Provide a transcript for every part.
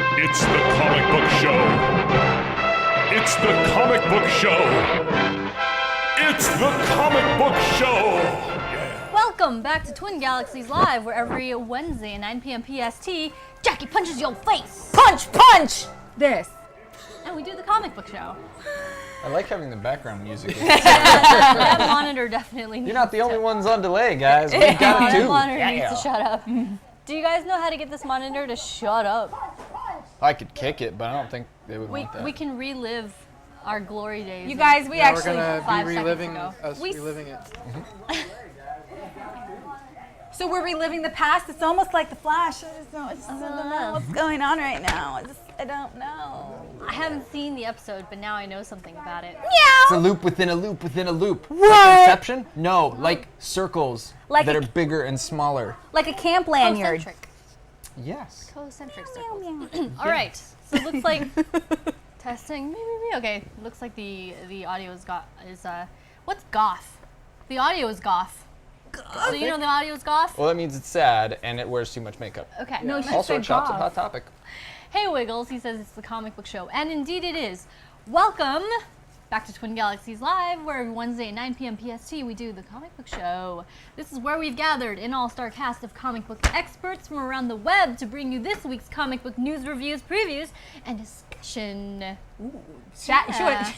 It's the comic book show. It's the comic book show. It's the comic book show. Yeah. Welcome back to Twin Galaxies Live, where every Wednesday at 9 p.m. PST, Jackie punches your face. Punch, punch! This. And we do the comic book show. I like having the background music. That monitor definitely needs You're not the only to... ones on delay, guys. We got it That too. monitor needs to shut up. Do you guys know how to get this monitor to shut up? I could kick it, but I don't think they would want that. We can relive our glory days. You guys, we actually... We're 5 gonna be seconds reliving ago. us We reliving it. So we're reliving the past. It's almost like The Flash. I just don't know what's going on right now. I don't know. I haven't seen the episode, but now I know something about it. It's a loop within a loop within a loop. What? Like Inception? No, like circles Like that a- are bigger and smaller. Like a camp lanyard. Concentric. Yes. Concentric circles. All right. So it looks like testing. Okay. Looks like the audio is what's goth? The audio is goth. So you know the audio is goth? Well, that means it's sad and it wears too much makeup. Okay. No, she Also, said it chops at goth. Hot Topic. Hey Wiggles, he says it's the comic book show, and indeed it is. Welcome back to Twin Galaxies Live, where every Wednesday at 9 p.m. PST we do the comic book show. This is where we've gathered an all-star cast of comic book experts from around the web to bring you this week's comic book news, reviews, previews, and discussion.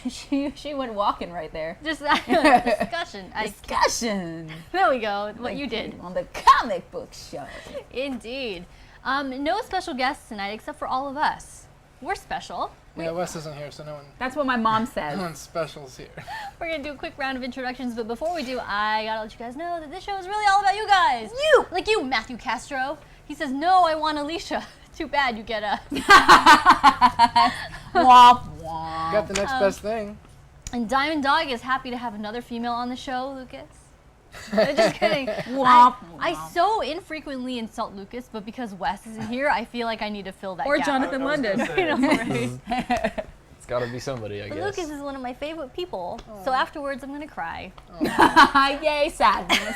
She went walking right there. Just discussion. Discussion. There we go. What you did. On the comic book show. Indeed. No special guests tonight except for all of us. We're special. Yeah, Wes isn't here, so no That's what my mom says. one special's here. We're going to do a quick round of introductions, but before we do, I got to let you guys know that this show is really all about you guys. You! Like you, Matthew Castro. He says, no, I want Alicia. Too bad you get a... Womp womp. Got the next best thing. And Diamond Dog is happy to have another female on the show, Lucas. I'm just kidding. Womp I so infrequently insult Lucas, but because Wes isn't here, I feel like I need to fill that Or gap. Jonathan London. I know, right? It's got to be somebody, I But guess. Lucas is one of my favorite people, so afterwards I'm going to cry. Yay, sadness.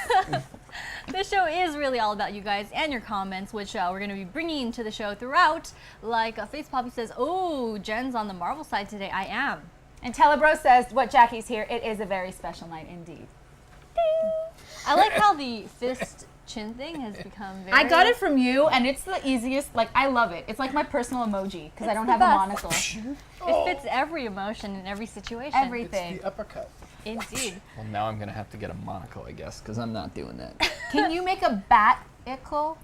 This show is really all about you guys and your comments, which we're going to be bringing to the show throughout. Like Face Poppy says, oh, Jen's on the Marvel side today. I am. And Telebro says, what Jackie's here, it is a very special night indeed. I like how the fist chin thing has become very... I got it from you, and it's the easiest, like, I love it. It's like my personal emoji, because I don't the have best. a monocle. It fits every emotion in every situation. Everything. It's the uppercut. Indeed. Well, now I'm going to have to get a monocle, I guess, because I'm not doing that. Can you make a bat-icle?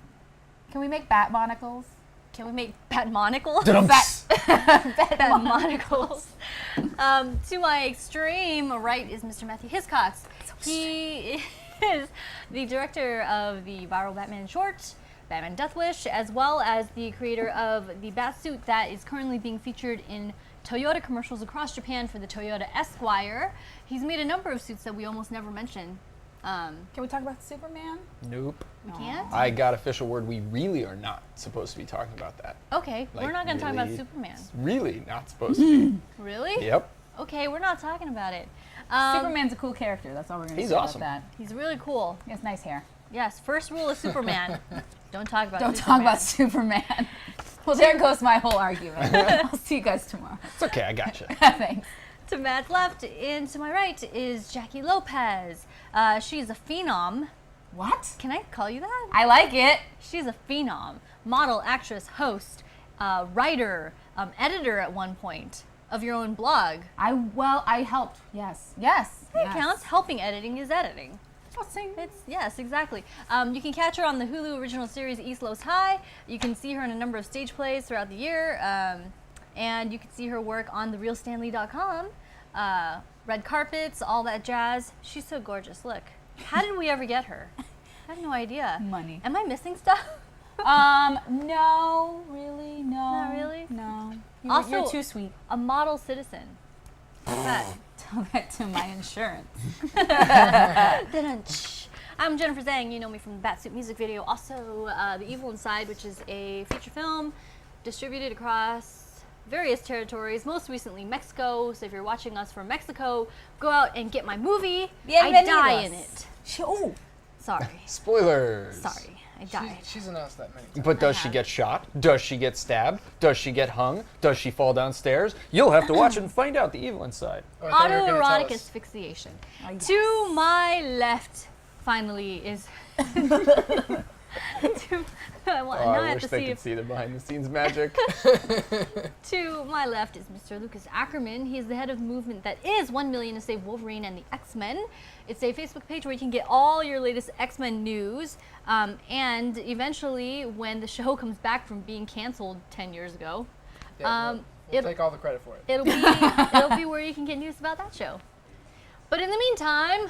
Can we make bat monocles? Can we make bat monocles? Bat monocles. To my extreme right is Mr. Matthew Hiscox. He is the director of the viral Batman short, Batman Death Wish, as well as the creator of the Batsuit that is currently being featured in Toyota commercials across Japan for the Toyota Esquire. He's made a number of suits that we almost never mention. Can we talk about Superman? Nope. We can't? I got official word we really are not supposed to be talking about that. Okay, we're Like, not going to talk about really? Superman. Really not supposed to be. Really? Yep. Okay, we're not talking about it. Superman's a cool character. That's all we're going to He's say awesome. about that. He's really cool. He has nice hair. Yes, first rule of Superman. Don't talk about Don't Superman. talk about Superman. Well, there goes my whole argument. I'll see you guys tomorrow. It's okay, I gotcha. Thanks. To Matt's left and to my right is Jackie Lopez. She's a phenom. What? Can I call you that? I like it. She's a phenom. Model, actress, host, writer, editor at one point of your own blog. I helped. Yes. Yes. It counts. Helping editing is editing. Sing. Yes, exactly. You can catch her on the Hulu original series East Los High. You can see her in a number of stage plays throughout the year. And you can see her work on therealstanley.com. Red carpets, all that jazz. She's so gorgeous. Look. How did we ever get her? I have no idea. Money. Am I missing stuff? No, really, no. Not really? No. Also- You're too sweet. A model citizen. What's that? Tell that to my insurance. I'm Jennifer Zhang. You know me from the Batsuit music video. Also, The Evil Inside, which is a feature film distributed across various territories, most recently Mexico. So if you're watching us from Mexico, go out and get my movie. I die in it. Oh, Sorry. Spoilers. Sorry. I died. She's announced that many times. But does she get shot? Does she get stabbed? Does she get hung? Does she fall downstairs? You'll have to watch it and find out the evil inside. Oh, I thought you were gonna tell Autoerotic us. asphyxiation. yes. To my left, finally, is. Now I I have wish to they see could if. see the behind-the-scenes magic. To my left is Mr. Lucas Ackerman. He is the head of the movement that is 1 million to save Wolverine and the X-Men. It's a Facebook page where you can get all your latest X-Men news. And eventually, when the show comes back from being canceled 10 years ago, Yeah, we'll take all the credit for it. it'll be where you can get news about that show. But in the meantime,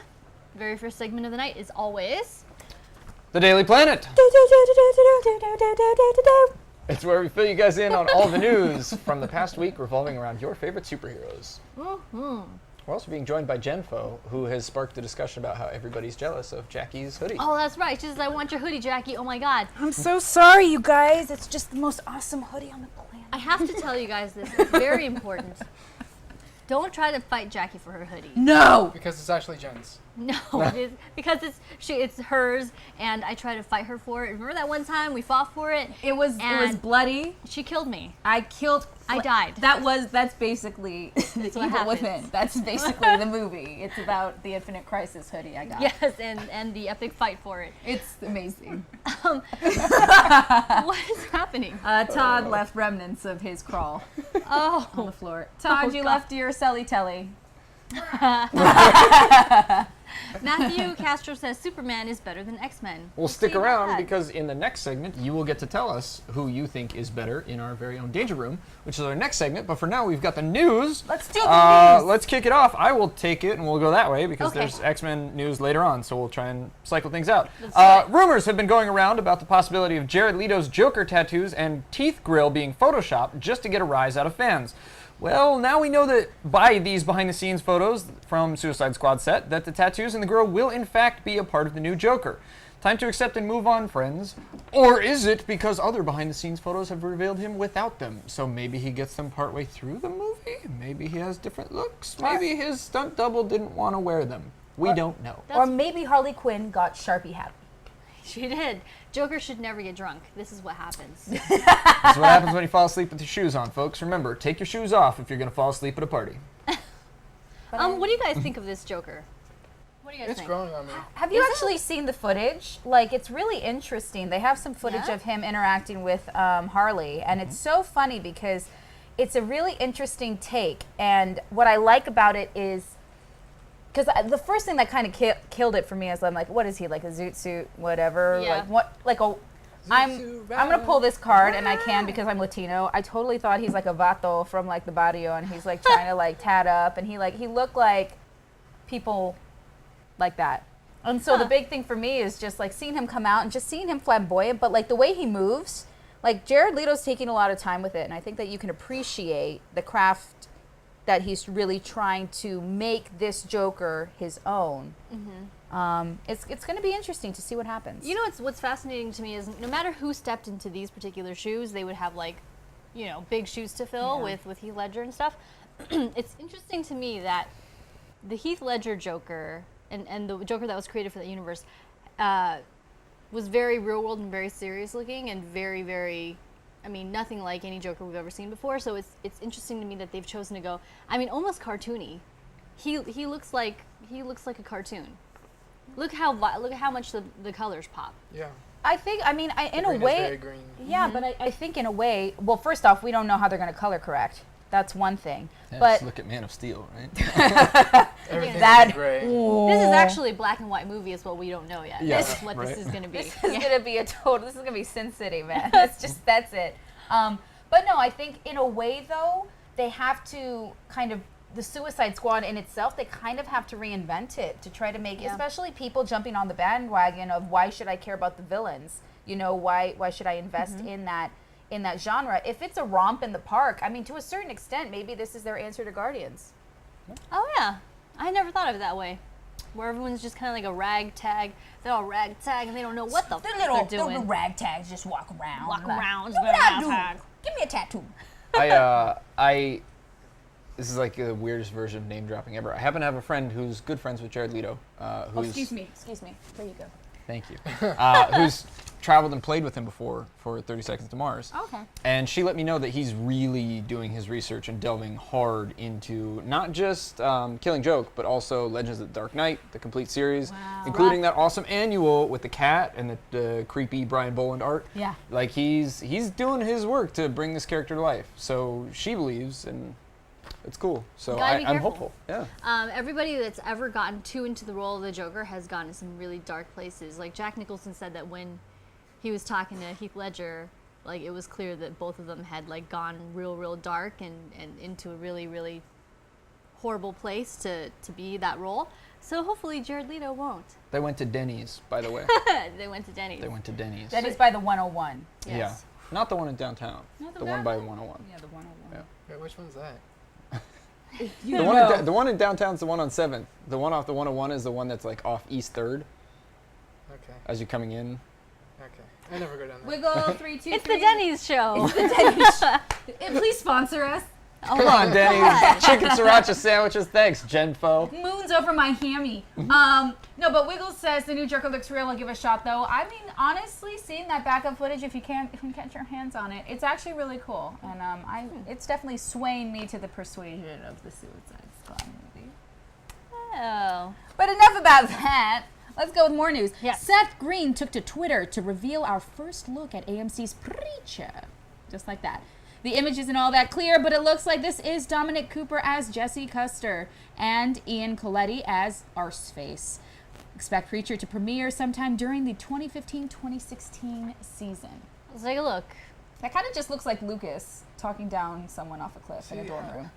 the very first segment of the night is always. The Daily Planet. It's where we fill you guys in on all the news from the past week revolving around your favorite superheroes. Mm-hmm. We're also being joined by Jenfo, who has sparked a discussion about how everybody's jealous of Jackie's hoodie. Oh, that's right. She says, I want your hoodie, Jackie. Oh my God. I'm so sorry, you guys. It's just the most awesome hoodie on the planet. I have to tell you guys this. It's very important. Don't try to fight Jackie for her hoodie. No! Because it's actually Jen's. No, it is because it's hers, and I tried to fight her for it. Remember that one time we fought for it? It was And- bloody. She killed me. I died. That's basically the what Evil happens. Within. That's basically the movie. It's about the Infinite Crisis hoodie I got. Yes, and the epic fight for it. It's amazing. What is happening? Todd left remnants of his crawl on Oh, the floor. Todd, you God. left your Selly Telly. Matthew Castro says Superman is better than X-Men. Well, stick see around that. because in the next segment, you will get to tell us who you think is better in our very own Danger Room, which is our next segment. But for now, we've got the news. Let's do the news. Let's kick it off. I will take it and we'll go that way because Okay. there's X-Men news later on, so we'll try and cycle things out. Let's do it. Rumors have been going around about the possibility of Jared Leto's Joker tattoos and teeth grill being photoshopped just to get a rise out of fans. Well, now we know that by these behind-the-scenes photos from Suicide Squad set that the tattoos and the grill will in fact be a part of the new Joker. Time to accept and move on, friends. Or is it because other behind-the-scenes photos have revealed him without them? So maybe he gets them partway through the movie? Maybe he has different looks? Maybe his stunt double didn't want to wear them? We don't know. Or maybe Harley Quinn got Sharpie happy. She did. Joker should never get drunk. This is what happens. That's what happens when you fall asleep with your shoes on, folks. Remember, take your shoes off if you're going to fall asleep at a party. What do you guys think of this Joker? What do you guys It's think? growing on me. Have you actually seen the footage? Like, it's really interesting. They have some footage Yeah? of him interacting with Harley, and it's so funny because it's a really interesting take. And what I like about it is, because the first thing that kind of killed it for me is I'm like, what is he, like a zoot suit, whatever? Yeah. Like what? Like a. I'm gonna pull this card, and I can because I'm Latino. I totally thought he's like a vato from like the barrio, and he's like trying to like tat up, and he looked like people like that. And so the big thing for me is just like seeing him come out and just seeing him flamboyant, but like the way he moves, like Jared Leto's taking a lot of time with it, and I think that you can appreciate the craft that he's really trying to make this Joker his own. It's going to be interesting to see what happens. You know what's fascinating to me is no matter who stepped into these particular shoes, they would have like, big shoes to fill with Heath Ledger and stuff. It's interesting to me that the Heath Ledger Joker and the Joker that was created for that universe was very real world and very serious looking and very, very, nothing like any Joker we've ever seen before. So it's interesting to me that they've chosen to go, almost cartoony. He looks like a cartoon. Look how much the colors pop. Yeah. I think, in a Green is way, very green. yeah, but I think in a way, well, first off, we don't know how they're going to color correct. That's one thing. Yeah, but just look at Man of Steel, right? Everything's that- gray. This is actually a black and white movie is what we don't know yet. Yeah, This is what right. this is going to be. this is gonna be this is gonna be Sin City, man. That's it. But no, I think in a way though, they have to kind of the Suicide Squad in itself. They kind of have to reinvent it to try to make, especially people jumping on the bandwagon of why should I care about the villains? Why should I invest in that genre? If it's a romp in the park, to a certain extent, maybe this is their answer to Guardians. Oh yeah, I never thought of it that way. Where everyone's just kind of like a ragtag. They're all ragtag and they don't know what the fuck they're doing. ragtags just walk around. Walk around. Look what I do. Give me a tattoo. This is like the weirdest version of name dropping ever. I happen to have a friend who's good friends with Jared Leto. Who's, Excuse me. There you go. Thank you. Who's traveled and played with him before for 30 Seconds to Mars. Okay. And she let me know that he's really doing his research and delving hard into not just Killing Joke, but also Legends of the Dark Knight, the complete series, including that awesome annual with the cat and the creepy Brian Boland art. Yeah. Like he's doing his work to bring this character to life. So she believes, and it's cool. So I'm careful. hopeful. Yeah. Everybody that's ever gotten too into the role of the Joker has gone to some really dark places. Like Jack Nicholson said that when he was talking to Heath Ledger, like it was clear that both of them had like gone real dark and into a really horrible place to be that role. So hopefully Jared Leto won't. They went to Denny's, by the way. They went to Denny's. They went to Denny's. That is by the 101. Yes. Yeah. Not the one in downtown. Not The one by 101. Yeah, the 101. Yeah. Wait, which one's that? The one in downtown's the one on 7th. The one off the 101 is the one that's like off East 3rd Okay. as you're coming in. Okay. I never go down there. Wiggle 3, 2, It's the Denny's show. Please sponsor us. Come on, Denny's. Chicken sriracha sandwiches. Thanks, Genfo. Moons over my hammy. No, but Wiggles says the new Joker looks real. I'll give it a shot though. I mean, honestly, seeing that backup footage, if you can get your hands on it, it's actually really cool, and it's definitely swaying me to the persuasion of the Suicide Squad movie. Oh. But enough about that. Let's go with more news. Yes. Seth Green took to Twitter to reveal our first look at AMC's Preacher. Just like that. The image isn't all that clear, but it looks like this is Dominic Cooper as Jesse Custer and Ian Coletti as Arseface. Expect Preacher to premiere sometime during the 2015-2016 season. Let's take a look. That kind of just looks like Lucas talking down someone off a cliff in a dorm room.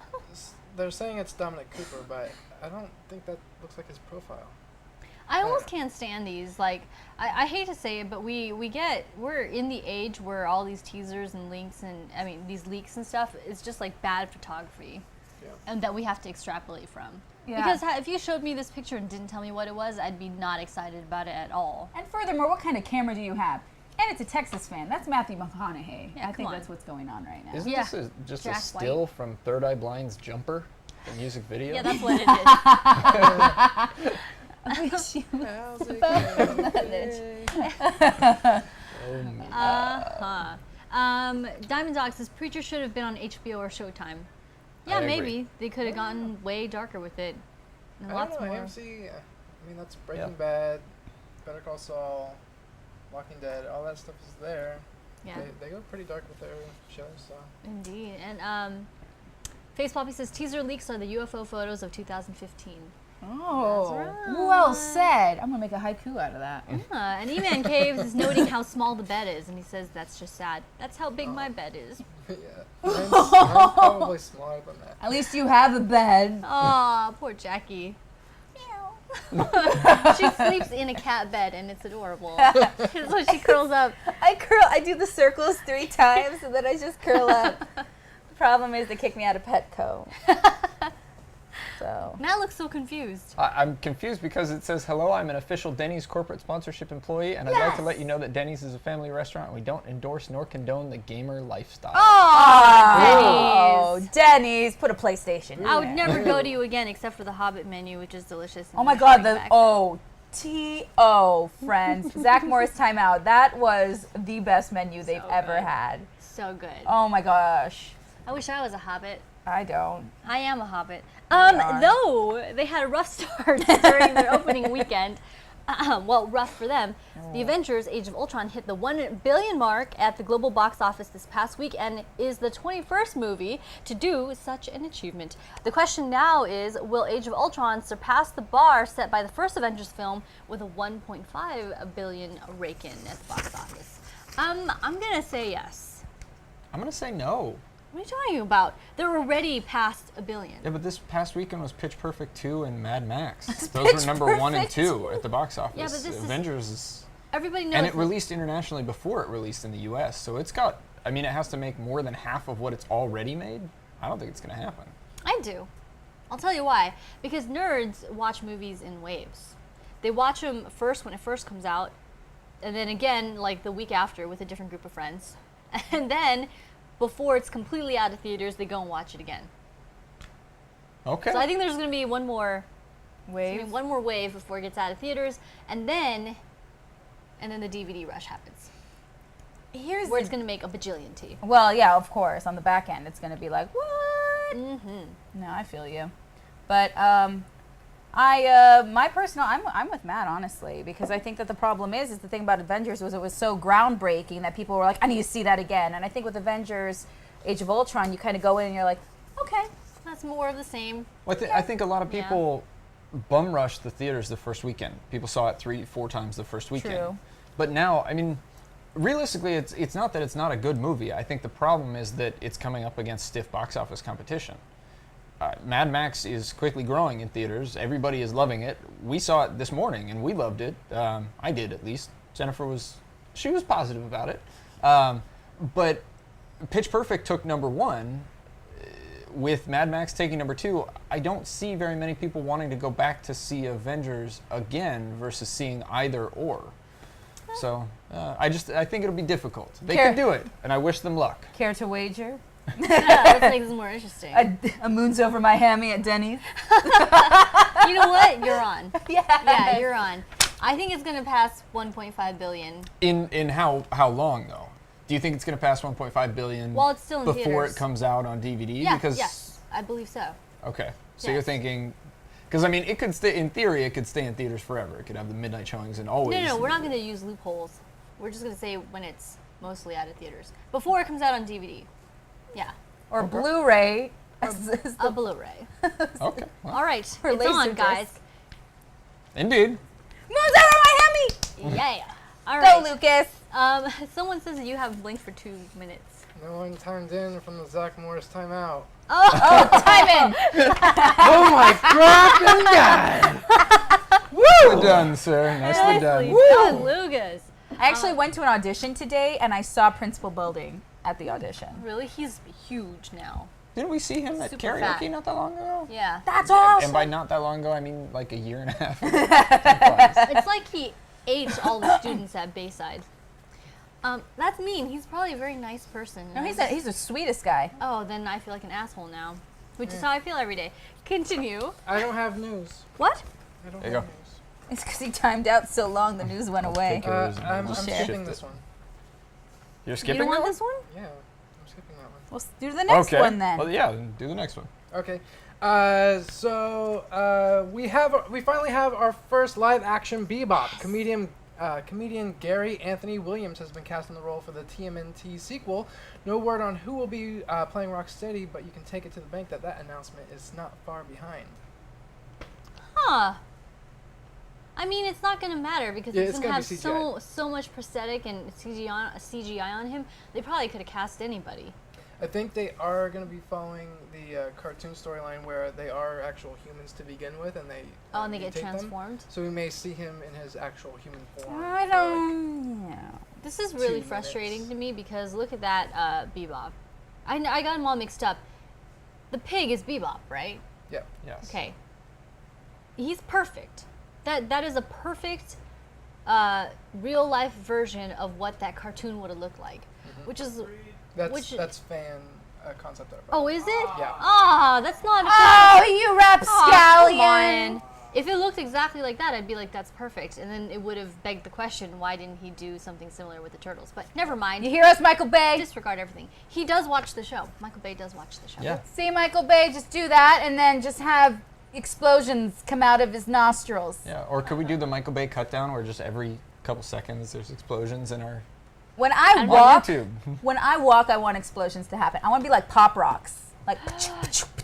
They're saying it's Dominic Cooper, but I don't think that looks like his profile. I almost can't stand these. Like, I hate to say it, but we're in the age where all these teasers and links and, I mean, these leaks and stuff is just like bad photography. Yeah. And that we have to extrapolate from. Yeah. Because if you showed me this picture and didn't tell me what it was, I'd be not excited about it at all. And furthermore, what kind of camera do you have? And it's a Texas fan. That's Matthew McConaughey. Yeah, I think come that's on. what's going on right now. Isn't Yeah. this just Jack a still from Third Eye Blind's Jumper, the music video? Yeah, that's what it is. I wish you How's it Diamond Dog says Preacher should have been on HBO or Showtime. Yeah, I agree. maybe. They could have gotten way darker with it. And I lots don't know, more. AMC, I mean, that's Breaking Bad, Better Call Saul, Walking Dead, all that stuff is there. Yeah. They go pretty dark with their shows, so. Indeed. And Face Poppy says teaser leaks are the UFO photos of 2015. Oh, That's right. well said. I'm gonna make a haiku out of that. And E-Man Caves is noting how small the bed is, and he says that's just sad. That's how big my bed is. Yeah. Mine's probably smaller than that. At least you have a bed. Aw, poor Jackie. She sleeps in a cat bed, and it's adorable. So she curls up. I do the circles 3 times, and then I just curl up. The problem is they kick me out of Petco. So. Matt looks so confused. I'm confused because it says, hello, I'm an official Denny's corporate sponsorship employee, and I'd like to let you know that Denny's is a family restaurant, and we don't endorse nor condone the gamer lifestyle. Oh, Denny's. Put a PlayStation. I would never go to you again except for the Hobbit menu, which is delicious. Oh my God, the OTO, friends. Zach Morris timeout. That was the best menu they've ever had. So good. Oh my gosh. I wish I was a Hobbit. I don't. I am a Hobbit. Though they had a rough start during their opening weekend. Well, rough for them. The Avengers: Age of Ultron hit the 1 billion mark at the global box office this past week and is the 21st movie to do such an achievement. The question now is, will Age of Ultron surpass the bar set by the first Avengers film with a 1.5 billion rake-in at the box office? I'm gonna say yes. I'm going to say no. What are you talking about? They're already past $1 billion. Yeah, but this past weekend was Pitch Perfect 2 and Mad Max. Those were number 1 and 2 at the box office. Yeah, but this Avengers is... Everybody knows. And it released internationally before it released in the US, so it's got... I mean, it has to make more than half of what it's already made. I don't think it's going to happen. I do. I'll tell you why. Because nerds watch movies in waves. They watch them first when it first comes out, and then again, like the week after with a different group of friends. And then, before it's completely out of theaters, they go and watch it again. Okay. So I think there's going to be one more Wave. wave before it gets out of theaters, and then the DVD rush happens. where it's going to make a bajillion T. Well, yeah, of course. On the back end, it's going to be like, what? No, I feel you. But my personal, I'm with Matt, honestly, because I think that the problem is the thing about Avengers was it was so groundbreaking that people were like, I need to see that again. And I think with Avengers Age of Ultron, you kind of go in and you're like, okay. That's more of the same. Well, I think a lot of people bum rushed the theaters the first weekend. People saw it 3-4 times the first weekend. True. But now, I mean, realistically, it's not that it's not a good movie. I think the problem is that it's coming up against stiff box office competition. Mad Max is quickly growing in theaters. Everybody is loving it. We saw it this morning, and we loved it. I did, at least. Jennifer was positive about it. But Pitch Perfect took number 1. With Mad Max taking number 2, I don't see very many people wanting to go back to see Avengers again versus seeing either or. So I think it'll be difficult. They could do it, and I wish them luck. Care to wager? That makes it more interesting. A moon's over my hammy at Denny's. You know what? You're on. Yeah, you're on. I think it's going to pass 1.5 billion. In how long, though? Do you think it's going to pass 1.5 billion Well, it's still in before theaters. it comes out on DVD? Yeah, Because yes, I believe so. Okay, so Yes. you're thinking, because I mean, it could stay in theory. It could stay in theaters forever. It could have the midnight showings and always. No, we're not going to use loopholes. We're just going to say when it's mostly out of theaters. Before it comes out on DVD. Yeah. Or Blu-ray. A Blu-ray. Okay. Well, All right. Or It's on, Laserdisc. guys. indeed. Moon's over my hammy! Yeah. All Go, right. Lucas! Someone says that you have blinked for 2 minutes. No one timed in from the Zach Morris timeout. Oh, timing! Oh my fucking god! Woo! Done, sir. Nicely done. Nicely done, Lucas. I actually went to an audition today, and I saw Principal Building at the audition. Really? He's huge now. Didn't we see him at Super karaoke fat. not that long ago? Yeah. That's awesome! And by not that long ago, I mean like a year and a half. It's like he ate all the students at Bayside. That's mean. He's probably a very nice person. No, he's the sweetest guy. Oh, then I feel like an asshole now, which is how I feel every day. Continue. I don't have news. What? I don't There you have go. news. It's because he timed out so long, the news went away. take yours and I'm we'll share. skipping shift this it. one. You're You skipping don't want that this one? Yeah, I'm skipping that one. We'll do the next okay. one then. Well, yeah, then do the next one. Okay. So we finally have our first live action Bebop. Comedian Gary Anthony Williams has been cast in the role for the TMNT sequel. No word on who will be playing Rocksteady, but you can take it to the bank that announcement is not far behind. Huh. I mean, it's not going to matter because Yeah, it's it's going to gonna have be CGI. so much prosthetic and CGI on him. They probably could have cast anybody. I think they are going to be following the cartoon storyline where they are actual humans to begin with, and And they get mutate them. transformed. So we may see him in his actual human form. I for, like, don't know. This is really 2 frustrating minutes. to me because look at that Bebop. I got them all mixed up. The pig is Bebop, right? yeah. Yes. Okay. He's perfect. That is a perfect real life version of what that cartoon would have looked like, which is That's fan concept art. oh, is it? Yeah. Ah, that's not. Oh, you rapscallion! Come on. If it looked exactly like that, I'd be like, that's perfect, and then it would have begged the question, why didn't he do something similar with the turtles? But never mind. You hear us, Michael Bay? Disregard everything. He does watch the show. Michael Bay does watch the show. Yeah. See, Michael Bay, just do that and then just have explosions come out of his nostrils. Yeah. Or could we do the Michael Bay cut down where just every couple seconds there's explosions in our When I On walk, YouTube? I want explosions to happen. I want to be like pop rocks. Like,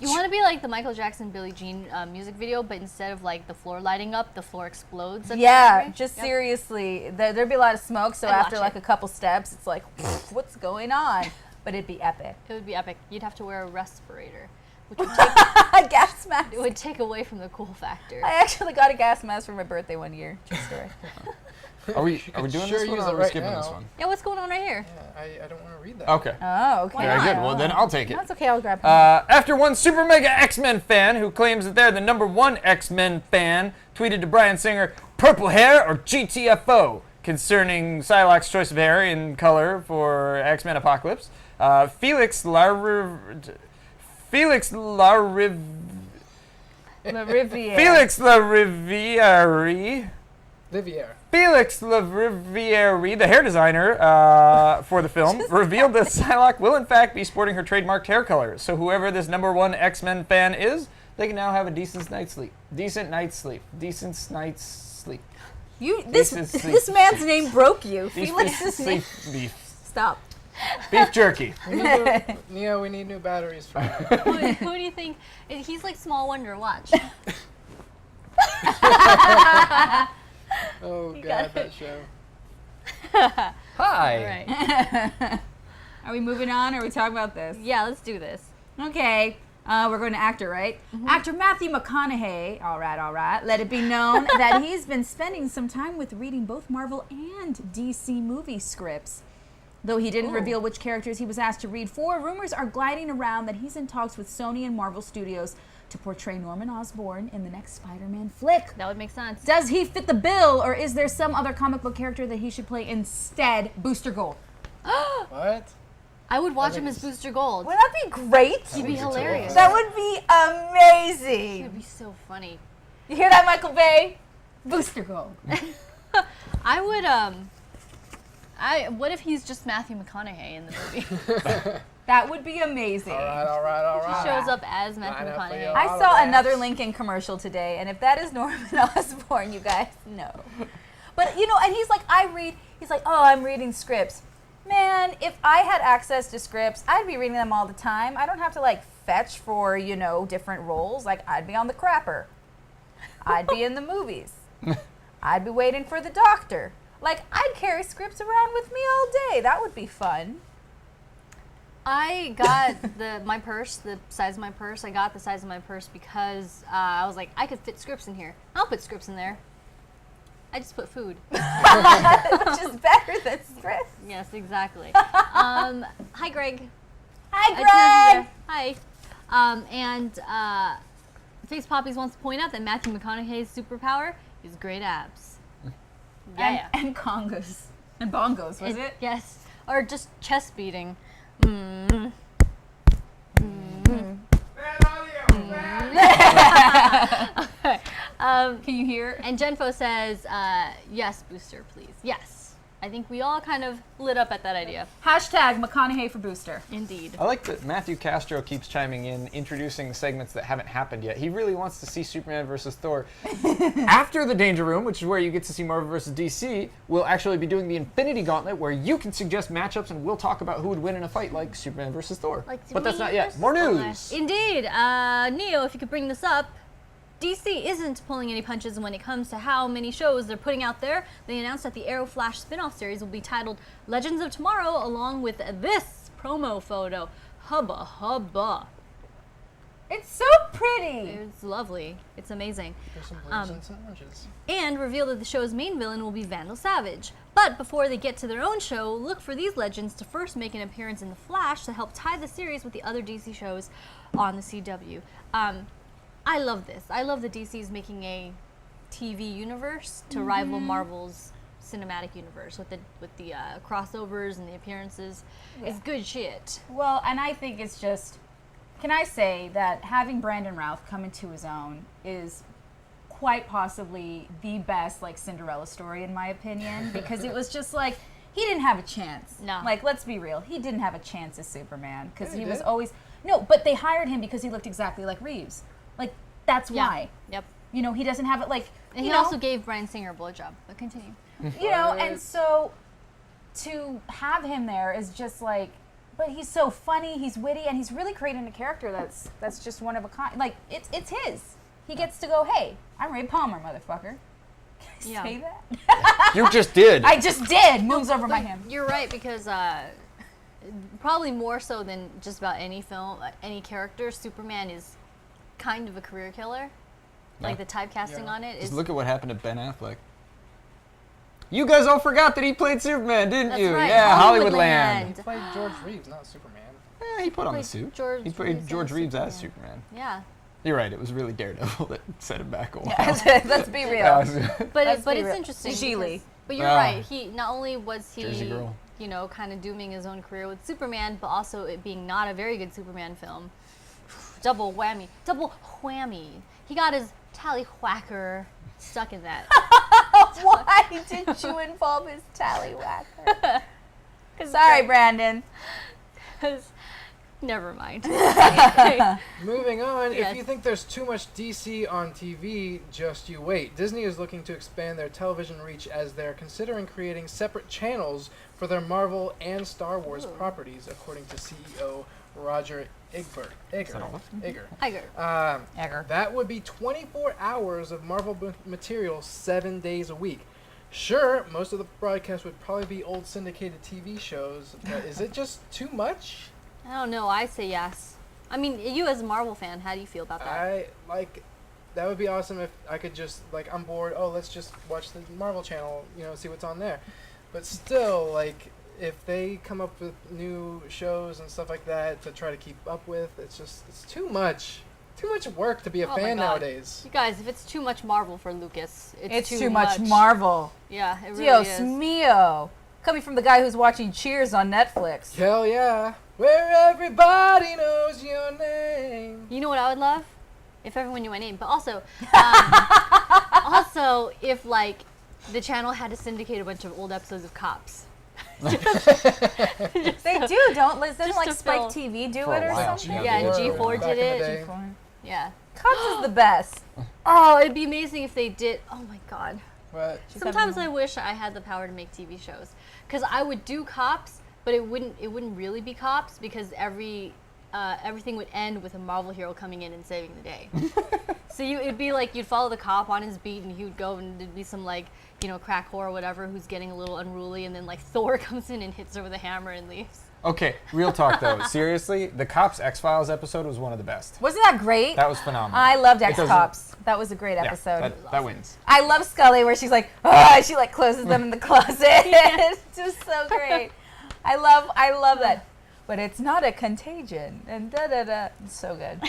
You want to be like the Michael Jackson Billie Jean music video, but instead of like the floor lighting up, the floor explodes. yeah, just Yep. seriously. There'd be a lot of smoke, so I'd after watch like it. a couple steps, it's like, what's going on? But it'd be epic. It would be epic. You'd have to wear a respirator, which would take, A gas mask. it would take away from the cool factor. I actually got a gas mask for my birthday one year. True story. Are we You doing could this sure one use or it are we right skipping this now. one? Yeah, what's going on right here? Yeah, I don't want to read that. Okay. Oh, okay. Very good. Well, then I'll take it. That's okay. I'll grab him. After one super mega X-Men fan who claims that they're the #1 X-Men fan tweeted to Bryan Singer, "Purple hair or GTFO?" concerning Psylocke's choice of hair in color for X-Men Apocalypse. Felix La Riviere. Felix Lariviere Livier. Felix Levriviere, the hair designer for the film, revealed that Psylocke will in fact be sporting her trademarked hair color. So whoever this #1 X-Men fan is, they can now have a decent night's sleep. Decent night's sleep. Decent night's sleep. This man's name broke you. Felix's name. Sleep beef. Stop. Beef jerky. Neo, we need new batteries for you. Who do you think? He's like Small Wonder. Watch. Oh You god, got that it. show. Hi. All right. Are we moving on, or are we talking about this? Yeah, let's do this. Okay. We're going to actor, right? Actor Matthew McConaughey, all right, let it be known that he's been spending some time with reading both Marvel and DC movie scripts. Though he didn't reveal which characters he was asked to read for, rumors are gliding around that he's in talks with Sony and Marvel Studios to portray Norman Osborn in the next Spider-Man flick. That would make sense. Does he fit the bill, or is there some other comic book character that he should play instead? Booster Gold. What? I would watch think him as it's- Booster Gold. Wouldn't that be great? He'd be hilarious. That would be amazing. It'd be so funny. You hear that, Michael Bay? Booster Gold. I would what if he's just Matthew McConaughey in the movie? That would be amazing. All right. Shows up as Matthew Line up for McConaughey. you. I saw Autographs. another Lincoln commercial today, and if that is Norman Osborn, you guys know. But, and he's like, oh, I'm reading scripts. Man, if I had access to scripts, I'd be reading them all the time. I don't have to, fetch for, different roles. I'd be on the crapper. I'd be in the movies. I'd be waiting for the doctor. I'd carry scripts around with me all day. That would be fun. I got my purse, the size of my purse. I got the size of my purse because I was like, I could fit scripts in here. I'll put scripts in there. I just put food. Which is better than scripts. Yes, exactly. Hi, Greg. Hi, Greg. Hi. And Face Poppies wants to point out that Matthew McConaughey's superpower is great abs. Yeah. And congos. And bongos, was it? Yes. Or just chest beating. Can you hear? And Genfo says, yes, Booster, please. Yes. I think we all kind of lit up at that idea. Hashtag McConaughey for Booster. Indeed. I like that Matthew Castro keeps chiming in, introducing segments that haven't happened yet. He really wants to see Superman versus Thor. After the Danger Room, which is where you get to see Marvel versus DC, we'll actually be doing the Infinity Gauntlet, where you can suggest matchups and we'll talk about who would win in a fight, like Superman versus Thor. But that's not yet. More news. Indeed. Neo, if you could bring this up. DC isn't pulling any punches when it comes to how many shows they're putting out there. They announced that the Arrow Flash spin-off series will be titled Legends of Tomorrow, along with this promo photo. Hubba hubba. It's so pretty. It's lovely. It's amazing. There's some blues and some oranges. And revealed that the show's main villain will be Vandal Savage. But before they get to their own show, look for these legends to first make an appearance in The Flash to help tie the series with the other DC shows on the CW. I love this. I love that DC is making a TV universe to rival Marvel's cinematic universe with the crossovers and the appearances. Yeah. It's good shit. Well, and I think it's just, can I say that having Brandon Routh come into his own is quite possibly the best Cinderella story in my opinion, because it was just he didn't have a chance. No. Let's be real. He didn't have a chance as Superman because Yeah, he he was did. always, no, but they hired him because he looked exactly like Reeves. That's why. Yep. He doesn't have it And he also gave Bryan Singer a blowjob. But continue. and so to have him there is just but he's so funny, he's witty, and he's really creating a character that's just one of a kind. It's his. He gets to go, hey, I'm Ray Palmer, motherfucker. Can I say that? You just did. I just did. Moves over my hand. You're right, because probably more so than just about any film, any character, Superman is kind of a career killer. Yeah. The typecasting on it is. Just look at what happened to Ben Affleck. You guys all forgot that he played Superman, didn't That's you? right, Yeah, Hollywoodland. Hollywoodland. He played George Reeves, not Superman. He put on the played suit. George He played Reeves George as Reeves as Superman. Superman. Yeah. You're right. It was really Daredevil that set him back a while. Let's be real. But Let's be it's real. interesting. Geely. because- But you're Ah. right. He not only was Jersey he, girl. kind of dooming his own career with Superman, but also it being not a very good Superman film. Double whammy. Double whammy. He got his tallywhacker stuck in that. Why did you involve his tallywhacker? Sorry, Brandon. Never mind. Moving on, Yes. if you think there's too much DC on TV, just you wait. Disney is looking to expand their television reach as they're considering creating separate channels for their Marvel and Star Wars properties, according to CEO Roger Egger. Egger. That would be 24 hours of Marvel material 7 days a week. Sure, most of the broadcast would probably be old syndicated TV shows, but is it just too much? I don't know. I say yes. I mean, you as a Marvel fan, how do you feel about that? That would be awesome if I could just, like, I'm bored, let's just watch the Marvel channel, see what's on there. But still, like, if they come up with new shows and stuff like that to try to keep up with, it's too much. Too much work to be a Oh my fan God. nowadays. You guys, if it's too much Marvel for Lucas, It's too much Marvel. Yeah, it really Dios is. mio. Coming from the guy who's watching Cheers on Netflix. Hell yeah. Where everybody knows your name. You know what I would love? If everyone knew my name. But also, if, like, the channel had to syndicate a bunch of old episodes of Cops. They do, don't doesn't Just like to Spike fill- TV do For a it or while. something? Yeah, and G4 G4 back did in the it. day. Yeah. Cops is the best. Oh, it'd be amazing if they did. Oh my God. But Sometimes I wish I had the power to make TV shows, because I would do Cops, but it wouldn't really be Cops, because everything would end with a Marvel hero coming in and saving the day. So it'd be like you'd follow the cop on his beat, and he would go, and there'd be some, like, crack whore or whatever who's getting a little unruly, and then, like, Thor comes in and hits her with a hammer and leaves. Okay, real talk though. Seriously, the Cops X-Files episode was one of the best. Wasn't that great? That was phenomenal. I loved It doesn't- X-Cops. That was a great Yeah, episode. that wins. I love Scully where she's like, she like closes them in the closet. It's just so great. I love that. But it's not a contagion. And da-da-da. It's so good.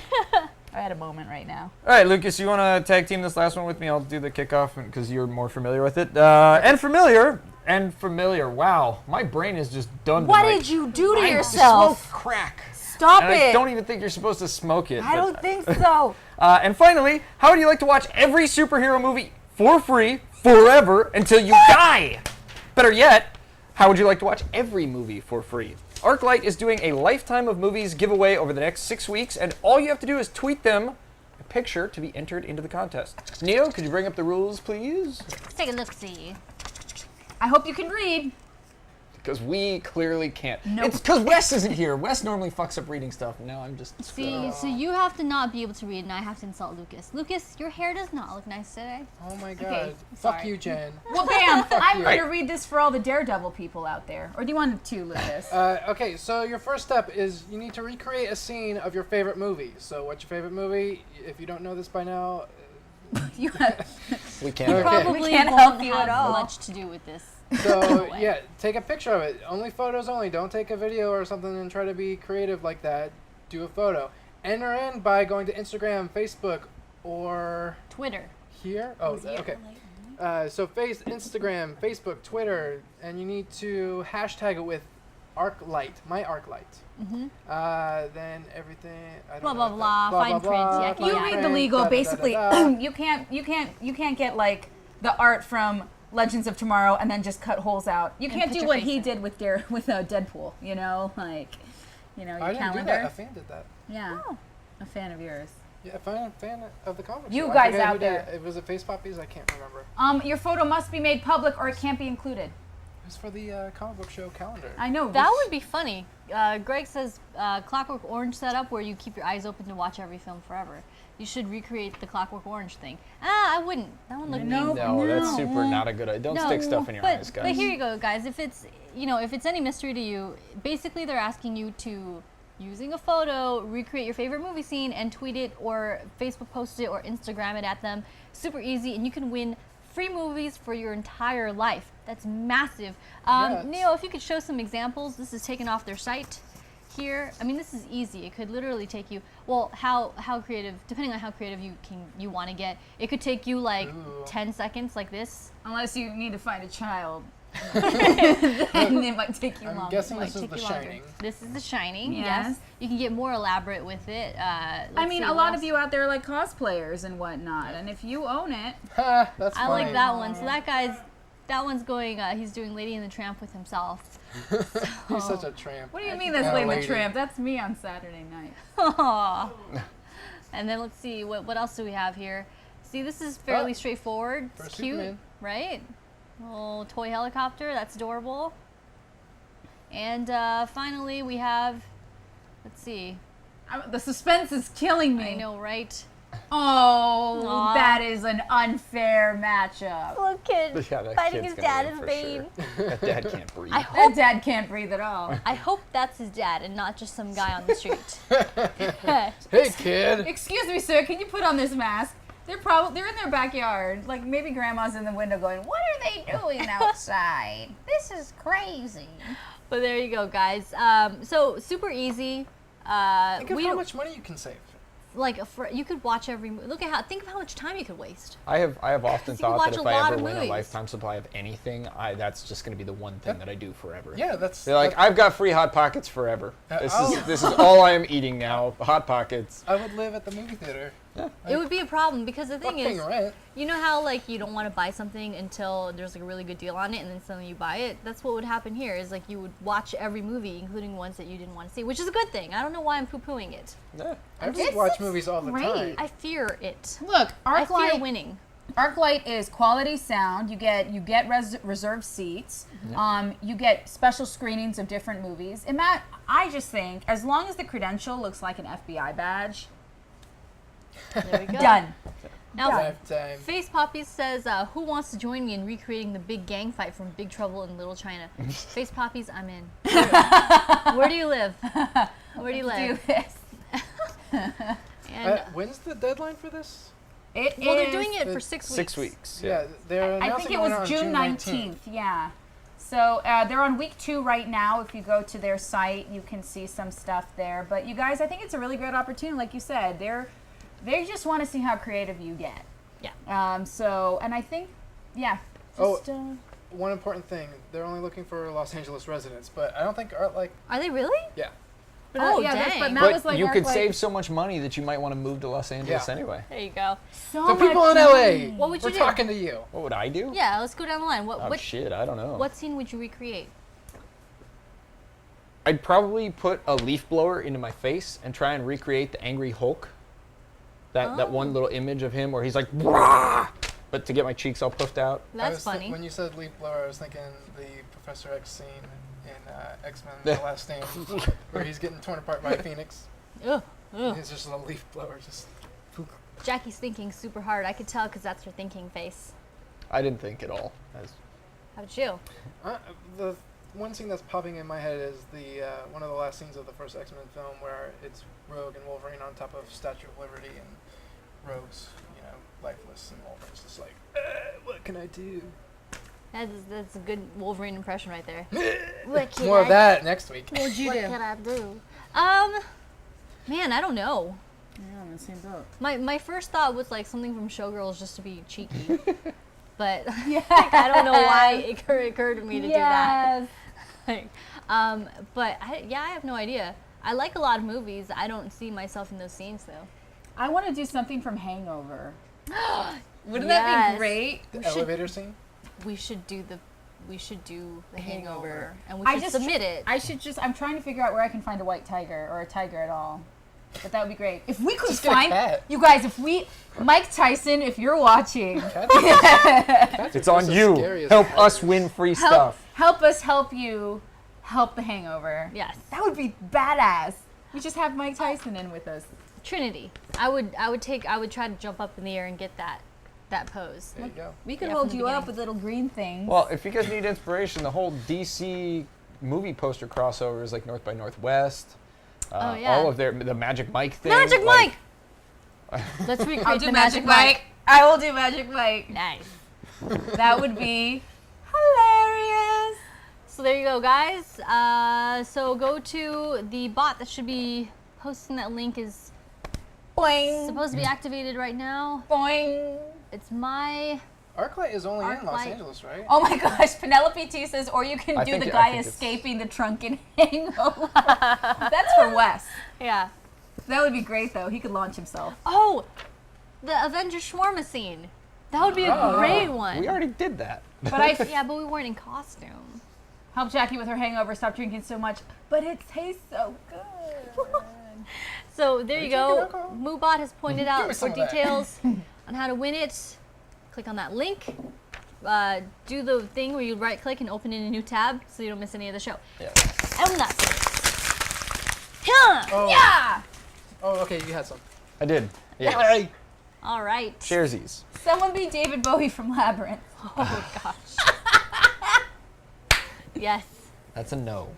I had a moment right now. All right, Lucas, you want to tag team this last one with me? I'll do the kickoff because you're more familiar with it. And familiar. Wow, my brain is just done What tonight. did you do to I yourself? smoke crack. Stop And it. I don't even think you're supposed to smoke it. I but- don't think so. And finally, how would you like to watch every superhero movie for free forever until you die? Better yet, how would you like to watch every movie for free? ArcLight is doing a Lifetime of Movies giveaway over the next 6 weeks, and all you have to do is tweet them a picture to be entered into the contest. Neo, could you bring up the rules, please? Let's take a look-see. I hope you can read. Because we clearly can't. Nope. It's because Wes isn't here. Wes normally fucks up reading stuff, and now I'm just... See, so you have to not be able to read, and I have to insult Lucas. Lucas, your hair does not look nice today. oh my God. Okay, Fuck sorry. you, Jen. Well, Bam, I'm you. going to read this for all the Daredevil people out there. Or do you want to, Lucas? Okay, so your first step is you need to recreate a scene of your favorite movie. So what's your favorite movie? If you don't know this by now, You We can't. Okay. Probably We can't won't help you have at all. much to do with this. so yeah, take a picture of it. Only photos only. Don't take a video or something and try to be creative like that. Do a photo. Enter in by going to Instagram, Facebook, or Twitter. here. Oh, okay. So Instagram, Facebook, Twitter, and you need to hashtag it with ArcLight, my ArcLight. Then everything. I don't Blah, know blah, what that- blah, fine print, yeah, You yeah. read the legal, da-da-da-da-da. basically. You can't get like the art from Legends of Tomorrow and then just cut holes out. You can't put do your what face he in. did with Deadpool. Your I calendar. didn't do that. A fan did that. Yeah, a fan of yours. Yeah, a fan of the comic. You show. I guys forget out who did there. it. Was it Face Poppies? I can't remember. Your photo must be made public or it can't be included. It's for the comic book show calendar. I know. That would be funny. Greg says Clockwork Orange setup where you keep your eyes open to watch every film forever. You should recreate the Clockwork Orange thing. I wouldn't. That one looked No. No, that's super not a good idea. Don't stick stuff in your but, eyes, guys. But here you go, guys. If it's any mystery to you, basically they're asking you to, using a photo, recreate your favorite movie scene and tweet it or Facebook post it or Instagram it at them. Super easy, and you can win free movies for your entire life. That's massive. Yes. Neo, if you could show some examples. This is taken off their site here. I mean, this is easy. It could literally take you, well, how creative, depending on how creative you want to get, it could take you like Ooh. 10 seconds like this. Unless you need to find a child. And it might take you I'm longer. guessing Might this is take The you longer. Shining. This is The Shining. Yes. Yes. You can get more elaborate with it. I Let's mean, see a what lot else. of you out there are like cosplayers and whatnot, and if you own it, Ha, that's I funny. like that one. So that one's going. He's doing Lady and the Tramp with himself. He's such a tramp. what do you mean that's Yeah, Lady the lady. Tramp? That's me on Saturday night. Aw. And then let's see what else do we have here. See, this is fairly Oh, straightforward. It's first cute, Superman. right? Little toy helicopter. That's adorable. And finally, we have. Let's see. The suspense is killing me. I know, right? Oh, Aw. that is an unfair matchup. Little kid Yeah, that fighting kid's his gonna dad win is for Bane. sure. That dad can't breathe. I That hope dad can't breathe at all. I hope that's his dad and not just some guy on the street. Hey, kid. Excuse me, sir, can you put on this mask? They're in their backyard. Like maybe grandma's in the window going, "What are they doing outside? This is crazy." But there you go, guys. So super easy. Think of we how don't- much money you can save. you could watch every. Think of how much time you could waste. I have often You can thought watch that a if I lot ever of win a movies. lifetime supply of anything, that's just going to be the one thing that I do forever. Yeah, that's. They're like, I've got free Hot Pockets forever. oh. This is all I am eating now. Hot Pockets. I would live at the movie theater. It would be a problem because the thing Fuck paying is, rent. you know how like you don't want to buy something until there's like a really good deal on it, and then suddenly you buy it. That's what would happen here. Is like you would watch every movie, including ones that you didn't want to see, which is a good thing. I don't know why I'm poo-pooing it. Yeah. I just watch movies all the great. time. I fear it. Look, I fear ArcLight winning. ArcLight is quality sound. You get reserved seats. You get special screenings of different movies. And Matt, I just think as long as the credential looks like an FBI badge, There we go. done. Now, Lifetime. Face Poppy says, "Who wants to join me in recreating the big gang fight from Big Trouble in Little China?" Face Poppies, I'm in. Where do you live? Where do you Do live? this. And When's the deadline for this? It well, they're is- doing it for 6 weeks. 6 weeks. Yeah, they're I announcing think it one was on June 19th. Yeah. So they're on week 2 right now. If you go to their site, you can see some stuff there. But you guys, I think it's a really great opportunity. Like you said, they just want to see how creative you get. Yeah. And I think, yeah. Oh. Just, One important thing: they're only looking for Los Angeles residents, but I don't think like Are they really? yeah. Oh, yeah, dang. but Matt But was like, you could ArcLight- save so much money that you might want to move to Los Angeles Yeah. anyway. There you go. so So people much in LA, money. What would you we're do? talking to you. What would I do? Yeah, let's go down the line. Oh, shit, I don't know. What scene would you recreate? I'd probably put a leaf blower into my face and try and recreate the angry Hulk. That one little image of him where he's like, "Brah!" But to get my cheeks all puffed out. That's funny. When you said leaf blower, I was thinking the Professor X scene in X-Men: The Last Stand, where he's getting torn apart by Phoenix. Ugh. Ugh. It's just a leaf blower, just. Jackie's thinking super hard. I could tell because that's her thinking face. I didn't think at all. How about you? The one scene that's popping in my head is the one of the last scenes of the first X-Men film where it's Rogue and Wolverine on top of Statue of Liberty, and Rogue's, lifeless, and Wolverine's just like, what can I do? That's a good Wolverine impression right there. More of that next week. What'd you What do? can I do? Man, I don't know. Yeah, I'm in the same boat. My first thought was like something from Showgirls just to be cheeky. But I don't know why it occurred to me to do that. Like, but I have no idea. I like a lot of movies. I don't see myself in those scenes though. I want to do something from Hangover. Wouldn't Yes. that be great? The elevator scene? We should do the Hangover, and we I should just submit it. I'm trying to figure out where I can find a white tiger or a tiger at all. But that would be great. If we could Just get a find, cat. you guys, Mike Tyson, if you're watching, Cats It's are on just as you. scary as Help tigers. us win free stuff. help us help you help the Hangover. Yes. That would be badass. We just have Mike Tyson in with us. Trinity. I would try to jump up in the air and get that pose. There you go. We could Yeah, hold from the you up beginning. with little green things. Well, if you guys need inspiration, the whole DC movie poster crossovers like North by Northwest, Oh, yeah. all of the Magic Mike thing. Magic like- Mike. Let's recreate I'll do the Magic Mike. I will do Magic Mike. Nice. That would be hilarious. So there you go, guys. So go to the bot that should be posting that link is Boing. supposed to be activated right now. Boing. It's my Arclight is only in Los Arclight. Angeles, right? Oh my gosh, Penelope T says, or you can I do think the it- I guy think it's- escaping the trunk in Hangover. That's for Wes. Yeah. That would be great, though. He could launch himself. Oh, the Avengers shawarma scene. That would be a great one. We already did that. But Yeah, but we weren't in costume. help Jackie with her hangover, stop drinking so much. But it tastes so good. So there you drinking go. alcohol? Moobot has pointed me out for some of that. details on how to win it. Click on that link. Do the thing where you right click and open in a new tab so you don't miss any of the show. Yeah. And that's it. Huh. Oh. Yeah! Oh, okay, you had some. I did. Yeah. Hey. All right. Sharesies. Someone be David Bowie from Labyrinth. Oh gosh. Yes. That's a no.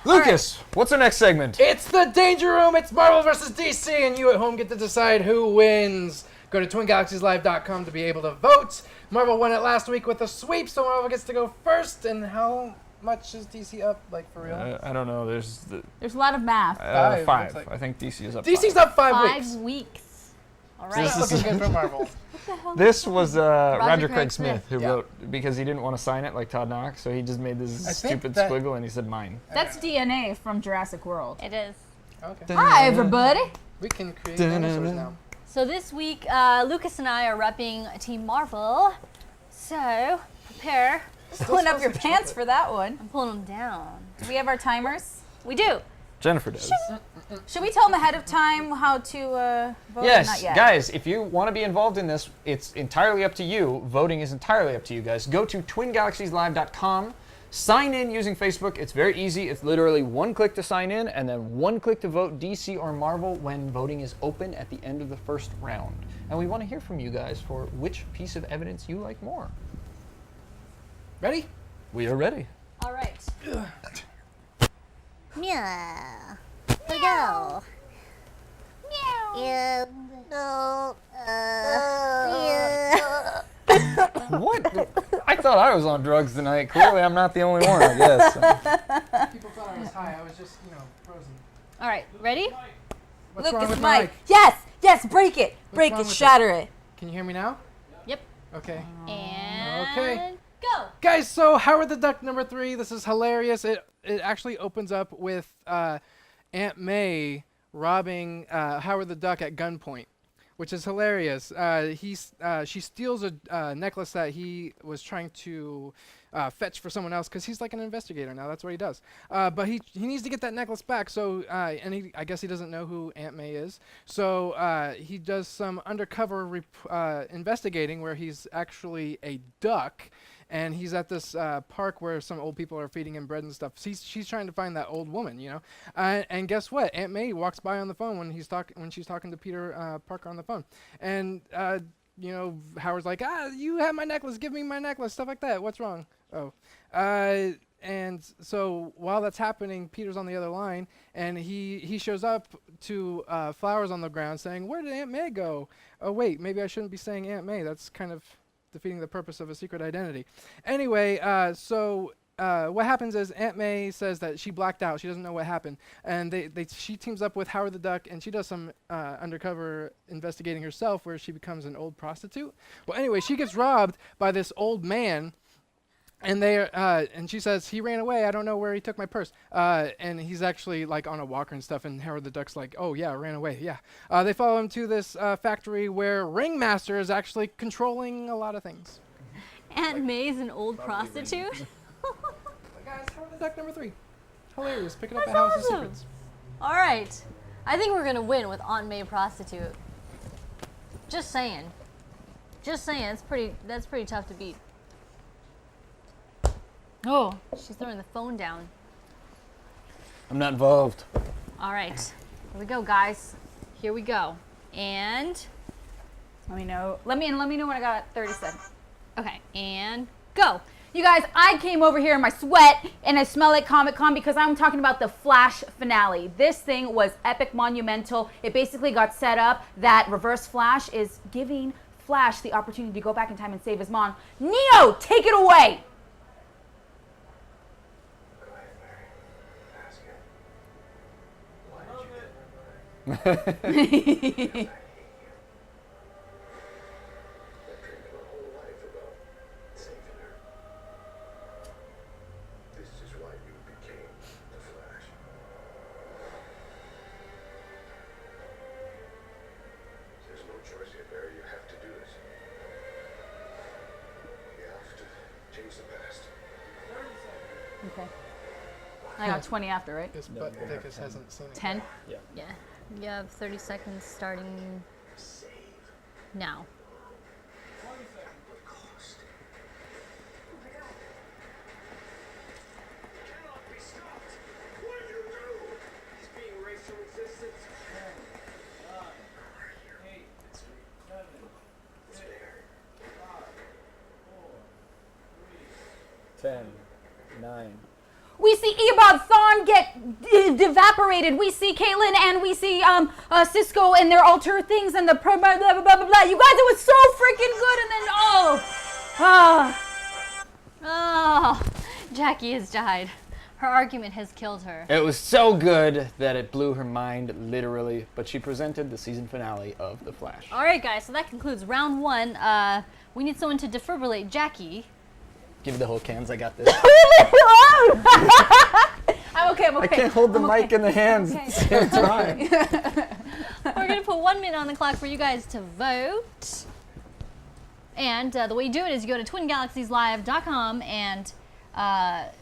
Lucas, what's our next segment? It's the Danger Room. It's Marvel versus DC, and you at home get to decide who wins. Go to twingalaxieslive.com to be able to vote. Marvel won it last week with a sweep, so Marvel gets to go first. And how much is DC up, like, for real? I don't know. There's There's a lot of math. Five, five. looks like. I think DC is up. DC's five. up 5 5 weeks. weeks. All This right. is- Looking good for Marvel. This was Roger Craig Craig Smith who Yeah. wrote because he didn't want to sign it like Todd Knox, so he just made this I think stupid that- squiggle and he said mine. That's DNA from Jurassic World. It is. Okay. Hi, everybody. We can create dinosaurs now. So this week, Lucas and I are repping Team Marvel. So prepare. Pulling up smells your like pants chocolate. for that one. I'm pulling them down. Do we have our timers? We do. Jennifer does. Should we tell them ahead of time how to vote? Yes, Not yet. guys, if you want to be involved in this, it's entirely up to you. Voting is entirely up to you guys. Go to twingalaxieslive.com. Sign in using Facebook. It's very easy. It's literally one click to sign in and then one click to vote DC or Marvel when voting is open at the end of the first round. And we want to hear from you guys for which piece of evidence you like more. Ready? We are ready. All right. Meow. Here we go. Meow. No. What? I thought I was on drugs tonight. Clearly, I'm not the only one, I guess. People thought I was high. I was just, frozen. All right. Ready? What's wrong Lucas with my Mike. mic? Yes, break it. Break wrong it, with shatter it. Can you hear me now? Yep. Okay. And Okay. go. Guys, so Howard the Duck number 3. This is hilarious. It actually opens up with Aunt May robbing Howard the Duck at gunpoint, which is hilarious. She steals a necklace that he was trying to fetch for someone else because he's like an investigator now. That's what he does. But he needs to get that necklace back. So I guess he doesn't know who Aunt May is. So he does some undercover investigating where he's actually a duck. And he's at this park where some old people are feeding him bread and stuff. She's trying to find that old woman, And guess what? Aunt May walks by on the phone when she's talking to Peter Parker on the phone, and Howard's like, you have my necklace. Give me my necklace. Stuff like that. What's wrong? Oh, and so while that's happening, Peter's on the other line, and he shows up to flowers on the ground, saying, "Where did Aunt May go? Oh wait, maybe I shouldn't be saying Aunt May. That's kind of defeating the purpose of a secret identity." Anyway, so what happens is Aunt May says that she blacked out. She doesn't know what happened. And she teams up with Howard the Duck, and she does some undercover investigating herself where she becomes an old prostitute. Well, anyway, she gets robbed by this old man. And and she says, he ran away. I don't know where he took my purse. And he's actually like on a walker and stuff. And Howard the Duck's like, oh yeah, ran away. Yeah. They follow him to this factory where Ringmaster is actually controlling a lot of things. Aunt May's an old prostitute. Guys, Howard the Duck number 3. Hilarious. Pick it up That's at House of awesome. Secrets. All right. I think we're gonna win with Aunt May prostitute. Just saying. Just saying. That's pretty tough to beat. Oh, she's throwing the phone down. I'm not involved. All right. Here we go, guys. Here we go. And Let me know. Let me know when I got 30 seconds. okay, and go. You guys, I came over here in my sweat and I smell like Comic-Con because I'm talking about the Flash finale. This thing was epic, monumental. It basically got set up that Reverse Flash is giving Flash the opportunity to go back in time and save his mom. Neo, take it away! Okay. I got 20 after, right? This butt Dickus hasn't seen it. 10. Yeah. You have 30 seconds starting now. We see Ebod Thawne get evaporated. We see Caitlyn and we see Cisco and their alter things and the blah, blah, blah, blah, blah. You guys, it was so freaking good. And then, Oh, Jackie has died. Her argument has killed her. It was so good that it blew her mind, literally. But she presented the season finale of The Flash. All right, guys, so that concludes round 1. We need someone to defibrillate Jackie. Give me the whole cans, I got this. I'm okay. I can't hold the mic in the hands at the same time. We're going to put 1 minute on the clock for you guys to vote. And the way you do it is you go to twingalaxieslive.com and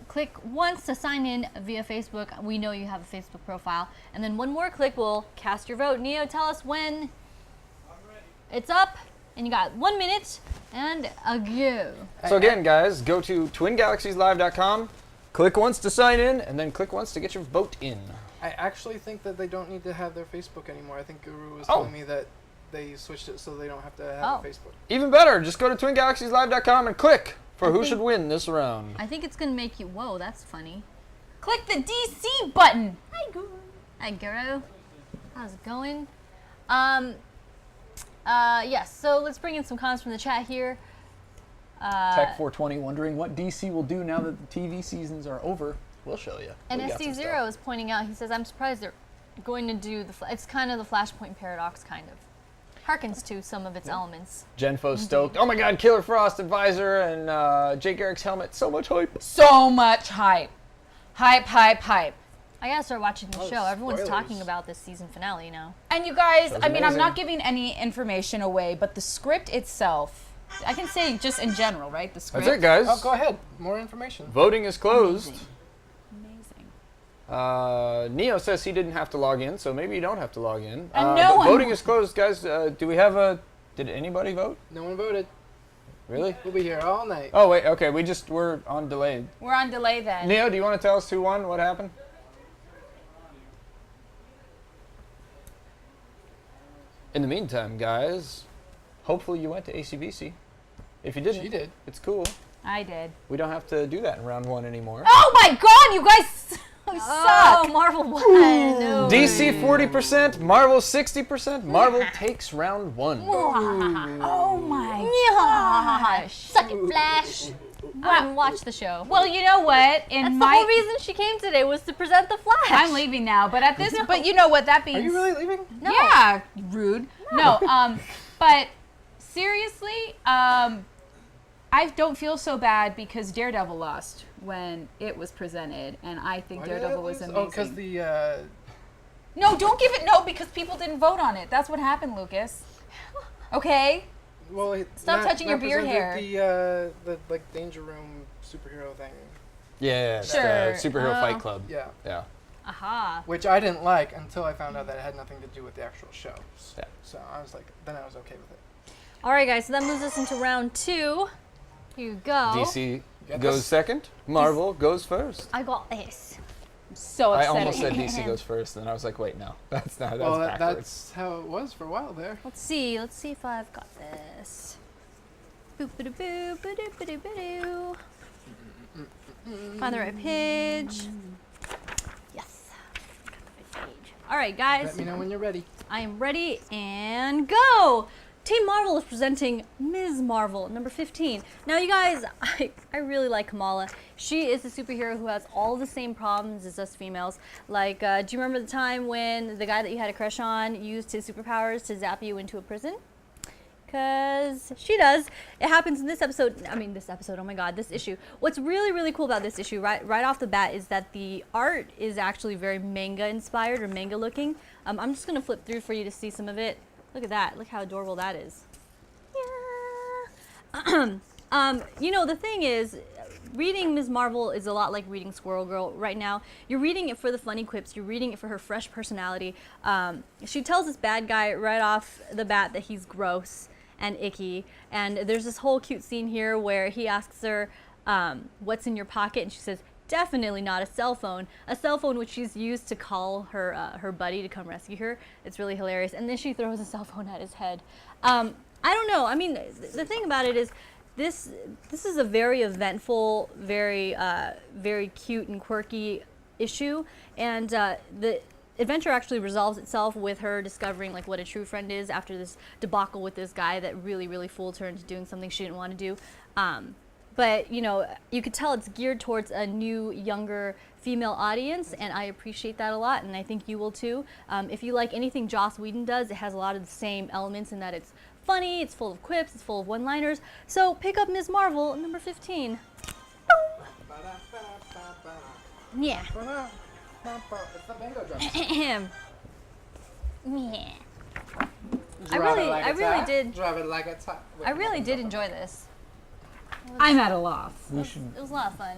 click once to sign in via Facebook. We know you have a Facebook profile. And then one more click will cast your vote. Neo, tell us when it's up. And you got 1 minute and a go. So again, guys, go to twingalaxieslive.com, click once to sign in, and then click once to get your vote in. I actually think that they don't need to have their Facebook anymore. I think Guru was telling me that they switched it so they don't have to have a Facebook. Even better, just go to twingalaxieslive.com and click for who should win this round. I think it's going to make you, whoa, that's funny. Click the DC button. Hi, Guru. Hi, Guru. How's it going? Yes, so let's bring in some comments from the chat here. Tech420 wondering what DC will do now that the TV seasons are over. We'll show you. And SD0 is pointing out, he says, I'm surprised they're going to do it's kind of the Flashpoint paradox, kind of. Harkens to some of its elements. Genfo's stoked. Oh my god, Killer Frost Advisor and Jake Eric's helmet. So much hype. So much hype. Hype. I gotta start watching the show. Everyone's spoilers. talking about this season finale now. And you guys, That was I mean, I'm amazing. not giving any information away, but the script itself, I can say just in general, right? The script. That's it, guys. Oh, go ahead. More information. Voting is closed. Amazing. Neo says he didn't have to log in, so maybe you don't have to log in. And no but one- voting is closed, guys. Do we have did anybody vote? No one voted. Really? We'll be here all night. Oh, wait, okay, we're on delay. We're on delay then. Neo, do you want to tell us who won? What happened? In the meantime, guys, hopefully you went to ACBC. If you didn't, She did. it's cool. I did. We don't have to do that in round 1 anymore. Oh my god, you guys Oh, suck! Marvel won. No. DC 40%, Marvel 60%. Marvel takes round 1. Oh my Gosh. Suck it, Flash. I didn't watch the show. Well, you know what? In That's the my whole reason she came today was to present the Flash. I'm leaving now, but at this but you know what that means. Are you really leaving? No. Yeah, rude. No, but seriously, I don't feel so bad because Daredevil lost when it was presented, and I think Why did Daredevil it was lose? amazing. Oh, because the No, don't give it no because people didn't vote on it. That's what happened, Lucas. Okay? Stop touching your beard hair. The like Danger Room superhero thing. Yeah, Sure. the Superhero Oh. Fight Club. Yeah. Yeah. Aha. Which I didn't like until I found out that it had nothing to do with the actual show. Yeah. So I was like, then I was okay with it. All right, guys, so that moves us into round 2. Here you go. DC got goes this? second. Marvel goes first. I got this. So I upsetting. almost said DC goes first, and I was like, wait, no, that's not. That's Well, backwards. that's how it was for a while there. Let's see if I've got this. Boop-a-doo-boo, ba-doo-ba-doo-ba-doo. Find the right page. Yes. Got the right page. All right, guys. Let me know when you're ready. I am ready and go! Team Marvel is presenting Ms. Marvel, number 15. Now, you guys, I really like Kamala. She is a superhero who has all the same problems as us females. Like, do you remember the time when the guy that you had a crush on used his superpowers to zap you into a prison? Because she does. It happens in this episode. Oh my god, this issue. What's really, really cool about this issue, right off the bat, is that the art is actually very manga inspired or manga looking. I'm just going to flip through for you to see some of it. Look at that. Look how adorable that is. Yeah. You know, the thing is, reading Ms. Marvel is a lot like reading Squirrel Girl right now. You're reading it for the funny quips. You're reading it for her fresh personality. She tells this bad guy right off the bat that he's gross and icky. And there's this whole cute scene here where he asks her, what's in your pocket? And she says, definitely not a cell phone. A cell phone which she's used to call her buddy to come rescue her. It's really hilarious. And then she throws a cell phone at his head. I don't know. I mean, the thing about it is, this is a very eventful, very cute and quirky issue, and the adventure actually resolves itself with her discovering like what a true friend is after this debacle with this guy that really fooled her into doing something she didn't want to do. But you know, you could tell it's geared towards a new, younger female audience, and I appreciate that a lot, and I think you will too. If you like anything Joss Whedon does, it has a lot of the same elements in that it's funny, it's full of quips, it's full of one-liners. So pick up Ms. Marvel, number 15. Yeah. It's the bingo drum. Yeah. Drive it like I a really top, did. Drive it like a top. I really did enjoy this. I'm at a loss. We should. It was a lot of fun.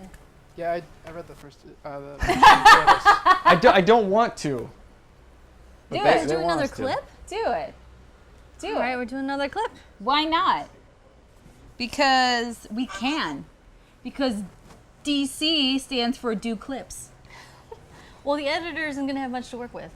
Yeah, I read the first. I don't want to. But Do they- it. they Do want another us to. clip? Do it. Do All it. right, we're doing another clip. Why not? Because we can. Because DC stands for do clips. Well, the editor isn't going to have much to work with.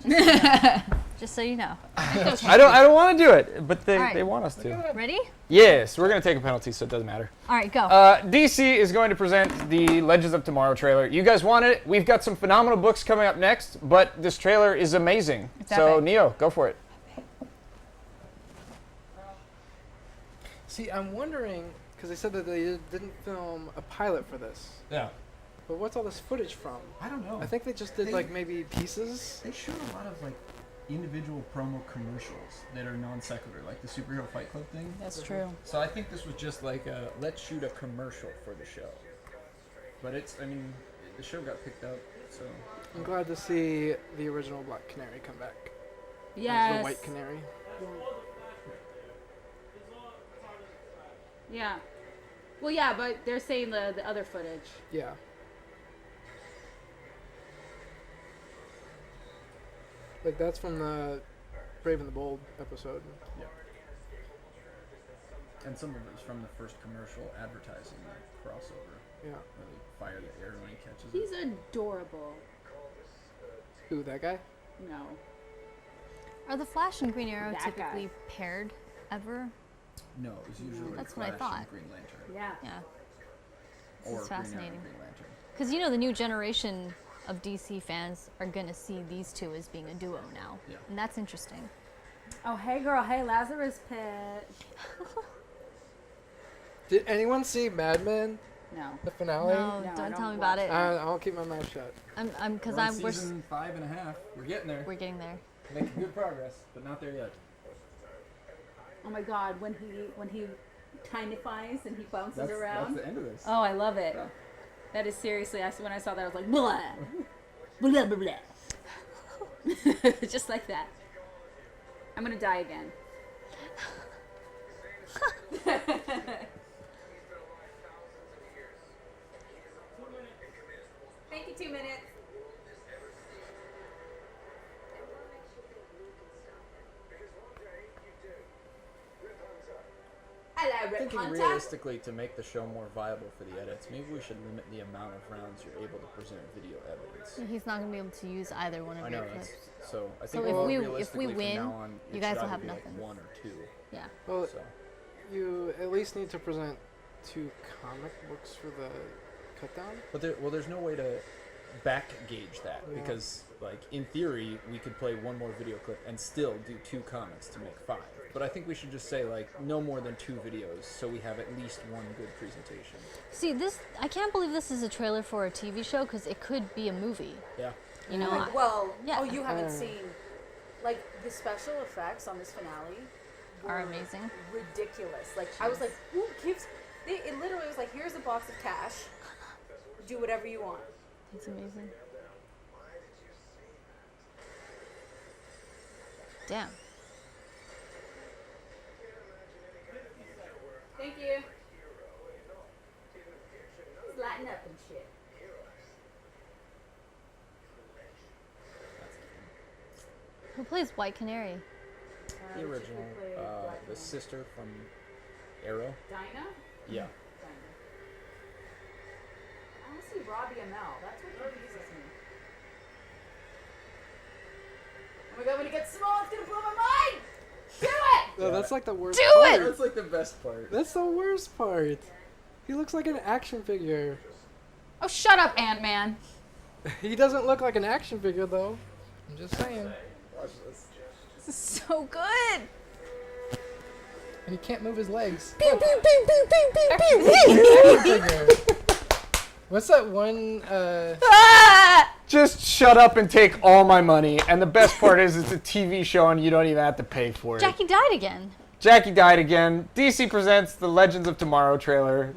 Just so you know. I don't want to do it, but they, All right. they want us to. Ready? Yes, we're going to take a penalty, so it doesn't matter. All right, go. DC is going to present the Legends of Tomorrow trailer. You guys wanted it. We've got some phenomenal books coming up next, but this trailer is amazing. It's So, epic. Neo, go for it. See, I'm wondering because they said that they didn't film a pilot for this. Yeah. But what's all this footage from? I don't know. I think they just did They- like maybe pieces. They showed a lot of like individual promo commercials that are non sequitur, like the Superhero Fight Club thing. That's true. So I think this was just like a let's shoot a commercial for the show. But it's, I mean, the show got picked up, so. I'm glad to see the original Black Canary come back. As Yes. the White Canary. Yeah. Well, yeah, but they're saying the other footage. Yeah. Like that's from the Brave and the Bold episode. And some of it was from the first commercial advertising the crossover, Yeah. where they fire the air when he catches He's it. adorable. Who, that guy? No. Are the Flash and Green Arrow That typically guy. paired ever? No, it was usually That's what I Flash thought. and Green Lantern. Yeah. Yeah. This Or is Green Arrow fascinating. and Green Lantern. Because, you know, the new generation of DC fans are going to see these two as being a duo now. Yeah. And that's interesting. Oh, hey, girl. Hey, Lazarus Pit. Did anyone see Mad Men, No. the finale? No, No, I don't don't tell me watch about it. I'll keep my mouth shut. Because We're on we're season 5.5. We're getting there. we're getting there. Making good progress, but not there yet. Oh my God, when he tinifies and he bounces That's around. the end of this. Oh, I love it. Yeah. That is seriously. When I saw that, I was like, blah, blah, blah, blah. Just like that. I'm gonna die again. Thank you. 2 minutes. Hello, Rip Thinking Hunter. realistically, to make the show more viable for the edits, maybe we should limit the amount of rounds you're able to present video evidence. He's not going to be able to use either one of I your know clips. that's so. I think if we realistically from win, now on, you it guys should will have either be, nothing. Like 1 or 2. Yeah. Well, So you at least need to present 2 comic books for the cut down. but there's no way to back gauge that Yeah. because like in theory we could play 1 more video clip and still do 2 comics to make 5. But I think we should just say like no more than 2 videos so we have at least 1 good presentation. See, I can't believe this is a trailer for a TV show because it could be a movie. Yeah. You know, I- Well, Yeah. oh, you haven't seen, like, the special effects on this finale are were amazing. ridiculous. Like, I was like, who gives, it literally was like, here's a box of cash, do whatever you want. It's amazing. Damn. Thank you. catnip and shit. Who plays White Canary? The original, the sister from Arrow. Dinah? Yeah. I don't see Robbie ML. That's what confuses me. Oh my god, when it gets small, it's gonna blow my mind! Do it! No, that's like the worst Do part. it! That's like the best part. That's the worst part. He looks like an action figure. Oh, shut up, Ant-Man. He doesn't look like an action figure, though. I'm just saying. Watch this. This is so good. And he can't move his legs. Pew, pew, pew, pew, pew, pew, pew. Figure. What's that one, Ah! Just shut up and take all my money. And the best part is it's a TV show and you don't even have to pay for it. Jackie died again. Jackie died again. DC presents the Legends of Tomorrow trailer.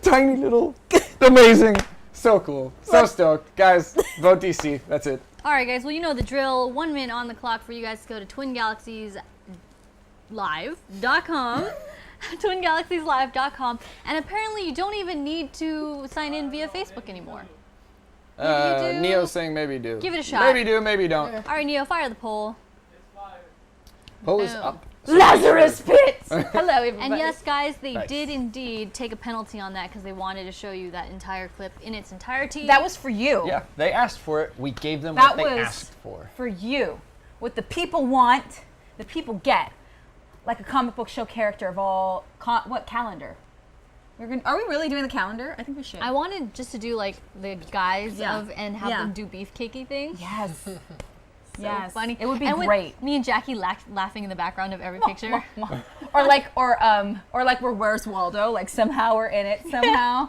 Tiny little, amazing, so cool, so stoked, guys. Vote DC. That's it. All right, guys. Well, you know the drill. 1 minute on the clock for you guys to go to twingalaxieslive.com. twingalaxieslive.com. And apparently you don't even need to sign in via Facebook anymore. Maybe you do. Neo's saying maybe do. Give it a shot. Maybe do, maybe don't. All right, Neo, fire the poll. Poll is Oh. up. Lazarus Pits! Hello, everybody. And yes, guys, they Nice. did indeed take a penalty on that because they wanted to show you that entire clip in its entirety. That was for you. Yeah, they asked for it. We gave them That what they was asked for. for you. What the people want, the people get. Like a comic book show character of all. What calendar? Are we really doing the calendar? I think we should. I wanted just to do like the guys Yeah. of and have Yeah. them do beefcakey things. Yes. So yes. funny. It would be and with great. me and Jackie laughing in the background of every picture. or like we're Where's Waldo? Like somehow we're in it somehow,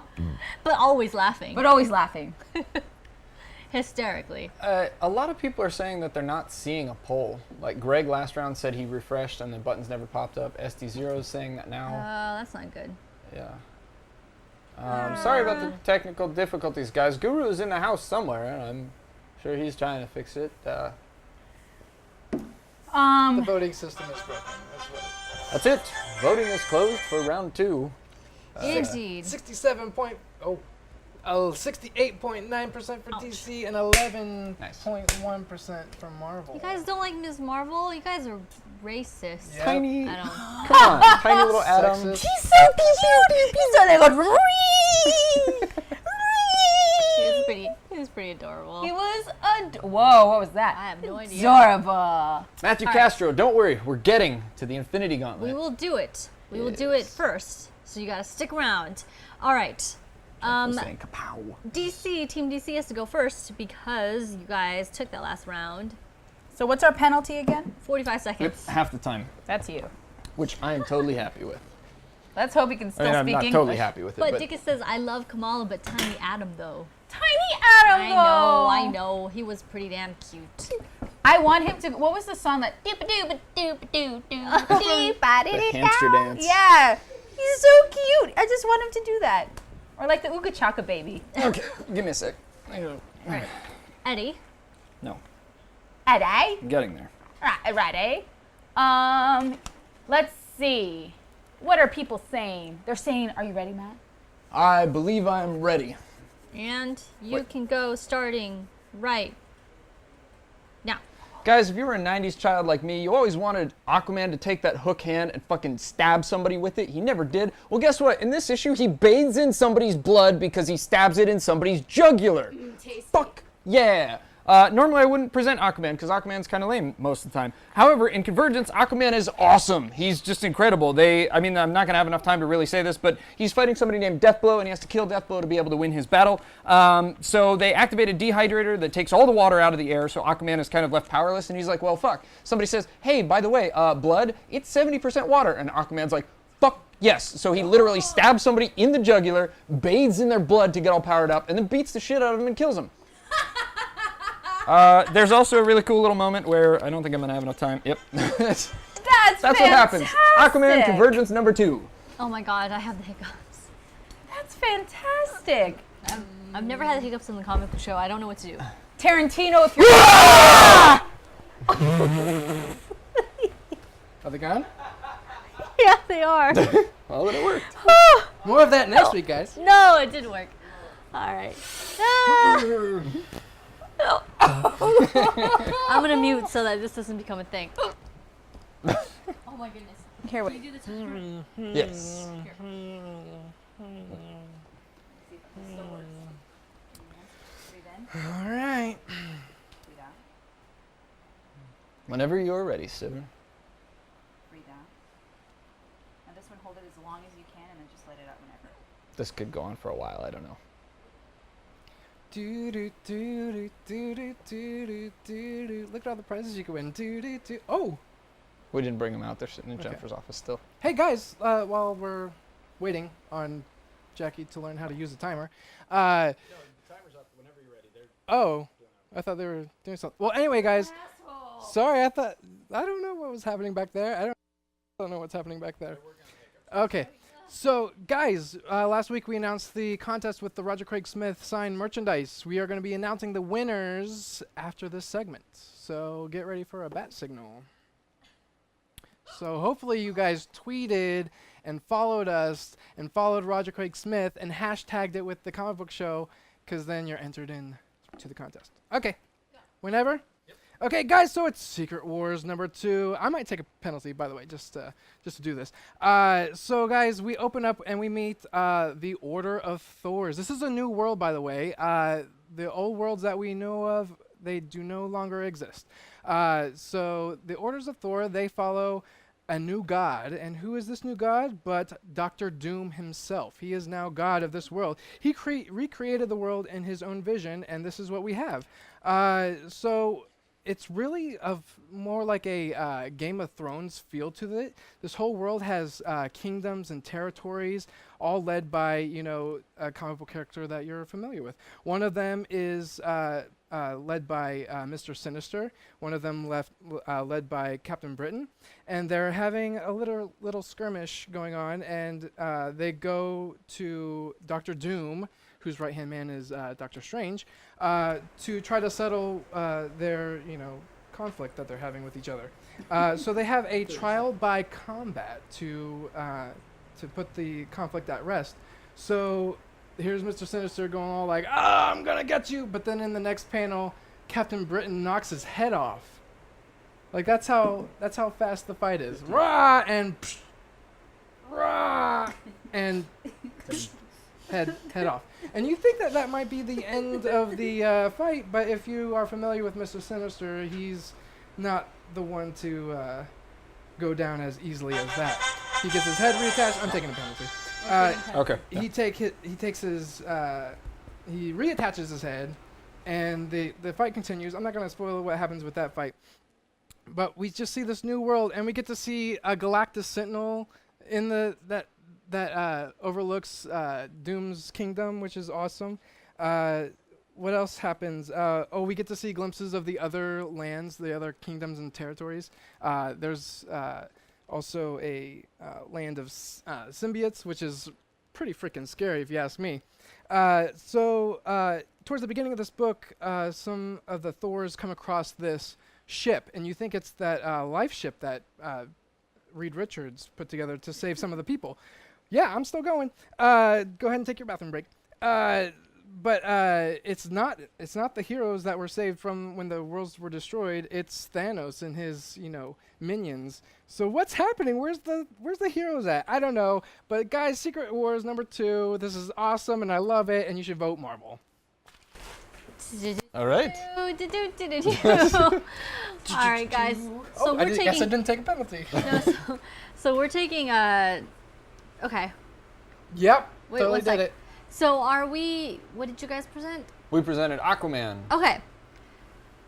But always laughing. but always laughing. Hysterically. A lot of people are saying that they're not seeing a poll. Like Greg last round said he refreshed and the buttons never popped up. SD0 is saying that now. That's not good. Yeah. Sorry about the technical difficulties, guys. Guru is in the house somewhere, and I'm sure he's trying to fix it. the voting system is broken. That's what That's it. Voting is closed for round 2. Indeed. 68.9% for DC and 11.1% for Marvel. You guys don't like Ms. Marvel? You guys are racist. Yeah. Tiny, I don't. come on, tiny little Adam. Sexist. He's so cute. He's so they go. He was pretty adorable. He was whoa, what was that? I have no idea. Adorable. Matthew All right. Castro, don't worry. We're getting to the Infinity Gauntlet. We will do it. We will do it first. So you gotta stick around. All right. Saying kapow. Team DC has to go first because you guys took that last round. So what's our penalty again? 45 seconds. It's half the time, That's you. which I am totally happy with. Let's hope he can I still mean, I'm speak not English. totally happy with it, But but Dickus says, I love Kamala, but Tiny Adam, though. Tiny Adam, I know. He was pretty damn cute. I want him to. What was the song that? the hamster dance. Yeah, he's so cute. I just want him to do that, or like the Ooga Chaka baby. Okay, give me a sec. Eddie. No, Eddie, I'm getting there. right, let's see. What are people saying? They're saying, "Are you ready, Matt?" I believe I'm ready. And you can go starting right now. Guys, if you were a 90s child like me, you always wanted Aquaman to take that hook hand and fucking stab somebody with it. He never did. Well, guess what? In this issue, he bathes in somebody's blood because he stabs it in somebody's jugular. Tasty. Fuck yeah. Normally, I wouldn't present Aquaman because Aquaman's kind of lame most of the time. However, in Convergence, Aquaman is awesome. He's just incredible. I'm not going to have enough time to really say this, but he's fighting somebody named Deathblow, and he has to kill Deathblow to be able to win his battle. So they activate a dehydrator that takes all the water out of the air, so Aquaman is kind of left powerless, and he's like, well, fuck. Somebody says, hey, by the way, blood, it's 70% water. And Aquaman's like, fuck yes. So he literally stabs somebody in the jugular, bathes in their blood to get all powered up, and then beats the shit out of him and kills him. There's also a really cool little moment where I don't think I'm going to have enough time. Yep. That's what happens. Aquaman Convergence number 2. Oh my god, I have the hiccups. That's fantastic. I've never had the hiccups in the comic book show. I don't know what to do. Tarantino, if you're Are they gone? Yeah, they are. Well, then it worked. More of that next week, guys. No, it didn't work. All right. Ah! I'm gonna mute so that this doesn't become a thing. Oh my goodness. Here, Can wait. you do the touch? Yes. All right. Whenever you're ready, Sib. Breathe out. And this one, hold it as long as you can, and then just let it out whenever. This could go on for a while. I don't know. Look at all the prizes you can win. Oh, We didn't bring him out. They're sitting in Okay. Jennifer's office still. hey guys! While we're waiting on Jackie to learn how to use the timer, No, the timer's up whenever you're ready. oh, I thought they were doing something. Well, anyway, guys. Sorry, I don't know what was happening back there. I don't know what's happening back there. Okay. So, guys, last week we announced the contest with the Roger Craig Smith signed merchandise. We are going to be announcing the winners after this segment. So, get ready for a bat signal. So, hopefully you guys tweeted and followed us and followed Roger Craig Smith and hashtagged it with the comic book show, because then you're entered in to the contest. Okay. Whenever? Okay, guys, so it's Secret Wars number 2. I might take a penalty, by the way, just to do this. So, guys, we open up and we meet the Order of Thors. This is a new world, by the way. The old worlds that we know of, they do no longer exist. So, the Orders of Thor, they follow a new god. And who is this new god? But Dr. Doom himself. He is now god of this world. He recreated the world in his own vision, and this is what we have. So... it's really more like a Game of Thrones feel to it. This whole world has kingdoms and territories, all led by, a comic book character that you're familiar with. One of them is led by Mr. Sinister. One of them led by Captain Britain. And they're having a little skirmish going on, and they go to Dr. Doom, whose right-hand man is Doctor Strange, to try to settle their, conflict that they're having with each other. So they have a trial by combat to put the conflict at rest. So here's Mr. Sinister going all like, I'm gonna get you! But then in the next panel, Captain Britain knocks his head off. Like, that's how fast the fight is. Rah! And psh, rah! And psh, head off. And you think that might be the end of the fight, but if you are familiar with Mr. Sinister, he's not the one to go down as easily as that. He gets his head reattached. I'm taking a penalty. Okay. He reattaches his head, and the fight continues. I'm not going to spoil what happens with that fight, but we just see this new world, and we get to see a Galactus Sentinel in that overlooks Doom's kingdom, which is awesome. What else happens? We get to see glimpses of the other lands, the other kingdoms and territories. There's also a land of symbiotes, which is pretty freaking scary if you ask me. So towards the beginning of this book, some of the Thors come across this ship, and you think it's that life ship that Reed Richards put together to save some of the people. Yeah, I'm still going. Go ahead and take your bathroom break. But it's not the heroes that were saved from when the worlds were destroyed. It's Thanos and his, minions. So what's happening? Where's the heroes at? I don't know. But guys, Secret Wars number 2. This is awesome, and I love it. And you should vote Marvel. All right. All right, guys. So I guess I didn't take a penalty. So we're taking okay. Yep. Wait, totally one did sec. it. So what did you guys present? We presented Aquaman Okay.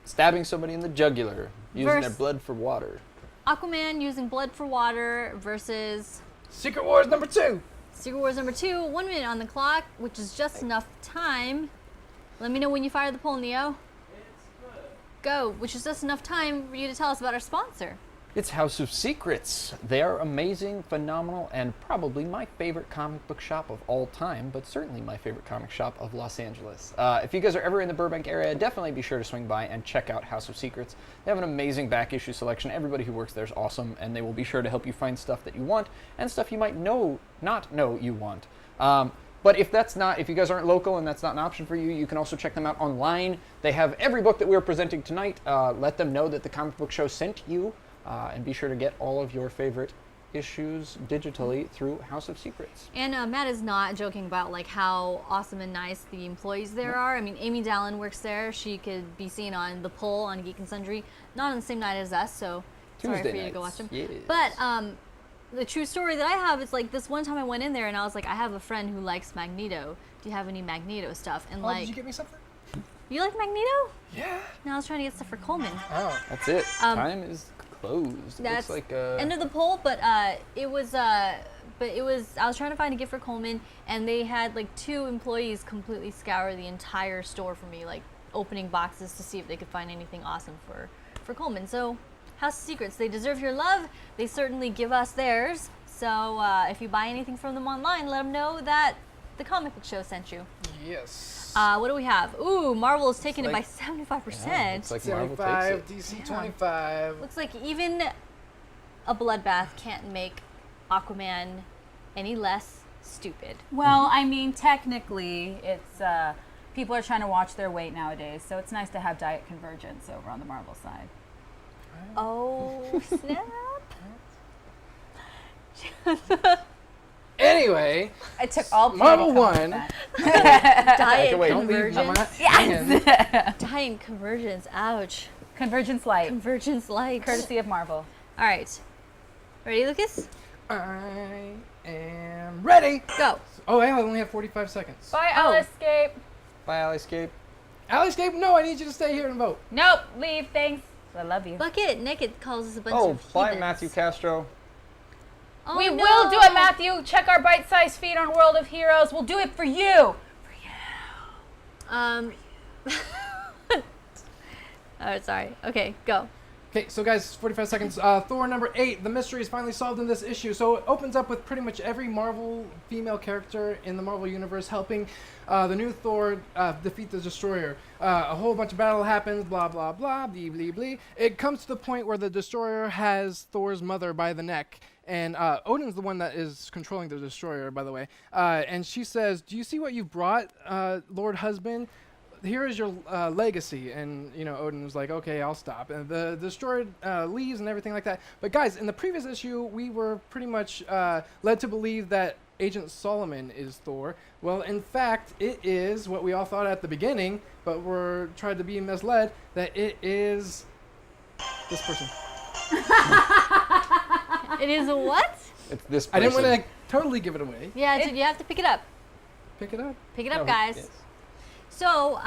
stabbing somebody in the jugular, using their Verse- blood for water. Aquaman using blood for water versus Secret Wars number 2. Secret Wars number 2. 1 minute on the clock, which is just enough time. Let me know when you fire the poll, Neo. Go, which is just enough time for you to tell us about our sponsor. It's House of Secrets. They are amazing, phenomenal, and probably my favorite comic book shop of all time, but certainly my favorite comic shop of Los Angeles. If you guys are ever in the Burbank area, definitely be sure to swing by and check out House of Secrets. They have an amazing back issue selection. Everybody who works there is awesome, and they will be sure to help you find stuff that you want and stuff you might not know you want. But if you guys aren't local and that's not an option for you, you can also check them out online. They have every book that we're presenting tonight. Let them know that the Comic Book Show sent you, and be sure to get all of your favorite issues digitally through House of Secrets. And Matt is not joking about like how awesome and nice the employees there are. I mean, Amy Dallin works there. She could be seen on The Pull on Geek and Sundry, not on the same night as us, so sorry for you to go watch them. Yes. But the true story that I have is like this one time I went in there and I was like, I have a friend who likes Magneto. Do you have any Magneto stuff? And like, did you get me something? you like Magneto? Yeah. No, I was trying to get stuff for Coleman. Oh. That's it. Time is closed. It That's looks like end of the poll, but it was I was trying to find a gift for Coleman, and they had like 2 employees completely scour the entire store for me, like opening boxes to see if they could find anything awesome for Coleman. So House of Secrets, they deserve your love. They certainly give us theirs. So if you buy anything from them online, let them know that the Comic Book Show sent you. Yes. What do we have? Ooh, Marvel is taking it by 75%. Yeah, looks like Marvel 75, takes it. DC 25. Looks like even a bloodbath can't make Aquaman any less stupid. Well, I mean, technically, it's people are trying to watch their weight nowadays, so it's nice to have diet convergence over on the Marvel side. Oh, snap. Anyway, I took all Marvel planning won. Diet wait, Don't leave convergence. Matt Yes. hanging. Diet convergence. Ouch. Convergence light, Convergence light. courtesy of Marvel. All right. Ready, Lucas? I am ready. Go. Oh, I only have 45 seconds. Bye, Oh. Escape. Bye, Allyscape. Allyscape, no, I need you to stay here and vote. Nope, leave. Thanks. I love you. Bucket Naked calls us a bunch Oh, of bye, heathens. Matthew Castro. Oh, We no. will do it, Matthew. Check our bite-sized feed on World of Heroes. We'll do it for you. Oh, sorry. Okay, go. Okay, so guys, 45 seconds. Thor number 8. The mystery is finally solved in this issue. So it opens up with pretty much every Marvel female character in the Marvel universe helping the new Thor defeat the Destroyer. A whole bunch of battle happens, blah, blah, blah, blee, blee, blee. It comes to the point where the Destroyer has Thor's mother by the neck. And Odin's the one that is controlling the Destroyer, by the way. And she says, "Do you see what you've brought, Lord Husband? Here is your legacy." And Odin was like, "Okay, I'll stop." And the Destroyer leaves and everything like that. But guys, in the previous issue, we were pretty much led to believe that Agent Solomon is Thor. Well, in fact, it is what we all thought at the beginning, but we're tried to be misled that it is this person. It is a what? It's this I person. didn't want to totally give it away. Yeah, dude, you have to pick it up. Pick it up. Pick it up, No, guys. yes. So,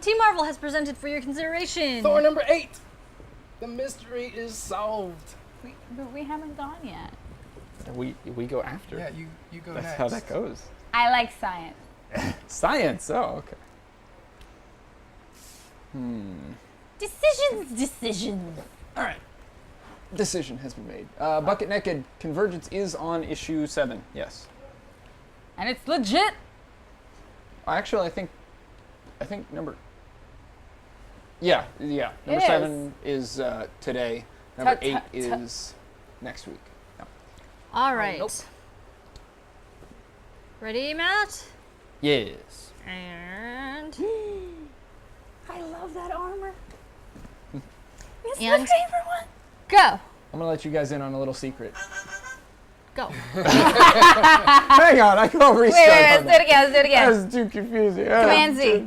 Team Marvel has presented for your consideration. Thor number 8. The mystery is solved. But we haven't gone yet. We go after. Yeah, you go That's next. how that goes. I like science. Science. Oh, okay. Decisions. All right. Decision has been made. Bucket Naked Convergence is on issue 7. Yes. And it's legit. Actually, I think number. Yeah. Number It 7 is today. Number Tut, 8 tut, tut. is next week. No. All right. nope. Ready, Matt? Yes. And I love that armor. It's And- my favorite one. go. I'm gonna let you guys in on a little secret. Go. Hang on, I can restart. Wait, let's do it again. Let's do it again. That's too confusing. Command Z.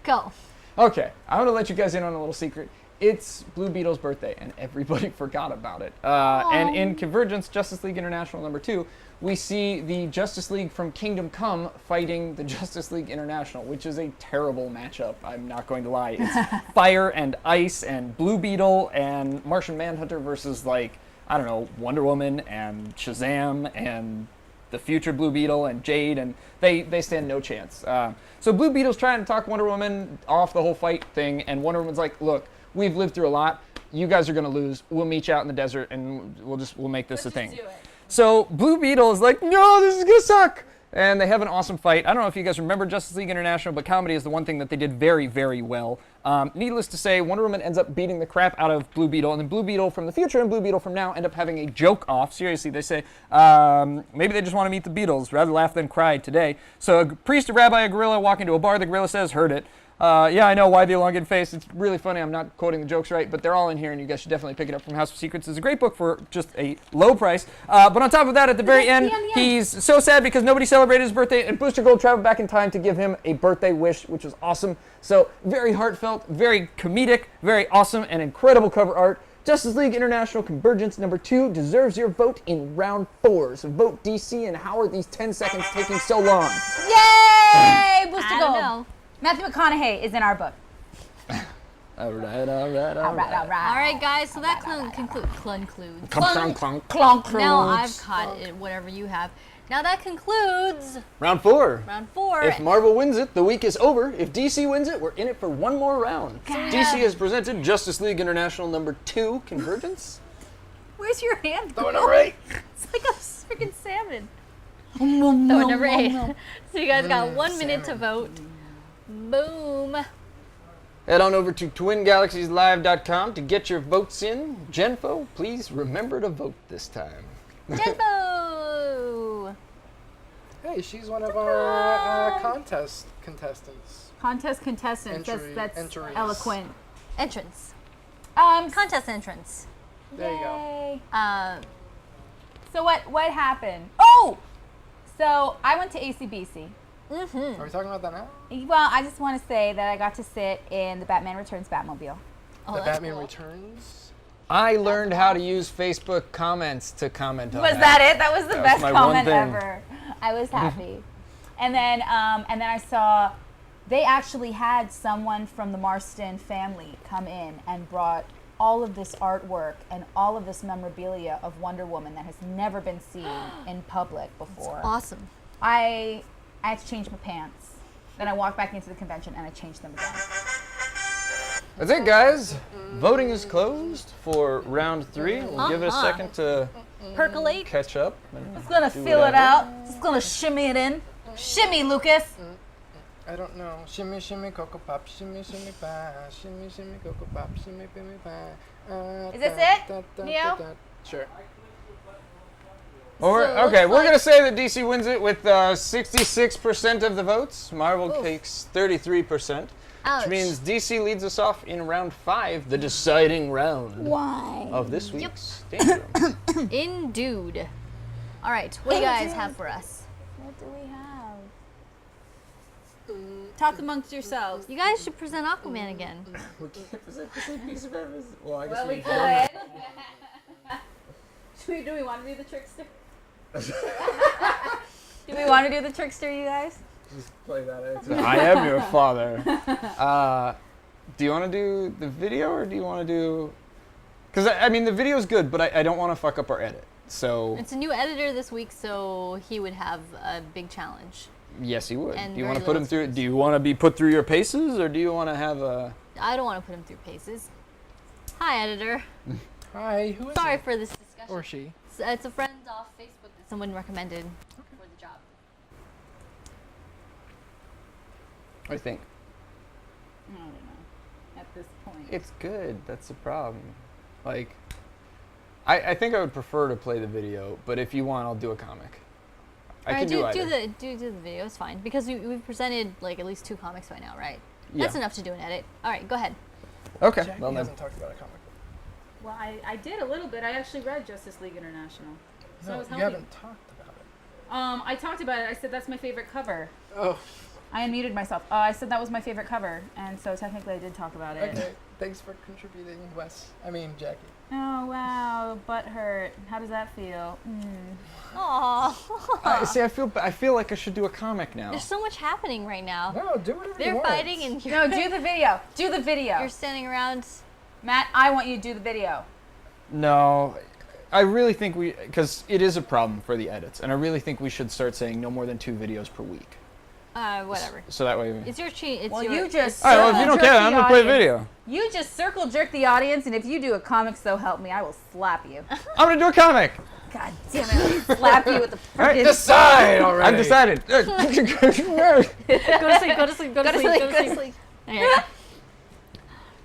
Go. Okay, I'm gonna let you guys in on a little secret. It's Blue Beetle's birthday, and everybody forgot about it. And in Convergence Justice League International number 2, we see the Justice League from Kingdom Come fighting the Justice League International, which is a terrible matchup, I'm not going to lie. It's Fire and Ice and Blue Beetle and Martian Manhunter versus, like, I don't know, Wonder Woman and Shazam and the future Blue Beetle and Jade, and they stand no chance. So Blue Beetle's trying to talk Wonder Woman off the whole fight thing, and Wonder Woman's like, look, we've lived through a lot. You guys are going to lose. We'll meet you out in the desert, and we'll make this a thing. Do it. So Blue Beetle is like, no, this is going to suck. and they have an awesome fight. I don't know if you guys remember Justice League International, but comedy is the one thing that they did very, very well. Needless to say, Wonder Woman ends up beating the crap out of Blue Beetle, and then Blue Beetle from the future and Blue Beetle from now end up having a joke-off. Seriously, they say, maybe they just want to meet the Beatles, rather laugh than cry today. So a priest, a rabbi, a gorilla walk into a bar, the gorilla says, heard it. Yeah, I know, why the elongated face? It's really funny. I'm not quoting the jokes right, but they're all in here, and you guys should definitely pick it up from House of Secrets. It's a great book for just a low price. But on top of that, at the very end, he's so sad because nobody celebrated his birthday, and Booster Gold traveled back in time to give him a birthday wish, which was awesome. So very heartfelt, very comedic, very awesome, and incredible cover art. Justice League International Convergence #2 deserves your vote in round 4. So vote DC, and how are these 10 seconds taking so long? Yay! Booster I Gold. don't know. Matthew McConaughey is in our book. All right. All Right, guys, so that concludes. Clunk. Now I've caught it, whatever you have. Now that concludes Round 4. round 4. If Marvel wins it, the week is over. If DC wins it, we're in it for one more round. DC has presented Justice League International #2 Convergence. Where's your hand? Throw number 8. It's like a freaking salmon. So number 8. So you guys got 1 minute to vote. Boom. Head on over to twingalaxieslive.com to get your votes in. Genfo, please remember to vote this time. Jumbo. Hey, she's one of our contestants. Contest contestants. That's Entries. eloquent. Entrance. Um, Contest entrance. There you go. go. So what happened? Oh! So I went to ACBC. Are we talking about that now? Well, I just want to say that I got to sit in the Batman Returns Batmobile. Oh, The that's Batman cool. Returns. I learned how to use Facebook comments to comment on Was that it? That was the That was best my one comment thing. ever. I was happy. and then I saw they actually had someone from the Marston family come in and brought all of this artwork and all of this memorabilia of Wonder Woman that has never been seen in public before. Awesome. I had to change my pants. Then I walked back into the convention and I changed them again. That's it, guys. Voting is closed for round 3. We'll give it a second to Percolate. catch up. Just gonna feel it out. Just gonna shimmy it in. Shimmy, Lucas. I don't know. Shimmy, shimmy, cocoa pop. Shimmy, shimmy, pie. Shimmy, shimmy, cocoa pop. Shimmy, shimmy, pie. Is this it, Neo? Sure. Or, So it okay, looks we're like- going to say that DC wins it with 66% of the votes. Marvel takes 33%. Ouch. Which means DC leads us off in round 5, the deciding round Why? of this week's Danger Room. Indeed. All right, what do you guys have for us? What do we have? Talk amongst yourselves. You guys should present Aquaman again. We can't present the same piece of evidence. Well, I guess Well, we we could. Do we want to do the trickster? Do we want to do the trickster, you guys? Just play that out. I am your father. Do you want to do the video or do you want to do... Because, I mean, the video's good, but I don't want to fuck up our edit. So, It's a new editor this week, so he would have a big challenge. yes, he would. And Do you very want to put him little through... Do you want to be put through your paces or do you want to have a... I don't want to put him through paces. Hi, editor. Hi, who is Sorry it? for this discussion. Or she? It's a friend off Facebook that someone recommended for the job. I think. I don't know. At this point. It's good. That's the problem. Like, I think I would prefer to play the video, but if you want, I'll do a comic. I can do either. Do the video. It's fine because we've presented like at least 2 comics by now, right? Yeah. That's enough to do an edit. All right, go ahead. Okay. Jackie Well, then. hasn't talked about a comic book. Well, I did a little bit. I actually read Justice League International. So I No, was you helping. haven't talked about it. I talked about it. I said that's my favorite cover. Oh, I unmuted myself. I said that was my favorite cover, and so technically I did talk about it. okay. Thanks for contributing, Wes. I mean, Jackie. Oh wow, butt hurt. How does that feel? Aww. See, I feel like I should do a comic now. There's so much happening right now. No, do whatever you They're want. fighting and No, do the video. Do the video. you're standing around. Matt, I want you to do the video. No, I really think because it is a problem for the edits, and I really think we should start saying no more than 2 videos per week. Whatever. So that way. It's your cheat. It's Well, your, you just. All right, well, if you don't care, I'm gonna play a video. You just circle jerk the audience, and if you do a comic, so help me, I will slap you. I'm gonna do a comic. God damn it! I'll slap you with the freaking. Decide already. I've decided. Go to sleep, go to sleep, go to sleep, go to sleep, go to sleep. Okay.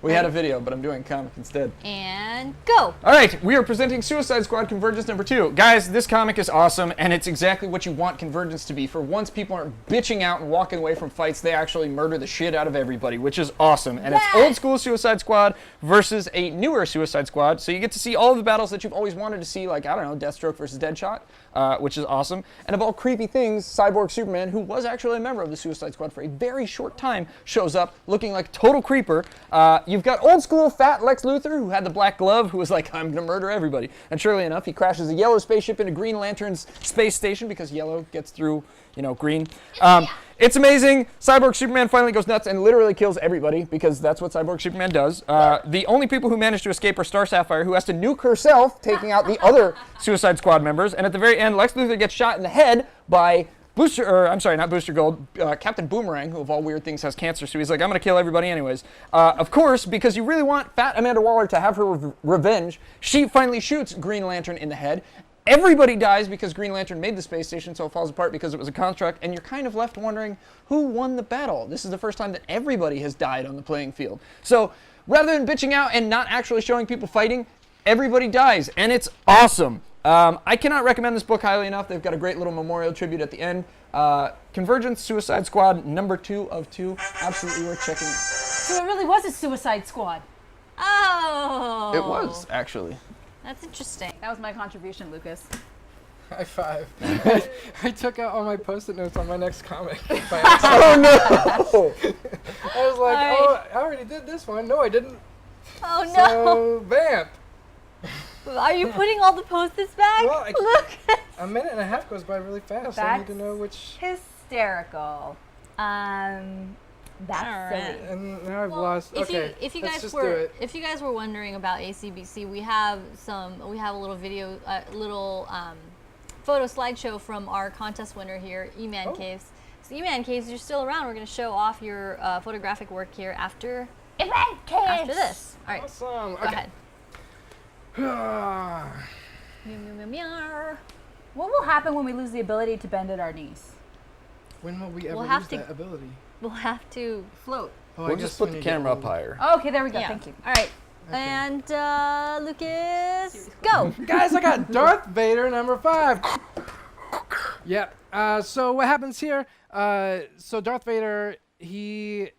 We had a video, but I'm doing comic instead. And go. All right, we are presenting Suicide Squad Convergence number 2. Guys, this comic is awesome, and it's exactly what you want Convergence to be. For once, people aren't bitching out and walking away from fights. They actually murder the shit out of everybody, which is awesome. And it's old school Suicide Squad versus a newer Suicide Squad. So you get to see all of the battles that you've always wanted to see, like, I don't know, Deathstroke versus Deadshot, which is awesome. And of all creepy things, Cyborg Superman, who was actually a member of the Suicide Squad for a very short time, shows up looking like a total creeper. You've got old school fat Lex Luthor, who had the black glove, who was like, I'm gonna murder everybody. And surely enough, he crashes a yellow spaceship into Green Lantern's space station because yellow gets through, you know, green. It's amazing. Cyborg Superman finally goes nuts and literally kills everybody because that's what Cyborg Superman does. The only people who manage to escape are Star Sapphire, who has to nuke herself, taking out the other Suicide Squad members. And at the very end, Lex Luthor gets shot in the head by Booster, or I'm sorry, not Booster Gold, Captain Boomerang, who of all weird things has cancer, so he's like, I'm going to kill everybody anyways. Of course, because you really want fat Amanda Waller to have her revenge, she finally shoots Green Lantern in the head. Everybody dies because Green Lantern made the space station, so it falls apart because it was a construct, and you're kind of left wondering who won the battle. This is the first time that everybody has died on the playing field. So rather than bitching out and not actually showing people fighting, everybody dies, and it's awesome. I cannot recommend this book highly enough. They've got a great little memorial tribute at the end. Convergence Suicide Squad number 2 of 2. Absolutely worth checking out. So it really was a Suicide Squad. Oh. It was, actually. That's interesting. That was my contribution, Lucas. High five. I took out all my post-it notes on my next comic by accident. Oh no! I was like, Alright. oh, I already did this one. No, I didn't. Oh no. So, vamp. Are you putting all the post-its back? Well, Look. A minute and a half goes by really fast. I need to know which. Hysterical. That's Alright. silly. And now I've Well, lost. Okay, if you let's guys just do were it. if you guys were wondering about ACBC, we have a little video, photo slideshow from our contest winner here, E-Man Oh. Caves. So E-Man Caves, you're still around. We're going to show off your photographic work here after this. All right, Awesome. go ahead. ahead. Meow, meow, meow, meow. What will happen when we lose the ability to bend at our knees? When will we ever We'll have lose to- that ability? We'll have to float. Oh, I We'll guess just put when the you get camera up older. higher. Oh, okay, there we go. Yeah. Thank you. All right. Okay. And Lucas, go. Guys, I got Darth Vader number 5. Yeah. So what happens here? So Darth Vader, he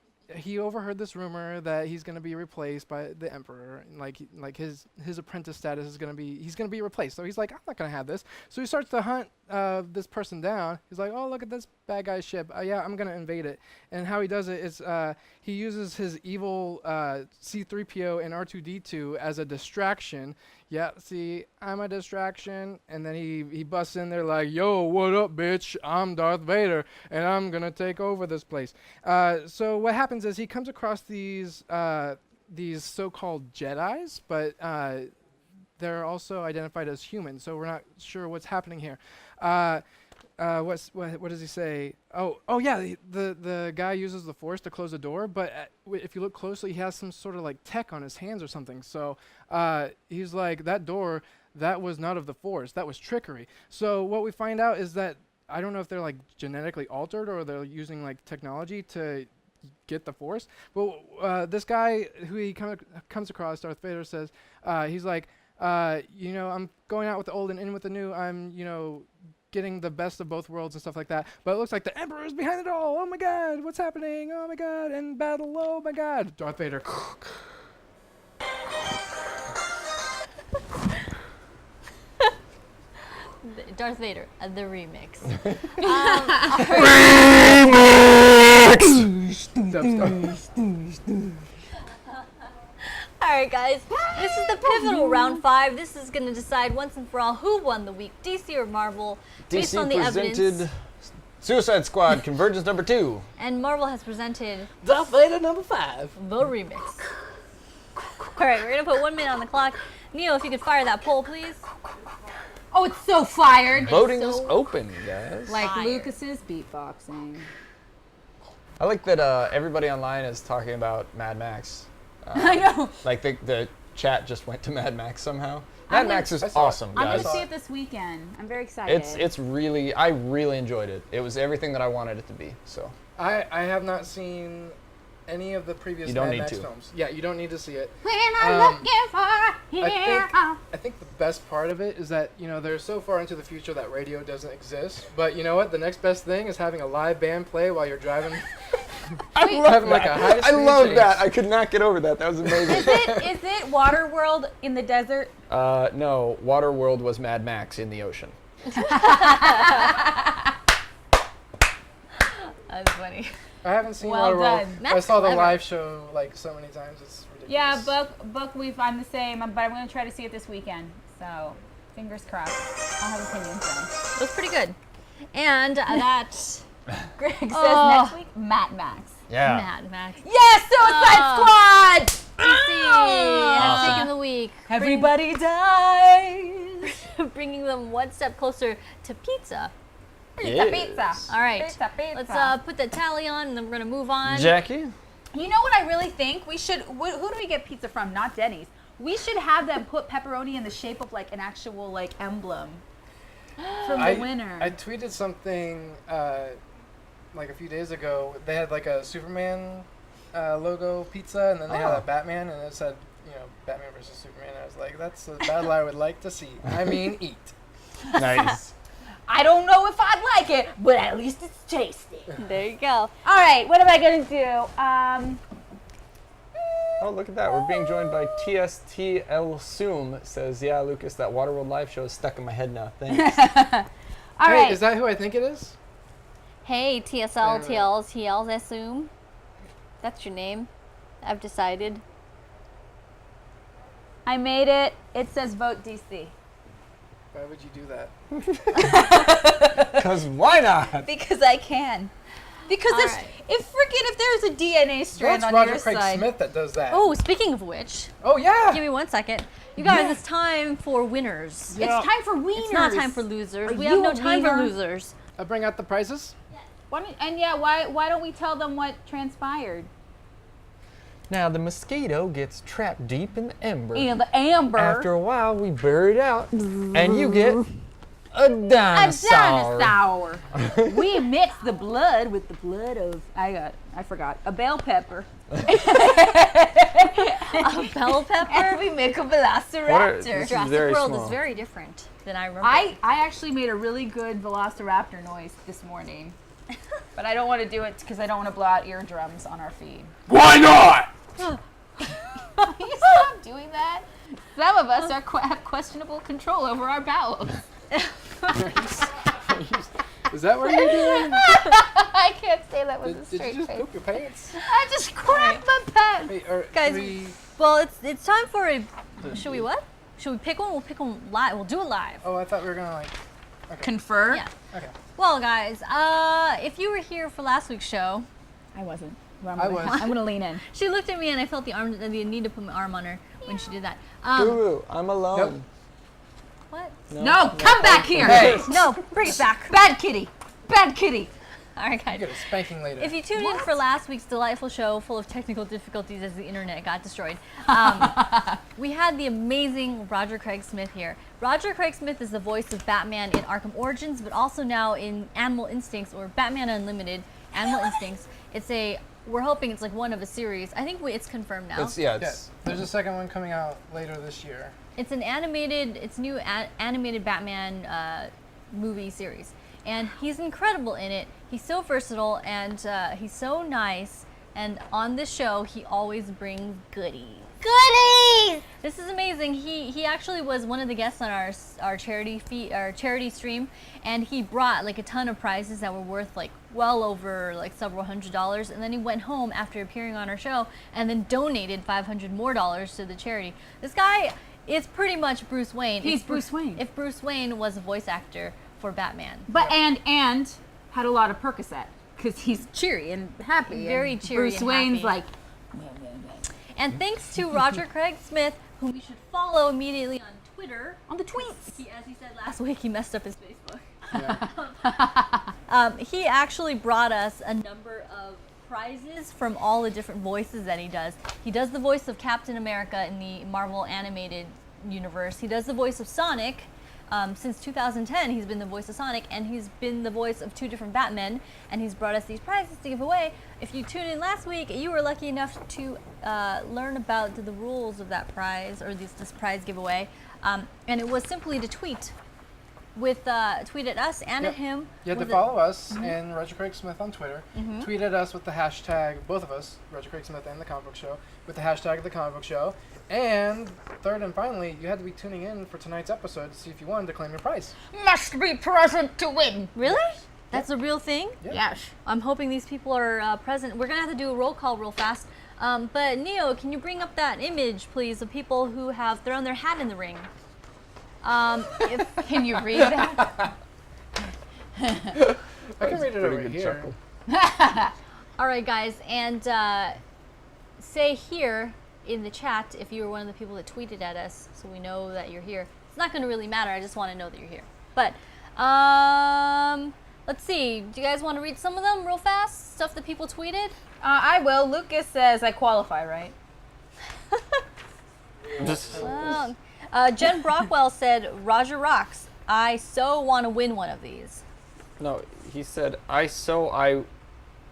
overheard this rumor that he's gonna be replaced by the Emperor, and like his apprentice status is he's gonna be replaced. So he's like, I'm not gonna have this. So he starts to hunt this person down. He's like, oh, look at this bad guy's ship. Yeah, I'm gonna invade it. And how he does it is he uses his evil C-3PO and R2-D2 as a distraction. Yeah, see, I'm a distraction. And then he busts in there like, yo, what up, bitch? I'm Darth Vader, and I'm gonna take over this place. So what happens is he comes across these so-called Jedis, but they're also identified as humans, so we're not sure what's happening here. What does he say? Oh yeah, the guy uses the Force to close the door, but if you look closely, he has some sort of like tech on his hands or something. So he's like, that door, that was not of the Force, that was trickery. So what we find out is that I don't know if they're like genetically altered or they're using like technology to get the Force. But this guy who he comes across, Darth Vader, says he's like, I'm going out with the old and in with the new. I'm getting the best of both worlds and stuff like that. But it looks like the Emperor's behind it all. Oh my God, what's happening? Oh my God, and battle. Oh my God, Darth Vader. Darth Vader, the remix. All right, guys. This is the pivotal round 5. This is going to decide once and for all who won the week, DC or Marvel, based on the evidence. presented Suicide Squad Convergence number 2. And Marvel has presented Darth Vader number 5. the remix. All right, we're going to put 1 minute on the clock. Neo, if you could fire that poll, please. Oh, it's so fired. Voting so is open, guys. Like Fire. Lucas's beatboxing. I like that everybody online is talking about Mad Max. I know. Like the chat just went to Mad Max somehow. Mad Max is awesome, I'm guys. gonna see it this weekend. I'm very excited. It's really, I really enjoyed it. It was everything that I wanted it to be. So I have not seen any of the previous You don't Mad need Max to. films. Yeah, you don't need to see it. when I'm looking for a I think the best part of it is that, they're so far into the future that radio doesn't exist. But you know what? The next best thing is having a live band play while you're driving. I love having like a that. I high-speed love chase. that. I could not get over that. That was amazing. Is it Waterworld in the desert? No, Waterworld was Mad Max in the ocean. That's funny. I haven't seen Well Waterworld. done. I saw the Clever. live show like so many times. It's ridiculous. Yeah, book. I'm the same, but I'm gonna try to see it this weekend. So, fingers crossed. I'll have opinions then. It was pretty good. And that Greg says Oh. next week, Mad Max. Yeah. Mad Max. Yes, Suicide Squad! Has taken the week. Everybody dies. Bringing them one step closer to pizza. Pizza, pizza. All right. Pizza, pizza. Let's put the tally on, and then we're gonna move on. Jackie? You know what I really think? We should, who do we get pizza from? Not Denny's. We should have them put pepperoni in the shape of like an actual like emblem from the winner. I tweeted something like a few days ago. They had like a Superman logo pizza, and then they had a Batman, and it said, Batman versus Superman. I was like, that's a battle I would like to see. I mean, eat. Nice. I don't know if I'd like it, but at least it's tasty. There you go. All right, what am I gonna do? Oh, look at that. We're being joined by TSTL Soom. Says, yeah, Lucas, that Waterworld live show is stuck in my head now. Thanks. All Hey, right. is that who I think it is? Hey, TSL, TLs, TLs, I assume. That's your name. I've decided. I made it. It says vote DC. Why would you do that? Because why not? Because I can. Because All if right. if there's a DNA strand That's on Roger your Craig side. Smith that does that. Oh, speaking of which, Oh, yeah. give me 1 second. You guys, it's time for winners. It's time for wieners. It's not time for losers. Are We have you no a time for wiener? losers. I bring out the prizes. Why don't we tell them what transpired? Now, the mosquito gets trapped deep in the ember. You know, the amber. After a while, we bury it out, and you get a dinosaur. A dinosaur. We mix the blood with the blood of I forgot a bell pepper. A bell pepper? And we make a What are- velociraptor. this is Jurassic very World small. is very different than I remember. I actually made a really good velociraptor noise this morning, but I don't want to do it because I don't want to blow out eardrums on our feed. Why not? You stop doing that. Some of us have questionable control over our bowels. Is that what you're doing? I can't say that with a Did straight you just face. poop your pants? I just cracked my pants. Hey, Guys, well, it's time for a. Should we what? Should we pick one? We'll pick one live. We'll do it live. oh, I thought we were going to Confer. Yeah. Okay. Well, guys, if you were here for last week's show, I wasn't. I was. I'm gonna lean in. she looked at me and I felt the need to put my arm on her when she did that. Guru, I'm alone. What? No, come back here. Hey. No, bring it back. Bad kitty. Bad kitty. All right, You guys. get a spanking later. If you tuned in for last week's delightful show full of technical difficulties as the internet got destroyed, we had the amazing Roger Craig Smith here. Roger Craig Smith is the voice of Batman in Arkham Origins, but also now in Animal Instincts or Batman Unlimited, Animal Instincts. We're hoping it's like one of a series. I think it's confirmed now. yeah, there's a second one coming out later this year. It's an new animated Batman movie series. And he's incredible in it. He's so versatile and he's so nice. And on this show, he always brings goodies. Goodies! This is amazing. He actually was one of the guests on our charity stream, and he brought like a ton of prizes that were worth like well over like several $100s. And then he went home after appearing on our show and then donated $500 more to the charity. This guy is pretty much Bruce Wayne. He's Bruce Wayne. If Bruce Wayne was a voice actor for Batman. But and had a lot of Percocet because he's cheery and happy. Very and cheery Bruce and Wayne's happy. like, And thanks to Roger Craig Smith, whom you should follow immediately on Twitter. on the tweets. As he said last week, he messed up his Facebook. Yeah. He actually brought us a number of prizes from all the different voices that he does. He does the voice of Captain America in the Marvel animated universe. He does the voice of Sonic. Since 2010, he's been the voice of Sonic, and he's been the voice of 2 different Batmen, and he's brought us these prizes to give away. If you tuned in last week, you were lucky enough to learn about the rules of that prize, or this prize giveaway, and it was simply to tweet at us and at him. You had to follow us and Roger Craig Smith on Twitter. Tweet at us with the hashtag, both of us, Roger Craig Smith and The Comic Book Show, with the hashtag The Comic Book Show. And third and finally, you had to be tuning in for tonight's episode to see if you wanted to claim your prize. Must be present to win. Really? That's a real thing? Yeah. Yes. I'm hoping these people are present. We're going to have to do a roll call real fast. But Neo, can you bring up that image, please, of people who have thrown their hat in the ring? Can you read that? I can read it over here. All right, guys, and say here in the chat if you were one of the people that tweeted at us, so we know that you're here. It's not going to really matter. I just want to know that you're here. But let's see. Do you guys want to read some of them real fast? Stuff that people tweeted? I will. Lucas says I qualify, right? Well, Jen Brockwell said, Roger rocks. I so want to win one of these. No, he said, I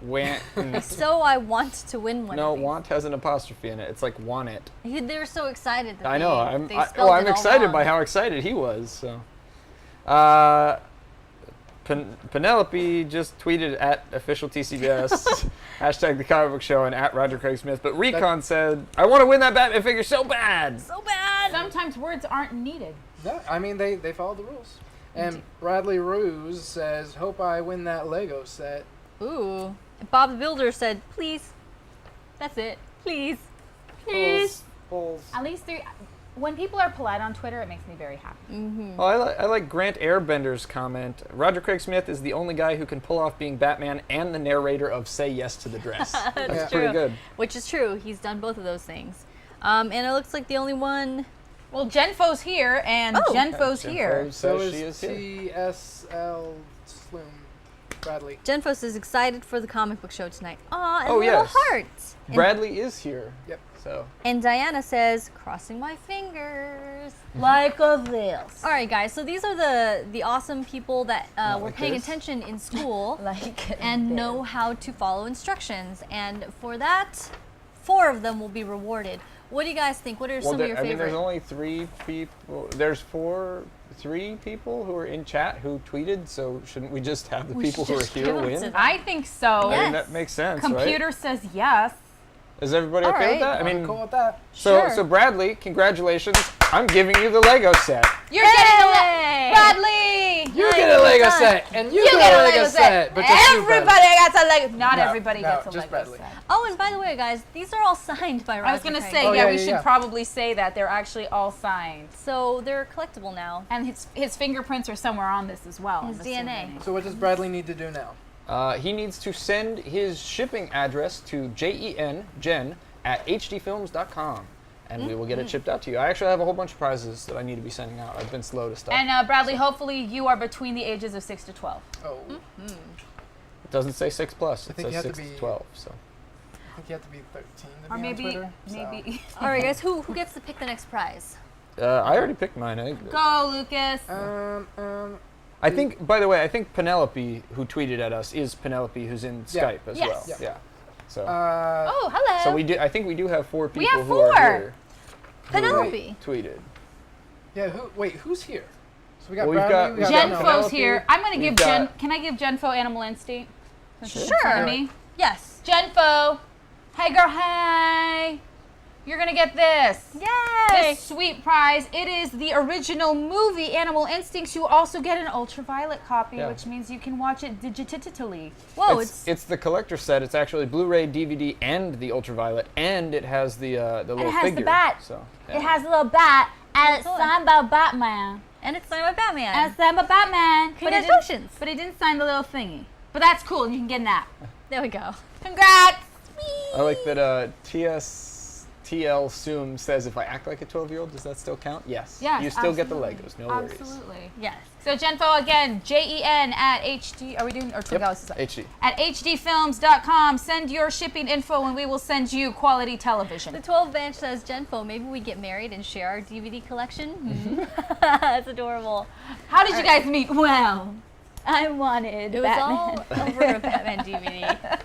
went. So I want to win one No, of these. want has an apostrophe in it. It's like want it. They were so excited that I know. I'm excited by how excited he was. So, Penelope just tweeted at official TCBS hashtag The Comic Book Show and at Roger Craig Smith. But Recon said, "I want to win that Batman figure so bad." So bad. Sometimes words aren't needed. No, I mean, they followed the rules. And Bradley Ruse says, hope I win that Lego set. Ooh. And Bob the Builder said, please. That's it. Please. Please. Bulls. At least when people are polite on Twitter, it makes me very happy. Oh, I like Grant Airbender's comment. Roger Craig Smith is the only guy who can pull off being Batman and the narrator of Say Yes to the Dress. That's pretty good. Which is true. He's done both of those things. And it looks like the only one... Well, Genfo's here, and Genfo's here. So she is here. TSL Sloom Bradley. Genfos is excited for the comic book show tonight. Aw, and Oh, little yes. hearts. Bradley is here. Yep. So. And Diana says, crossing my fingers. Like of this. All right, guys. So these are the awesome people that were like paying this. attention in school Like and know how to follow instructions. And for that, 4 of them will be rewarded. What do you guys think? What are some of your I mean, favorite? there's only 3 people. There's 3 people who are in chat who tweeted. So shouldn't we just have the We people should who are just here give 'em to win? them. I think so. I mean, Yes. that makes sense, right? Computer says yes. Is everybody All okay right. with that? I I'm mean, cool with that. Sure. so Bradley, congratulations. I'm giving you the Lego set. You're getting a Hey! Bradley. You get a Lego done. set, and you You get a Lego set. But just you, Everybody Bradley. gets a Lego. Not No, everybody no, gets a just Lego Bradley. set. Oh, and by the way, guys, these are all signed by Roger I was gonna Craig. say, Oh, yeah, yeah, we yeah, should yeah. probably say that they're actually all signed, So they're collectible now. and his fingerprints are somewhere on this as well. His I'm DNA. assuming. So what does Bradley need to do now? He needs to send his shipping address to Jen at hdfilms.com, and we will get it shipped out to you. I actually have a whole bunch of prizes that I need to be sending out. I've been slow to stuff. And Bradley, hopefully you are between the ages of 6 to 12. Oh, It doesn't say 6 plus. It think you says have 6 to to be- 12. So. I think you have to be 13 to Or be maybe, on Twitter. so. maybe. All right, guys, who gets to pick the next prize? I already picked mine. Go, Lucas. I think, by the way, I think Penelope, who tweeted at us, is Penelope, who's in Yeah. Skype as Yes. well. Yeah. Yeah. So. Oh, hello. So we do. I think we do have 4 people have who are 4. here. who Penelope. tweeted. Yeah. Who's here? So we got Well, we've Bradley. got- we got Genfo's Penelope. here. I'm gonna give We've got- Can I give Genfo Animal Instinct? Since it's in Sure. front of me. Yes. Genfo. Hey, girl. Hey. You're gonna get this. Yay! This sweet prize. It is the original movie Animal Instincts. You also get an ultraviolet copy, Yeah. which means you can watch it digitally. Whoa, It's the collector set. It's actually Blu-ray, DVD, and the ultraviolet, and it has the little it has figure. the bat. So It has a little bat, and it's Cool. signed by Batman. and it's signed by Batman. And it's signed by Batman. Congratulations. But he didn't sign the little thingy. But that's cool, and you can get an app. There we go. Congrats! I like that TL Soom says, if I act like a 12-year-old, does that still count? Yes. Yes, You still get the absolutely. Legos. No worries. Absolutely. Yes. So Genfo again, JEN at HD. Are we doing or Yep. Galaxies? HD. At hdfilms.com. Send your shipping info, and we will send you quality television. The 12 bench says, Genfo, maybe we get married and share our DVD collection? That's adorable. How did you guys meet? Well, I wanted It was all over a Batman DVD.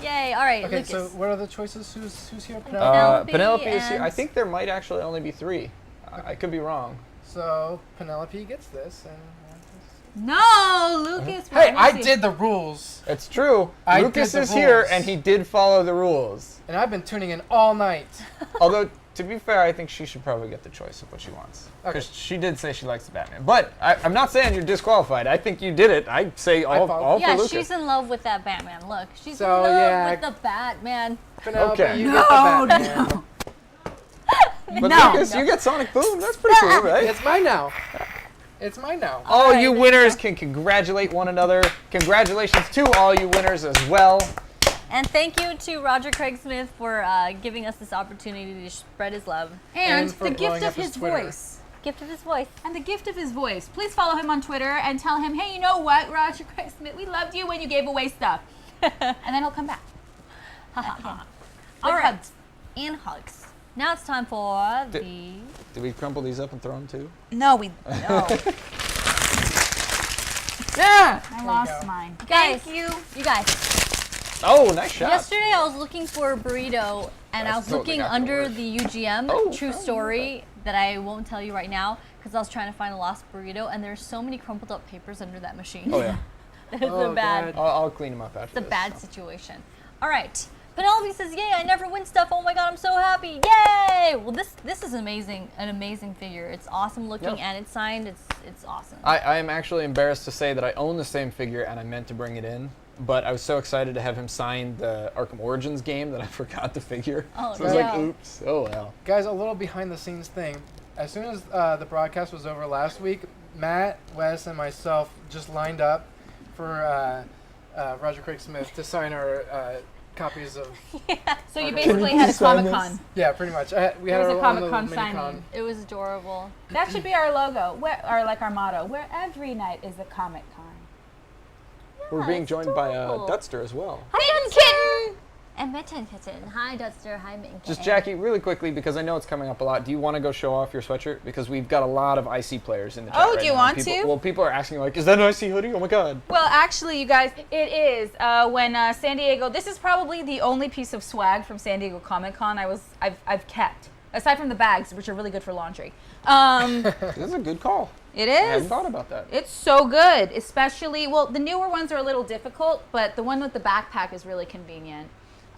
Yay. All right, Okay, Lucas. so what are the choices? Who's here? Penelope Penelope is here. and- I think there might actually only be 3. I could be wrong. So Penelope gets this, and No, Lucas. hey, let I me see. did the rules, It's true. I Lucas did the is here, rules. and he did follow the rules. and I've been tuning in all night. Although, to be fair, I think she should probably get the choice of what she wants. Because she did say she likes the Batman. But I'm not saying you're disqualified. I think you did it. I say all for Yeah, Lucas. she's in love with that Batman. Look, she's So, in love yeah. with the Batman. Penelope, Okay. you get the Batman. But No. Lucas, you get Sonic Boom. That's pretty cool, right? It's mine now. It's mine now. All you winners can congratulate one another. Congratulations to all you winners as well. And thank you to Roger Craig Smith for giving us this opportunity to spread his love. And And for the gift blowing of up his his Twitter. voice. Gift of his voice. And the gift of his voice. Please follow him on Twitter and tell him, hey, you know what, Roger Craig Smith, we loved you when you gave away stuff. And then he'll come back. All right. hugs. And hugs. Now it's time for the... Did we crumple these up and throw them too? No, we no. Yeah, I lost go. mine. Guys, Thank you. You guys, Oh, nice shot. yesterday I was looking for a burrito and I That's was totally looking not gonna under work. the UGM, Oh, true oh, story, that I won't tell you right now because I was trying to find a lost burrito and there's so many crumpled up papers under that machine. Oh, yeah. That is Oh, a bad, God. I'll clean them up after it's a this. bad situation. All right. Penelope says, "Yay! I never win stuff. Oh my God, I'm so happy! Yay!" Well, this is amazing. An amazing figure. It's awesome looking Yep. and it's signed. It's awesome. I am actually embarrassed to say that I own the same figure and I meant to bring it in, but I was so excited to have him sign the Arkham Origins game that I forgot the figure. Oh, So I was like, no. oops. Oh well. Guys, a little behind the scenes thing. As soon as the broadcast was over last week, Matt, Wes, and myself just lined up for Roger Craig Smith to sign our copies of. So you Can basically you had a sign Comic Con. this? Yeah, pretty much. We It had was a our own Comic little Con mini signing. con. It was adorable. That should be our logo, or like our motto, where every night is a Comic Con. We're being it's joined by adorable. Dutster as well. Hi, Kitten! And Mitten Kitten. Hi, Dutster. Hi, Mitten Just Kitten. Jackie, really quickly, because I know it's coming up a lot. Do you want to go show off your sweatshirt? Because we've got a lot of IC players in the chat Oh, right do you now. want People- to? Well, people are asking like, is that an IC hoodie? Oh my God. Well, actually, you guys, it is. When San Diego, this is probably the only piece of swag from San Diego Comic Con I've kept, aside from the bags, which are really good for laundry. This is a good call. It I hadn't is. thought about that. It's so good, especially, well, the newer ones are a little difficult, but the one with the backpack is really convenient.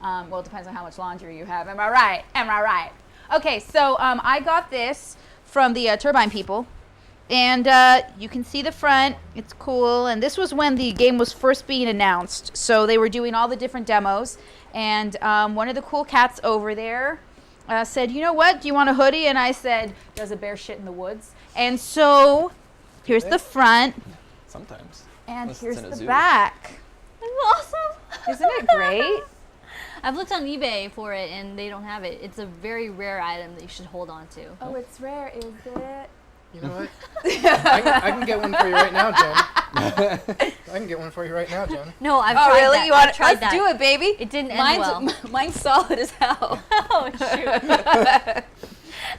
Well, it depends on how much laundry you have. Am I right? Am I right? Okay, so I got this from the Turbine people, and you can see the front. It's cool, and this was when the game was first being announced, so they were doing all the different demos, and one of the cool cats over there said, you know what, do you want a hoodie? And I said, does a bear shit in the woods? And so here's the front, Sometimes. and Unless it's here's in a the zoo. back. It's awesome. Isn't it great? I've looked on eBay for it and they don't have it. It's a very rare item that you should hold on to. Oh, it's rare, is it? You know what? I can get one for you right now, Jen. I can get one for you right now, Jen. No, I've Oh, tried really? that. You want I've tried Let's that. do it, baby. It didn't end well. Mine's solid as hell. Oh shoot.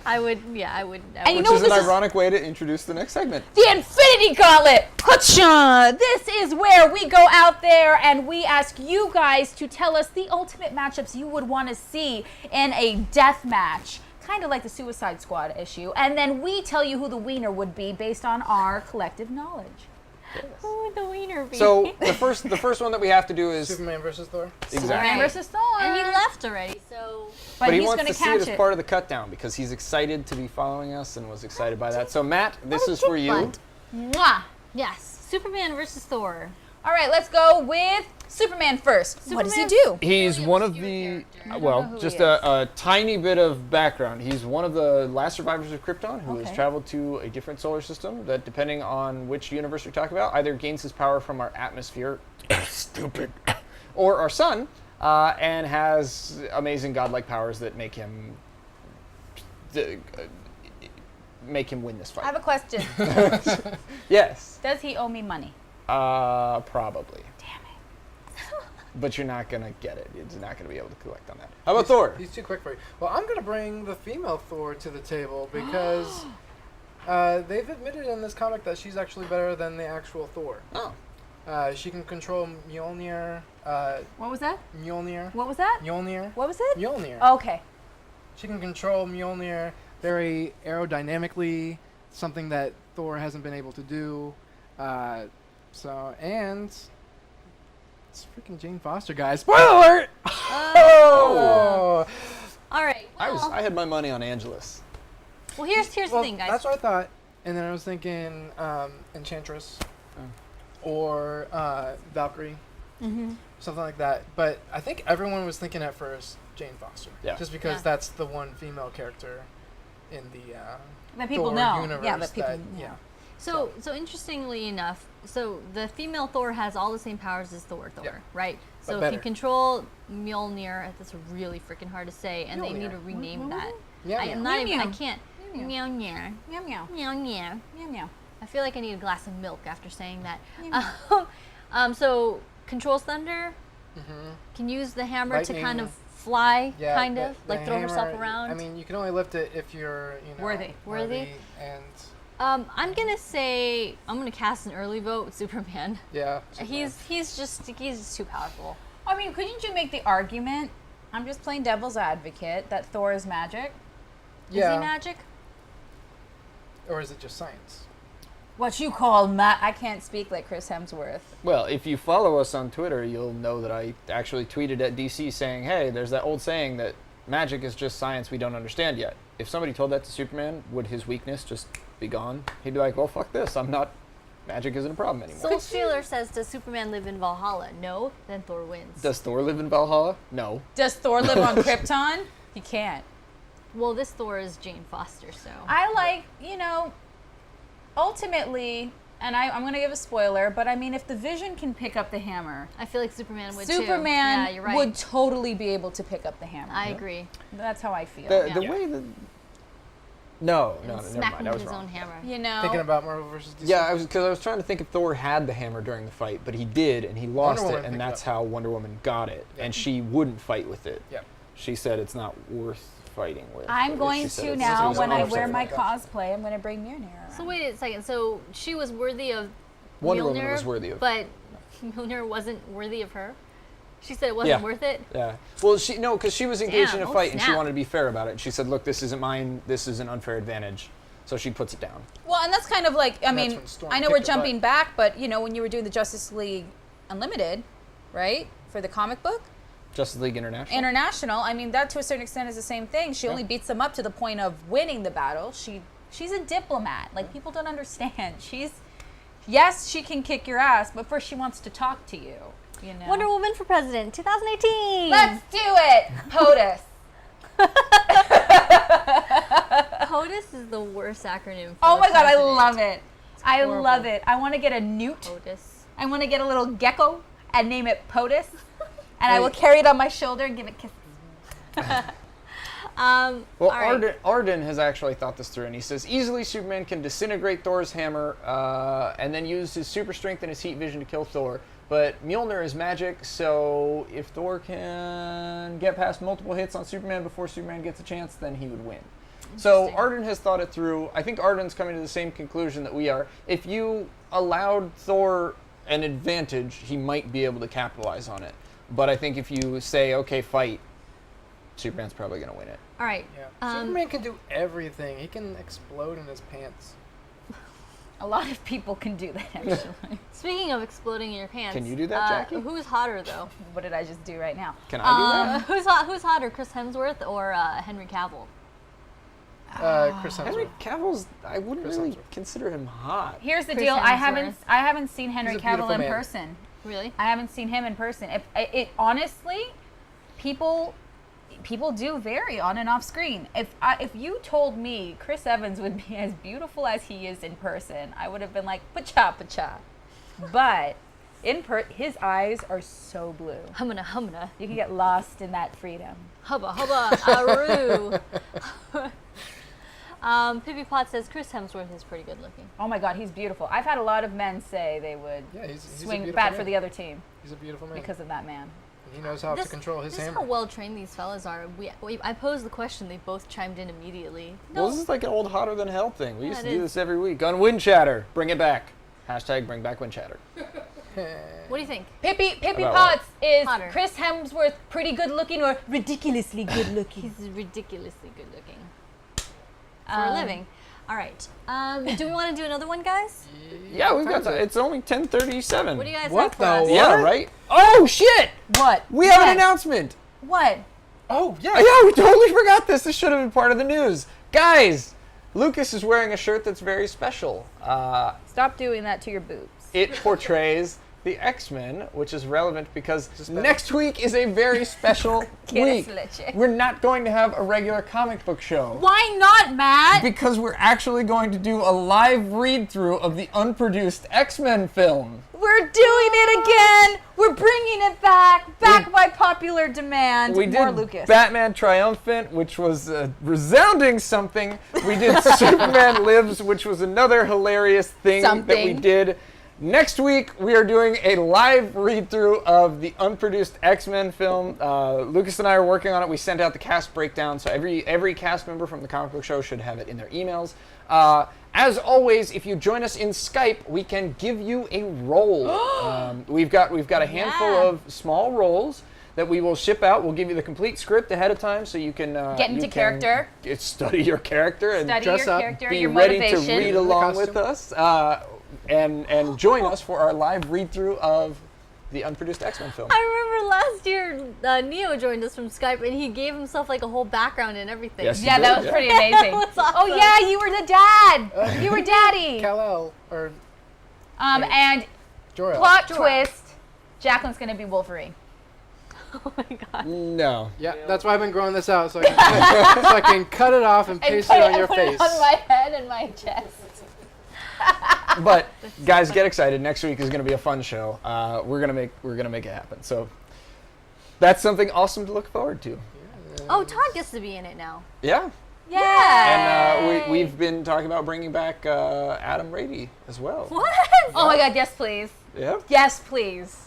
I would. And you Which know is what an this is? ironic way to introduce the next segment. The Infinity Gauntlet! Hacha! This is where we go out there and we ask you guys to tell us the ultimate matchups you would want to see in a death match. Kind of like the Suicide Squad issue. And then we tell you who the wiener would be based on our collective knowledge. Who would the wiener be? So the first one that we have to do is Superman versus Thor. exactly. Superman versus Thor. and he left already. So But, But he he's wants going to to see it catch as it. part of the cut down because he's excited to be following us and was excited by that. So Matt, this is for you. Mwah! yes, Superman versus Thor. All right, let's go with Superman first. What does he Superman- do? He's one of the, well, who just he is. a tiny bit of background. He's one of the last survivors of Krypton who has Okay. traveled to a different solar system that, depending on which universe you're talking about, either gains his power from our atmosphere, stupid, or our sun, and has amazing godlike powers that make him make him win this I have fight. a question. Yes. Does he owe me money? Probably. Damn it. But you're not gonna get it. You're not gonna be able to collect on that. How about Thor? He's too quick for you. Well, I'm gonna bring the female Thor to the table because they've admitted in this comic that she's actually better than the actual Thor. Oh. She can control Mjolnir. What was that? Mjolnir. What was that? Mjolnir. What was it? Mjolnir. Okay. She can control Mjolnir very aerodynamically, something that Thor hasn't been able to do. And it's freaking Jane Foster, guys. Spoiler alert! Oh. All right. Well, I had my money on Angelus. well here's the thing, guys. That's what I thought. And then I was thinking Enchantress or Valkyrie, something like that. But I think everyone was thinking at first Jane Foster. Yeah. Just because Yeah. that's the one female character in the That people Thor know. universe. Yeah, that people yeah. know. So interestingly enough, so the female Thor has all the same powers as Thor, Yeah. right? But So if better. you control Mjolnir, that's really freaking hard to say, and they need to Mjolnir. rename that. Yeah, I'm not even. I Meow. can't. Meow. Mjolnir. Meow meow. Mjolnir. Meow meow. I feel like I need a glass of milk after saying that. Meow. So controls thunder. Mhm. Can use the hammer to Lightning. kind of fly, Yeah, kind the- of the like throw herself hammer, around. I mean, you can only lift it if you're, Worthy. and I'm gonna cast an early vote with Superman. yeah. He's just too powerful. I mean, couldn't you make the argument? I'm just playing devil's advocate that Thor is magic. yeah. Is he magic? Or is it just science? What you call I can't speak like Chris Hemsworth. Well, if you follow us on Twitter, you'll know that I actually tweeted at DC saying, hey, there's that old saying that magic is just science we don't understand yet. If somebody told that to Superman, would his weakness just be gone? He'd be like, well, fuck this. Magic isn't a problem anymore. Soul Stealer says, does Superman live in Valhalla? No, then Thor wins. Does Thor live in Valhalla? No. Does Thor live on Krypton? He can't. Well, this Thor is Jane Foster, so. I like, ultimately, and I'm going to give a spoiler, but I mean, if the Vision can pick up the hammer, I feel like Superman would too. Superman Yeah, you're right. would totally be able to pick up the hammer. I agree. That's how I feel. The way that... No, never Smack mind. him I with was his wrong. own hammer. Thinking about Marvel versus DC. Yeah, because I was trying to think if Thor had the hammer during the fight, but he did, and he lost Woman it, and picked that's it how Wonder Woman got it. Yeah. And she wouldn't fight with it. Yeah. She said it's not worth fighting with. I'm Or going she said to it's- now, it was when I an wear offset. my cosplay, I'm going to bring Mjolnir around. So wait a second. So she was worthy of Wonder Mjolnir, Woman was worthy of. but Mjolnir wasn't worthy of her. She said it wasn't Yeah. worth it. Yeah. Well, because she was engaged Damn, in a oh fight and she snap. wanted to be fair about it. And she said, "Look, this isn't mine. This is an unfair advantage." So she puts it down. Well, and that's kind of like, I And that's mean, when Storm I know we're kicked her jumping butt. back, but, when you were doing the Justice League Unlimited, right, for the comic book, Justice League International, I mean, that to a certain extent is the same thing. She only beats them up to the point of winning the battle. She's a diplomat. Like, people don't understand. Yes, she can kick your ass, but first she wants to talk to you, Wonder Woman for President, 2018. Let's do it, POTUS. POTUS is the worst acronym. For Oh the my god, I president. love it. I horrible. love it. I want to get a newt. POTUS. I want to get a little gecko and name it POTUS. And I will carry it on my shoulder and give it kisses. Well, all right. Arden has actually thought this through, and he says, easily Superman can disintegrate Thor's hammer and then use his super strength and his heat vision to kill Thor. But Mjolnir is magic, so if Thor can get past multiple hits on Superman before Superman gets a chance, then he would win. So Interesting. Arden has thought it through. I think Arden's coming to the same conclusion that we are. If you allowed Thor an advantage, he might be able to capitalize on it. But I think if you say, okay, fight, Superman's probably going to win it. All right. Yeah. Superman can do everything. He can explode in his pants. A lot of people can do that, actually. Speaking of exploding in your pants, Can you do that, Jackie? Who's hotter though? What did I just do right now? Can I do that? Who's hotter, Chris Hemsworth or Henry Cavill? Chris Hemsworth. Henry Cavill's, I wouldn't Chris really Hemsworth. consider him hot. Here's the Chris deal. I Hemsworth. haven't seen Henry He's a Cavill beautiful in man. person. Really? I haven't seen him in person. If it honestly, people do vary on and off screen. If you told me Chris Evans would be as beautiful as he is in person, I would have been like, pacha pacha. But his eyes are so blue. Humana. You can get lost in that freedom. Hubba, aru. Pippi Pot says Chris Hemsworth is pretty good looking. Oh my God, he's beautiful. I've had a lot of men say they would He's a swing beautiful bat man. for the other team He's a beautiful man. because of that man. He knows how to control his This is hammer. how well trained these fellas are. I posed the question, they both chimed in immediately. Well, this is like an old hotter than hell thing. We used to do this every week. On Wind Chatter, bring it back. Hashtag bring back Wind Chatter. What do you think? Pippi About Potts is Hotter. Chris Hemsworth pretty good looking or ridiculously good looking? He's ridiculously good looking. For a living. All right. Do we want to do another one, guys? Yeah, we've got. It's only 10:37. What do you guys What have for the us? what? Yeah, right. Oh shit! What? We have an What? announcement. What? Oh, yeah. Yeah, we totally forgot this. This should have been part of the news, guys. Lucas is wearing a shirt that's very special. Stop doing that to your boobs. It portrays the X-Men, which is relevant because next week is a very special week. We're not going to have a regular comic book show. Why not, Matt? Because we're actually going to do a live read-through of the unproduced X-Men film. We're doing it again. We're bringing it back by popular demand. We More did Lucas. Batman Triumphant, which was a resounding something. We did Superman Lives, which was another hilarious thing that we Something. did. Next week, we are doing a live read-through of the unproduced X-Men film. Lucas and I are working on it. We sent out the cast breakdown, so every cast member from the comic book show should have it in their emails. As always, if you join us in Skype, we can give you a role. We've got a handful of small roles that we will ship out. We'll give you the complete script ahead of time, so you can Get into character. study your character, and Study dress your up, character, be your ready motivation. to read along with us, and join us for our live read-through of the unproduced X-Men film. I remember last year, Neo joined us from Skype, and he gave himself like a whole background and everything. Yes, Yeah, that was Yeah. pretty amazing. was awesome. Oh yeah, you were the dad. You were daddy. Kal-El, or And Jor-El. plot twist: Jacqueline's gonna be Wolverine. Oh my god. No. Yeah, that's why I've been growing this out, so I can cut it off and paste it on your put face. it on my head and my chest. But guys, get excited! Next week is going to be a fun show. We're gonna make it happen. So that's something awesome to look forward to. Oh, Todd gets to be in it now. Yeah. Yeah. And we've been talking about bringing back Adam Rady as well. What? Oh my God! Yes, please. Yeah. Yes, please.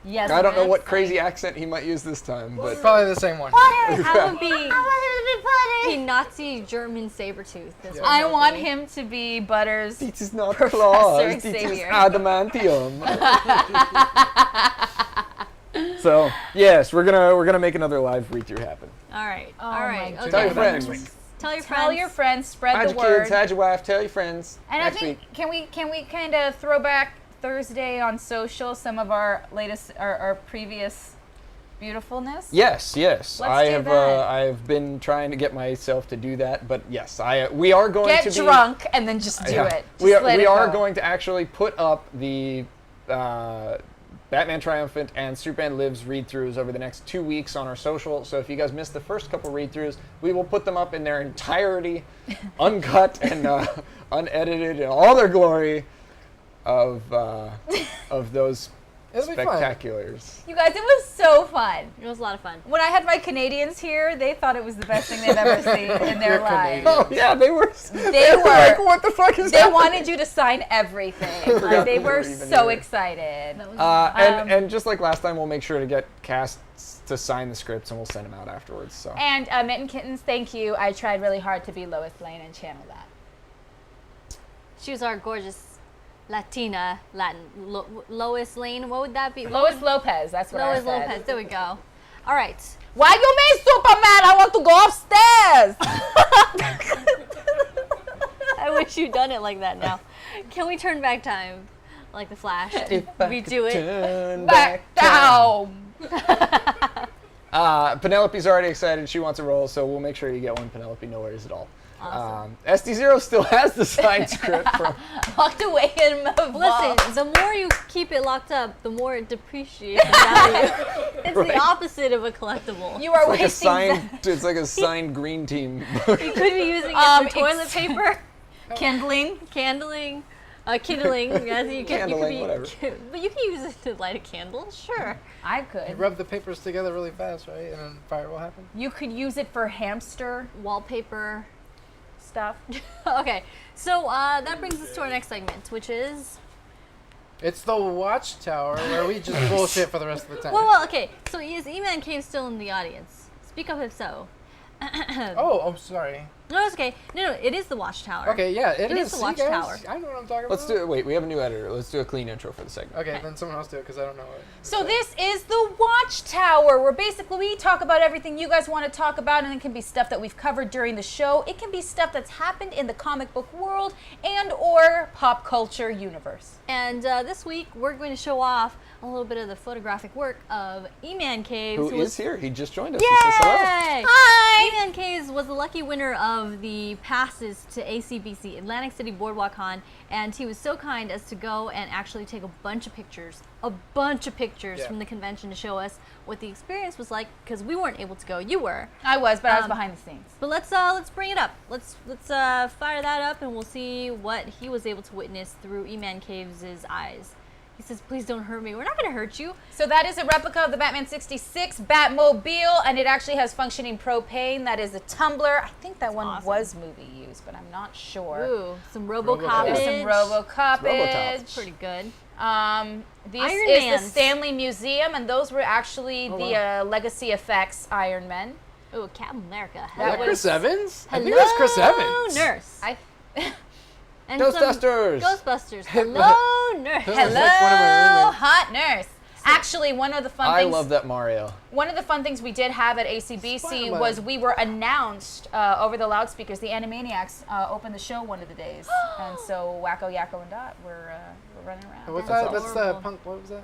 Yes. I don't know what That's crazy accent he might use this time, but Probably the same one. That would be Nazi German Sabretooth. That's what I it would want be. him to be Butters. this is not Professor claws. This is Xavier. adamantium. So yes, we're gonna make another live read-through happen. All right. Oh all my right. goodness. Okay. Tell your friends. Tell your friends. Tell your friends. Spread How'd the your word. kids? How'd your wife? Tell your friends. And Next I think week. can we kind of throw back Thursday on social some of our latest our previous beautifulness? Yes. Let's I do have that. I've been trying to get myself to do that, but yes, we are going Get to be drunk and then just do Yeah. it. Just We let it are go. going to actually put up the Batman Triumphant and Superman Lives read-throughs over the next 2 weeks on our social. So if you guys missed the first couple read-throughs, we will put them up in their entirety, uncut and unedited in all their glory of those It'll be fun. spectaculars. You guys, it was so fun. It was a lot of fun. When I had my Canadians here, they thought it was the best thing they've ever seen in their You're lives. Canadian. Oh yeah, they were. They were. like, what the fuck is They happening? wanted you to sign everything. forgot They they were were even so here. excited. That was And just like last time, we'll make sure to get casts to sign the scripts, and we'll send them out afterwards. So. And Mitten Kittens, thank you. I tried really hard to be Lois Lane and channel that. she was our gorgeous Latin Lois Lane. What would that be? Lois Lopez, that's what Lois I said. Lopez. There we go. All right. Why you mean Superman? I want to go upstairs. I wish you'd done it like that now. Can we turn back time? Like the Flash. If I We could do it. turn Back time. down. Penelope's already excited. She wants a role, so we'll make sure you get one, Penelope. No worries at all. Awesome. SD0 still has the signed script from. Walked away and moved. Listen, the more you keep it locked up, the more it depreciates in value. It's Right. the opposite of a collectible. You are Like a wasting signed, it's like a signed green team. You could be using it for toilet it's- paper, kindling. kindling, kindling. Yes, you can. Candling, you whatever. could be, but you can use it to light a candle. Sure. I You could. rub the papers together really fast, right? And then fire will happen. You could use it for hamster. Wallpaper. stuff. Okay, so that brings us to our next segment, which is... It's the Watchtower where we just bullshit for the rest of the time. Well, okay, so is E-Man Cave still in the audience? Speak up if so. Oh, sorry. No, it's okay. No, it is the Watchtower. Okay, yeah, it is. the See, Watchtower. guys? I know what I'm talking Let's about. do it. Wait, we have a new editor. Let's do a clean intro for the segment. Okay, then someone else do it because I don't know it. So this is the Watchtower, where basically we talk about everything you guys want to talk about, and it can be stuff that we've covered during the show. It can be stuff that's happened in the comic book world and or pop culture universe. And this week, we're going to show off a little bit of the photographic work of E-Man Caves. Who is here? He just joined us. He says hello. Yay! Hi! E-Man Caves was the lucky winner of the passes to ACBC, Atlantic City Boardwalk Con, and he was so kind as to go and actually take a bunch of pictures Yeah. from the convention to show us what the experience was like, because we weren't able to go. You were. I was, but I was behind the scenes. But let's bring it up. Let's fire that up, and we'll see what he was able to witness through E-Man Caves' eyes. He says, "Please don't hurt me. We're not going to hurt you." So that is a replica of the Batman 66 Batmobile, and it actually has functioning propane. That is a tumbler. I think that one awesome. was movie used, but I'm not sure. Ooh, some RoboCop. There's some RoboCop. That's pretty good. This Iron is Mans. the Stanley Museum, and those were actually the Legacy Effects Iron Men. Ooh, Captain America. Is that was- Chris Evans? I Hello, think that's Chris Evans. Nurse. I And some Ghostbusters. Ghostbusters. Hello, Nurse. That's Hello, like one of my roommates. hot nurse. Actually, one of the fun I things. love that Mario. One of the fun things we did have at ACBC Spider-Man. was we were announced over the loudspeakers. The Animaniacs opened the show one of the days, and so Wacko, Yakko, and Dot were running around. What's That's that? That's the adorable. punk. What was that?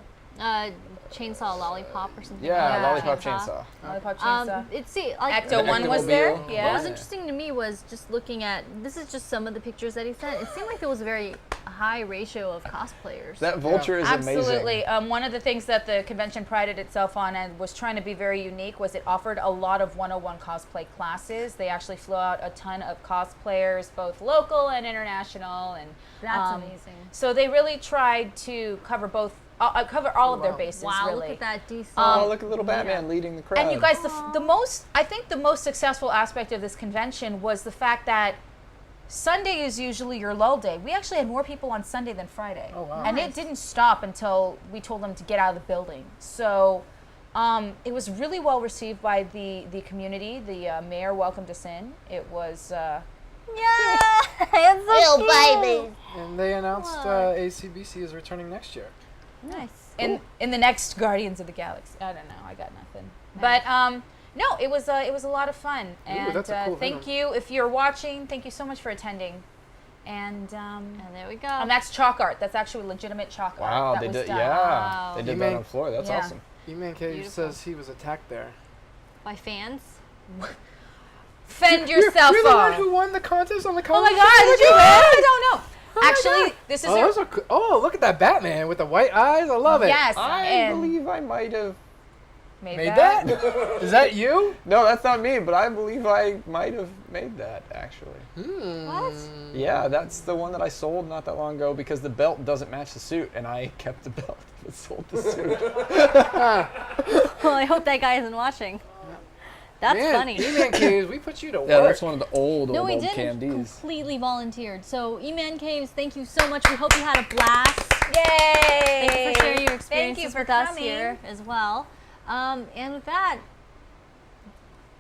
Chainsaw Lollipop or something. Yeah, like that. Lollipop Chainsaw. Lollipop Chainsaw. Like, Ecto 1 was there. Ectomobile. Yeah. what was interesting to me was just looking at, this is just some of the pictures that he sent. It seemed like there was a very high ratio of cosplayers. That vulture is amazing. Absolutely. One of the things that the convention prided itself on and was trying to be very unique was it offered a lot of 101 cosplay classes. They actually flew out a ton of cosplayers, both local and international, and That's amazing. so they really tried to cover both, cover all of their bases. Wow, really. look at that DC. Oh, look at little Batman leading the crowd. And you guys, the most, I think the most successful aspect of this convention was the fact that Sunday is usually your lull day. We actually had more people on Sunday than Friday. Oh, wow. And it didn't stop until we told them to get out of the building. So it was really well received by the community. The mayor welcomed us in. It was, yeah, it's so cute. And they announced ACBC is returning next year. Nice. in the next Guardians of the Galaxy. I don't know. I got nothing. But no, it was a lot of fun. And that's a cool thank Venom. you if you're watching. Thank you so much for attending. And And there we go. that's chalk art. That's actually legitimate chalk art. Wow, that they was did. done. Yeah, Wow. they You did that mean- on the floor. That's Yeah. awesome. E-Man Cage Beautiful. says he was attacked there. By fans. Fend yourself You're the one off. who won the contest on the Oh comic my God! Did you win? I don't know. my Actually, God. this is Oh, those are oh, look at that Batman with the white eyes. I love it. yes. I and believe I might have. made Made that? Is that you? No, that's not me, but I believe I might have made that actually. What? Yeah, that's the one that I sold not that long ago because the belt doesn't match the suit, and I kept the belt but sold the suit. Well, I hope that guy isn't watching. That's Man, funny. E-Man Caves, we put you to work. Yeah, that's one of the old No, we old didn't. candies. Completely volunteered. So, E-Man Caves, thank you so much. We hope you had a blast. Yay! Thank you for sharing your Thank experiences you for with us coming. here as well. And with that,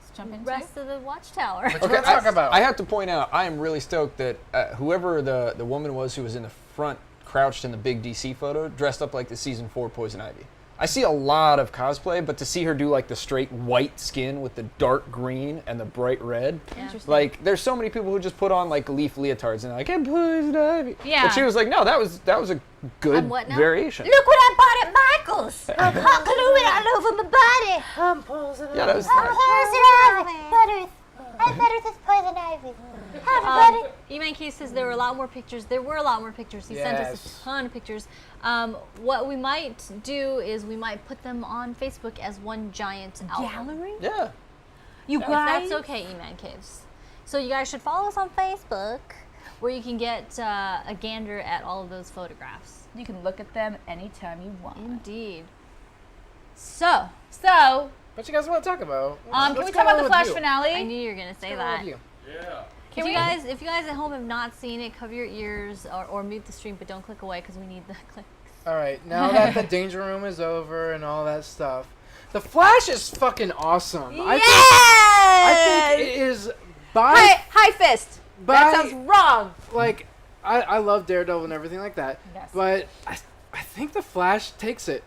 Let's jump into rest of the Watchtower. What you gonna talk about? I have to point out, I am really stoked that whoever the woman was who was in the front, crouched in the big DC photo, dressed up like the season 4 Poison Ivy. I see a lot of cosplay, but to see her do like the straight white skin with the dark green and the bright red, Interesting. like there's so many people who just put on like leaf leotards and they're like, hey, Poison Ivy. Yeah. But she was like, no, that was a good And what now? variation. Look what I bought at Michael's. I'm gluing all over my body. Yeah, that was. I'm better than Poison Ivy. Everybody. E-Man Case says there were a lot more pictures. There were a lot more pictures. He sent us Yes. a ton of pictures. What we might do is we might put them on Facebook as one giant album. Yeah. You If guys. that's okay, E-Man Caves. So you guys should follow us on Facebook, where you can get a gander at all of those photographs. You can look at them anytime you want. Indeed. So, What you guys want to talk about? can What's we talk going about on the Flash with you? I finale? knew you were gonna say What's going on that. with you? If you guys at home have not seen it, cover your ears or mute the stream, but don't click away because we need the clicks. All right, now that the danger room is over and all that stuff, the Flash is fucking awesome. I think it is High fist. That sounds wrong. Like, I love Daredevil and everything like that, Yes. but I think the Flash takes it.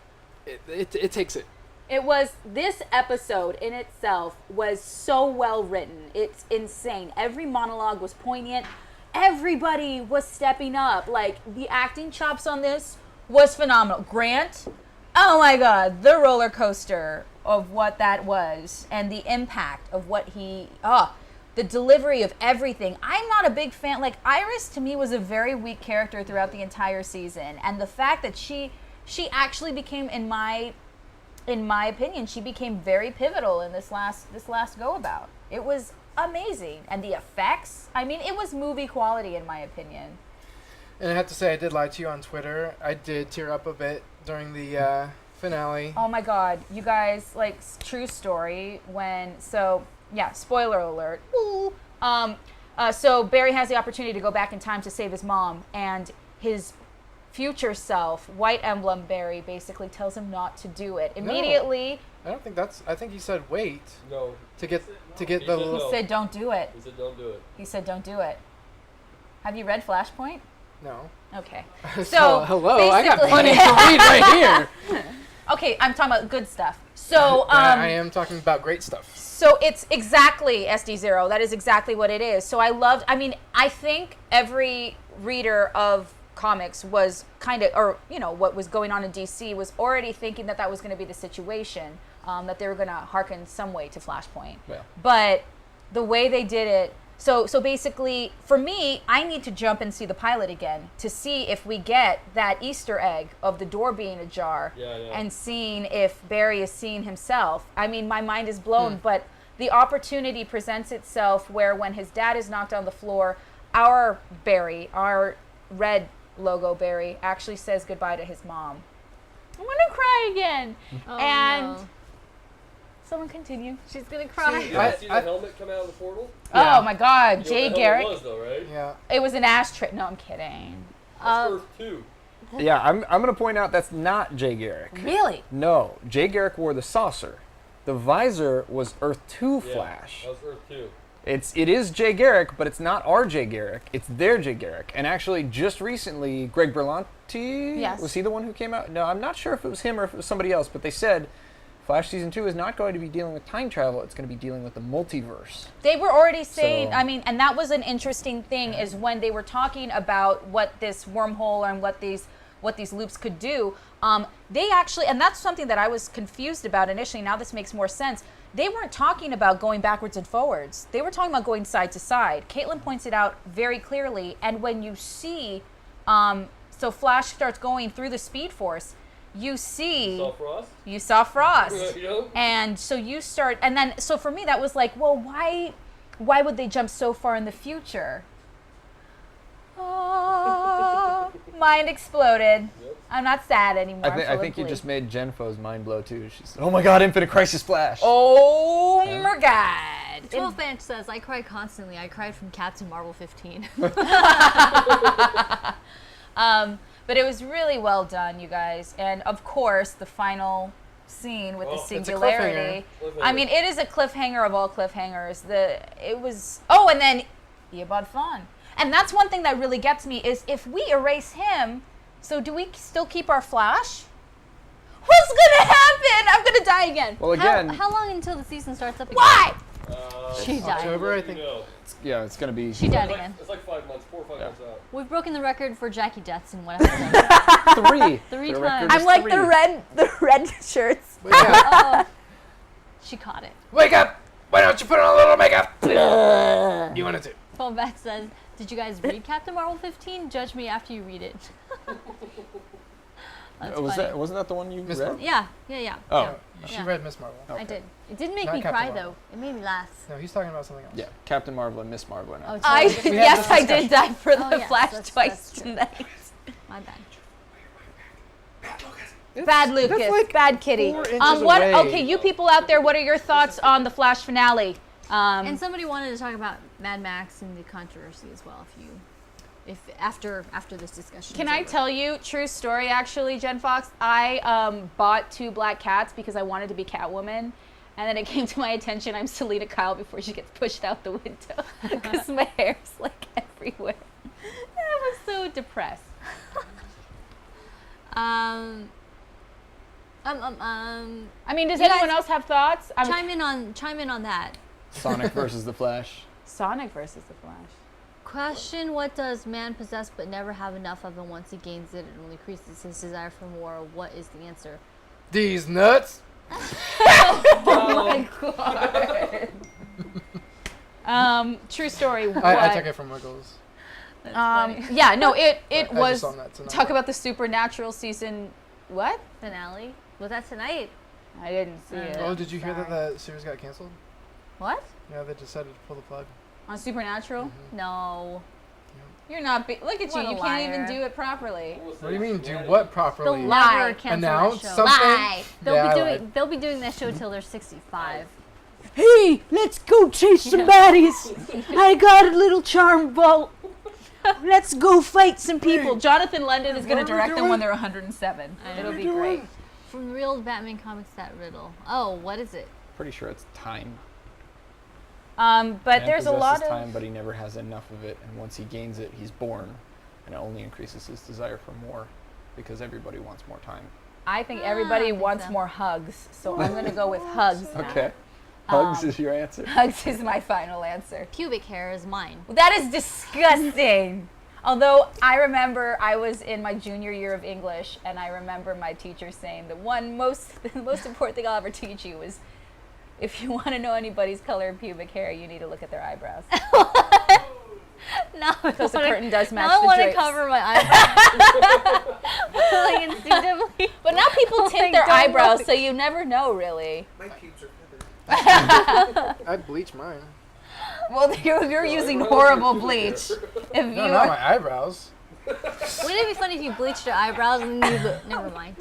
It takes it. It was, this episode in itself was so well written. It's insane. Every monologue was poignant. Everybody was stepping up. Like, the acting chops on this was phenomenal. Grant, oh my God, the roller coaster of what that was and the impact of what the delivery of everything. I'm not a big fan. Like, Iris to me was a very weak character throughout the entire season. And the fact that she actually became, in my opinion, she became very pivotal in this last go about. It was amazing. And the effects, I mean, it was movie quality in my opinion. And I have to say, I did lie to you on Twitter. I did tear up a bit during the finale. Oh my God, you guys, like, true story. Spoiler alert. Ooh. So Barry has the opportunity to go back in time to save his mom, and his future self, White Emblem Barry, basically tells him not to do it. Immediately. I don't think that's. I think he said wait. No. To get the said little. no. He said don't do it. He said don't do it. He said don't do it. Have you read Flashpoint? No. Okay. So hello, I got plenty to read right here. Okay, I'm talking about good stuff. So I am talking about great stuff. So it's exactly SD0. That is exactly what it is. So I think every reader of comics was kind of, or, you know, what was going on in DC was already thinking that was going to be the situation, that they were going to hearken some way to Flashpoint. Yeah. But the way they did it, so basically, for me, I need to jump and see the pilot again to see if we get that Easter egg of the door being ajar and seeing if Barry is seeing himself. I mean, my mind is blown, but the opportunity presents itself where when his dad is knocked on the floor, our Barry, our red logo Barry, actually says goodbye to his mom. I'm going to cry again. No. Someone continue. She's gonna cry. See the helmet come out of the portal? Yeah. Oh my God, You know Jay what the hell Garrick. it was, though, right? Yeah. It was an ashtray. No, I'm kidding. That's Earth 2. Yeah, I'm going to point out that's not Jay Garrick. Really? No, Jay Garrick wore the saucer. The visor was Earth 2 Yeah, Flash. that was Earth 2. It is Jay Garrick, but it's not our Jay Garrick. It's their Jay Garrick. And actually, just recently, Greg Berlanti, Yes. was he the one who came out? No, I'm not sure if it was him or if it was somebody else, but they said Flash Season 2 is not going to be dealing with time travel. It's going to be dealing with the multiverse. They were already saying, So- I mean, and that was an interesting thing, is when they were talking about what this wormhole and what these loops could do. They actually, and that's something that I was confused about initially. Now this makes more sense. They weren't talking about going backwards and forwards. They were talking about going side to side. Caitlin points it out very clearly. And when you see, so Flash starts going through the Speed Force, you see. Saw Frost? You saw Frost. You know? And so you start, and then, so for me, that was like, well, why would they jump so far in the future? Oh, mind exploded. Yep. I'm not sad anymore. I think you just made Genfo's mind blow too. She's, oh my God, Infinite Crisis Flash. Oh my God. 12 Bench says, I cry constantly. I cried from Captain Marvel 15. But it was really well done, you guys. And of course, the final scene with the It's a singularity. cliffhanger. I mean, it is a cliffhanger of all cliffhangers. And then Eobard Thawne. And that's one thing that really gets me is if we erase him, so do we still keep our Flash? What's gonna happen? I'm gonna die again. Well, again, How long until the season starts up again? Why? She died. October, I think. You know. yeah, it's going to be She died again. It's like 5 months, 4 or 5 months out. We've broken the record for Jackie deaths in one episode. 3. Three The times. record is I'm like 3. the red shirts. Wake up! Oh, she caught it. Wake up! Why don't you put on a little makeup? You wanted to. 12 Bench says, did you guys read Captain Marvel 15? Judge me after you read it. That's funny. Wasn't that the one you Miss read? Marvel. Yeah. Oh. She Yeah. read Miss Marvel. I did. It didn't make Not me Captain cry, Marvel. though. It made me laugh. No, he's talking about something else. Yeah, Captain Marvel and Miss Marvel. Are now. Oh, totally different. Yes, I did die for the Oh, yes, Flash that's twice true. tonight. My bad. Bad Lucas, like bad Kitty. 4 inches What? away. Okay, you people out there, what are your thoughts on the Flash finale? And somebody wanted to talk about Mad Max and the controversy as well. If after this discussion. Can I tell you, true story actually, Jen Fox? I bought 2 black cats because I wanted to be Catwoman. And then it came to my attention, I'm Selena Kyle before she gets pushed out the window. Because my hair's like everywhere. I was so depressed. I mean, does anyone else have thoughts? Chime in on that. Sonic versus the Flash. Sonic versus the Flash. Question: what does man possess but never have enough of, and once he gains it, it only increases his desire for more? What is the answer? These nuts. Oh my god. True story. I took it from Wiggles. Yeah, no, it I was. just saw that tonight. Talk about the Supernatural season. What? Finale? Was that tonight? I didn't see it. Oh, did you hear that the series got canceled? What? Yeah, they decided to pull the plug. On Supernatural? Mm-hmm. No. You're not. Look at What you. a You can't even liar. do it properly. What do you mean, do what properly? They'll Lie. never cancel Announce that show. something? Lie. They'll Yeah, I be lied. they'll be doing that show till they're 65. Hey, let's go chase some baddies. I got a little charm bolt. Let's go fight some people. Jonathan London is going to What are we direct them doing? when they're 107. It'll be great. From real Batman comics, that riddle. Oh, what is it? Pretty sure it's time. But Man there's a lot possesses of. time, but he never has enough of it, and once he gains it, he's born, and it only increases his desire for more, because everybody wants more time. I think everybody I think wants so. more hugs, so I'm going to go with hugs. Okay. Hugs is your answer. Hugs is my final answer. Pubic hair is mine. That is disgusting. Although I remember I was in my junior year of English, and I remember my teacher saying the most important thing I'll ever teach you is if you want to know anybody's color of pubic hair, you need to look at their eyebrows. No, Because the curtain does match now I the want to drapes. cover my eyebrows. Like instinctively. But now people tint Like, their don't eyebrows, look. so you never know, really. My pubes are feathered. I'd bleach mine. Well, you're using horrible bleach. If you No, not my eyebrows. Wouldn't it be funny if you bleached your eyebrows and then you never mind.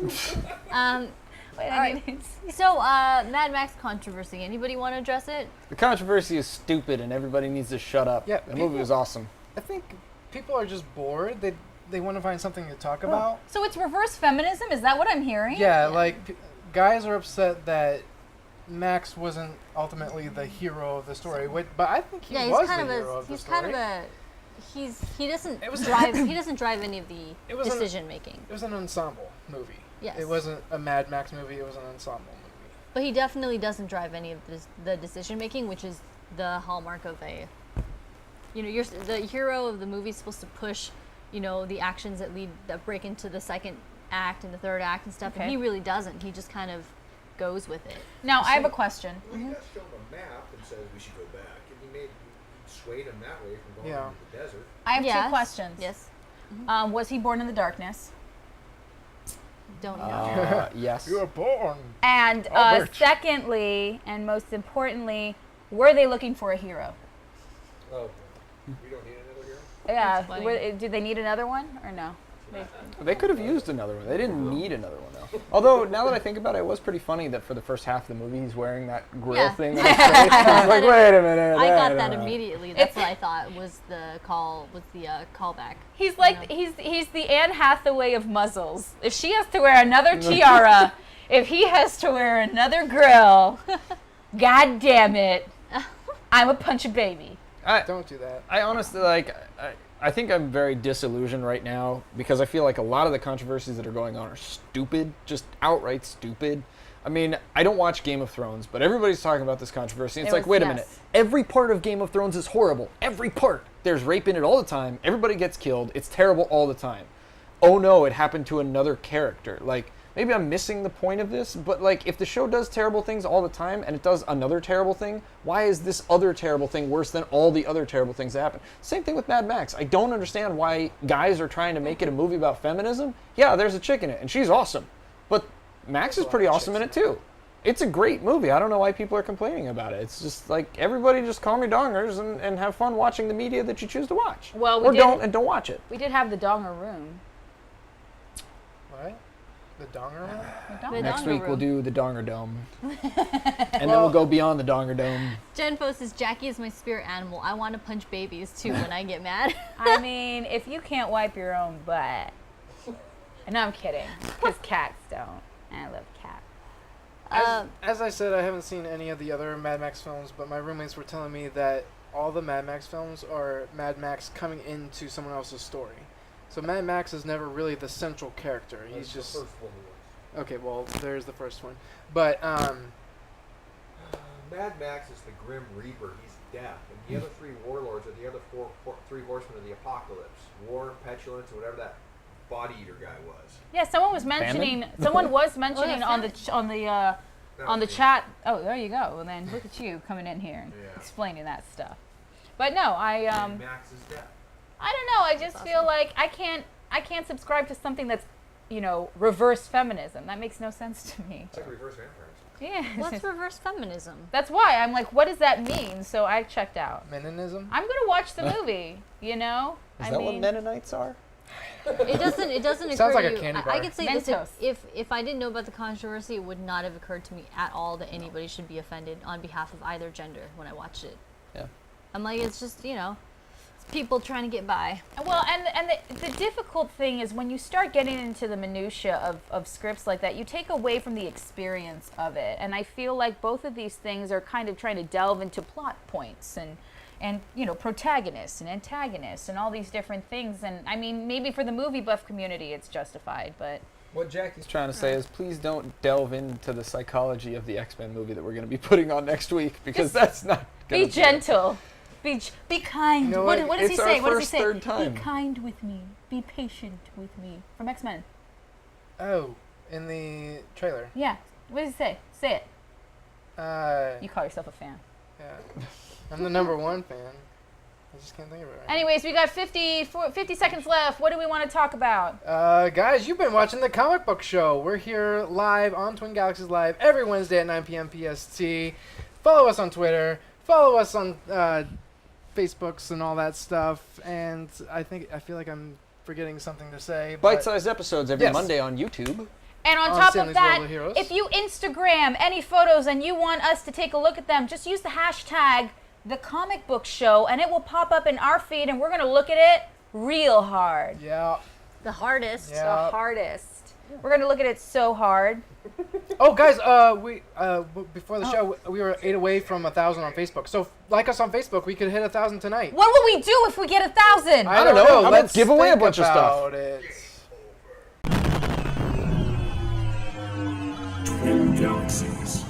So, Mad Max controversy. Anybody want to address it? The controversy is stupid, and everybody needs to shut up. Yeah, the movie was awesome. I think people are just bored. They want to find something to talk about. So it's reverse feminism? Is that what I'm hearing? Yeah, like guys are upset that Max wasn't ultimately the hero of the story, but I think he Yeah, was he's kind the of hero a of the he's story. kind of a he doesn't It was- drive any of the It was an- decision making. It was an ensemble movie. Yes. It wasn't a Mad Max movie. It was an ensemble movie. But he definitely doesn't drive any of the decision making, which is the hallmark of a. You're the hero of the movie is supposed to push, the actions that break into the second act and the third act and stuff, Okay. and he really doesn't. He just kind of goes with it. Now, I have a question. Well, he does show him a map and says we should go back, and he swayed him that way from going Yeah. into the desert. I have Yes. two questions. Yes. Was he born in the darkness? Don't know. Yes. You were born. And Albert. secondly, and most importantly, were they looking for a hero? Oh, we don't need another hero? Yeah. funny. Did they need another one or no? They could have used another one. They didn't need another one, though. Although, now that I think about it, it was pretty funny that for the first half of the movie, he's wearing that grill Yeah. thing on his face. I was like, wait a minute. I got wait a that minute. immediately. That's what I thought was the callback. He's like he's the Anne Hathaway of muzzles. If she has to wear another tiara, if he has to wear another grill, god damn it, I'm a punch a baby. Don't do that. I honestly, I think I'm very disillusioned right now because I feel like a lot of the controversies that are going on are stupid, just outright stupid. I mean, I don't watch Game of Thrones, but everybody's talking about this controversy. It's like, wait a minute. Every part of Game of Thrones is horrible. Every part. There's rape in it all the time. Everybody gets killed. It's terrible all the time. Oh no, it happened to another character. Like, maybe I'm missing the point of this, but like, if the show does terrible things all the time and it does another terrible thing, why is this other terrible thing worse than all the other terrible things that happen? Same thing with Mad Max. I don't understand why guys are trying to make it a movie about feminism. Yeah, there's a chick in it, and she's awesome. But Max is pretty awesome in it too. It's a great movie. I don't know why people are complaining about it. It's just like, everybody just call me dongers and have fun watching the media that you choose to watch. Well, or don't watch it. We did have the Donger room. What? The Donger Room? The Next Donger week we'll Room. do the Donger Dome. And then we'll go beyond the Donger Dome. Jenfo says, Jackie is my spirit animal. I want to punch babies too when I get mad. I mean, if you can't wipe your own butt. No, I'm kidding. Because cats don't. And I love cats. As I said, I haven't seen any of the other Mad Max films, but my roommates were telling me that all the Mad Max films are Mad Max coming into someone else's story. So Mad Max is never really the central character. He's just... The first one was. Okay, well, there's the first one. But, Mad Max is the Grim Reaper. He's death. And the other three warlords are the other three horsemen of the apocalypse. War, petulance, or whatever that body eater guy was. Yeah, someone was mentioning. Someone was mentioning on the chat. Oh, there you go. And then look at you coming in here and explaining that stuff. But no, Max is death. I don't know. I just feel like I can't subscribe to something that's, reverse feminism. That makes no sense to me. It's like reverse vampires. Yeah. What's reverse feminism? That's why I'm like, what does that mean? So I checked out. Meninism? I'm gonna watch the movie. Is that what Mennonites are? It doesn't occur Sounds like to a you. candy I bar. could say this if I didn't know about the controversy, it would not have occurred to me at all that anybody should be offended on behalf of either gender when I watched it. Yeah. I'm like, it's just, it's people trying to get by. Well, and the difficult thing is when you start getting into the minutia of scripts like that, you take away from the experience of it. And I feel like both of these things are kind of trying to delve into plot points and protagonists and antagonists and all these different things. And I mean, maybe for the movie buff community, it's justified, but What Jackie's trying to say is please don't delve into the psychology of the X-Men movie that we're going to be putting on next week, because that's not going be gentle. Be kind. You know what what? does he It's say? our What does he first say? third time. Be kind with me. Be patient with me. From X-Men. Oh, in the trailer. Yeah. What does he say? Say it. Yeah. You call yourself a fan. I'm the #1 fan. I just can't think of it right Anyways, we got 50 seconds left. What do we want to talk about? Guys, you've been watching the Comic Book Show. We're here live on Twin Galaxies Live every Wednesday at 9 p.m. PST. Follow us on Twitter. Follow us on Facebooks and all that stuff. And I feel like I'm forgetting something to say. but- Bite-sized episodes every Monday on YouTube. And on On top Stanley's of that, World of Heroes. if you Instagram any photos and you want us to take a look at them, just use the hashtag The Comic Book Show, and it will pop up in our feed, and we're going to look at it real hard. Yeah. The hardest. Yeah. The hardest. We're going to look at it so hard. Oh, guys, before the show, we were 8 away from 1,000 on Facebook. So, like us on Facebook, we could hit 1,000 tonight. What will we do if we get 1,000? I don't know. How about Let's give away a think bunch of stuff? about it. Twin Galaxies.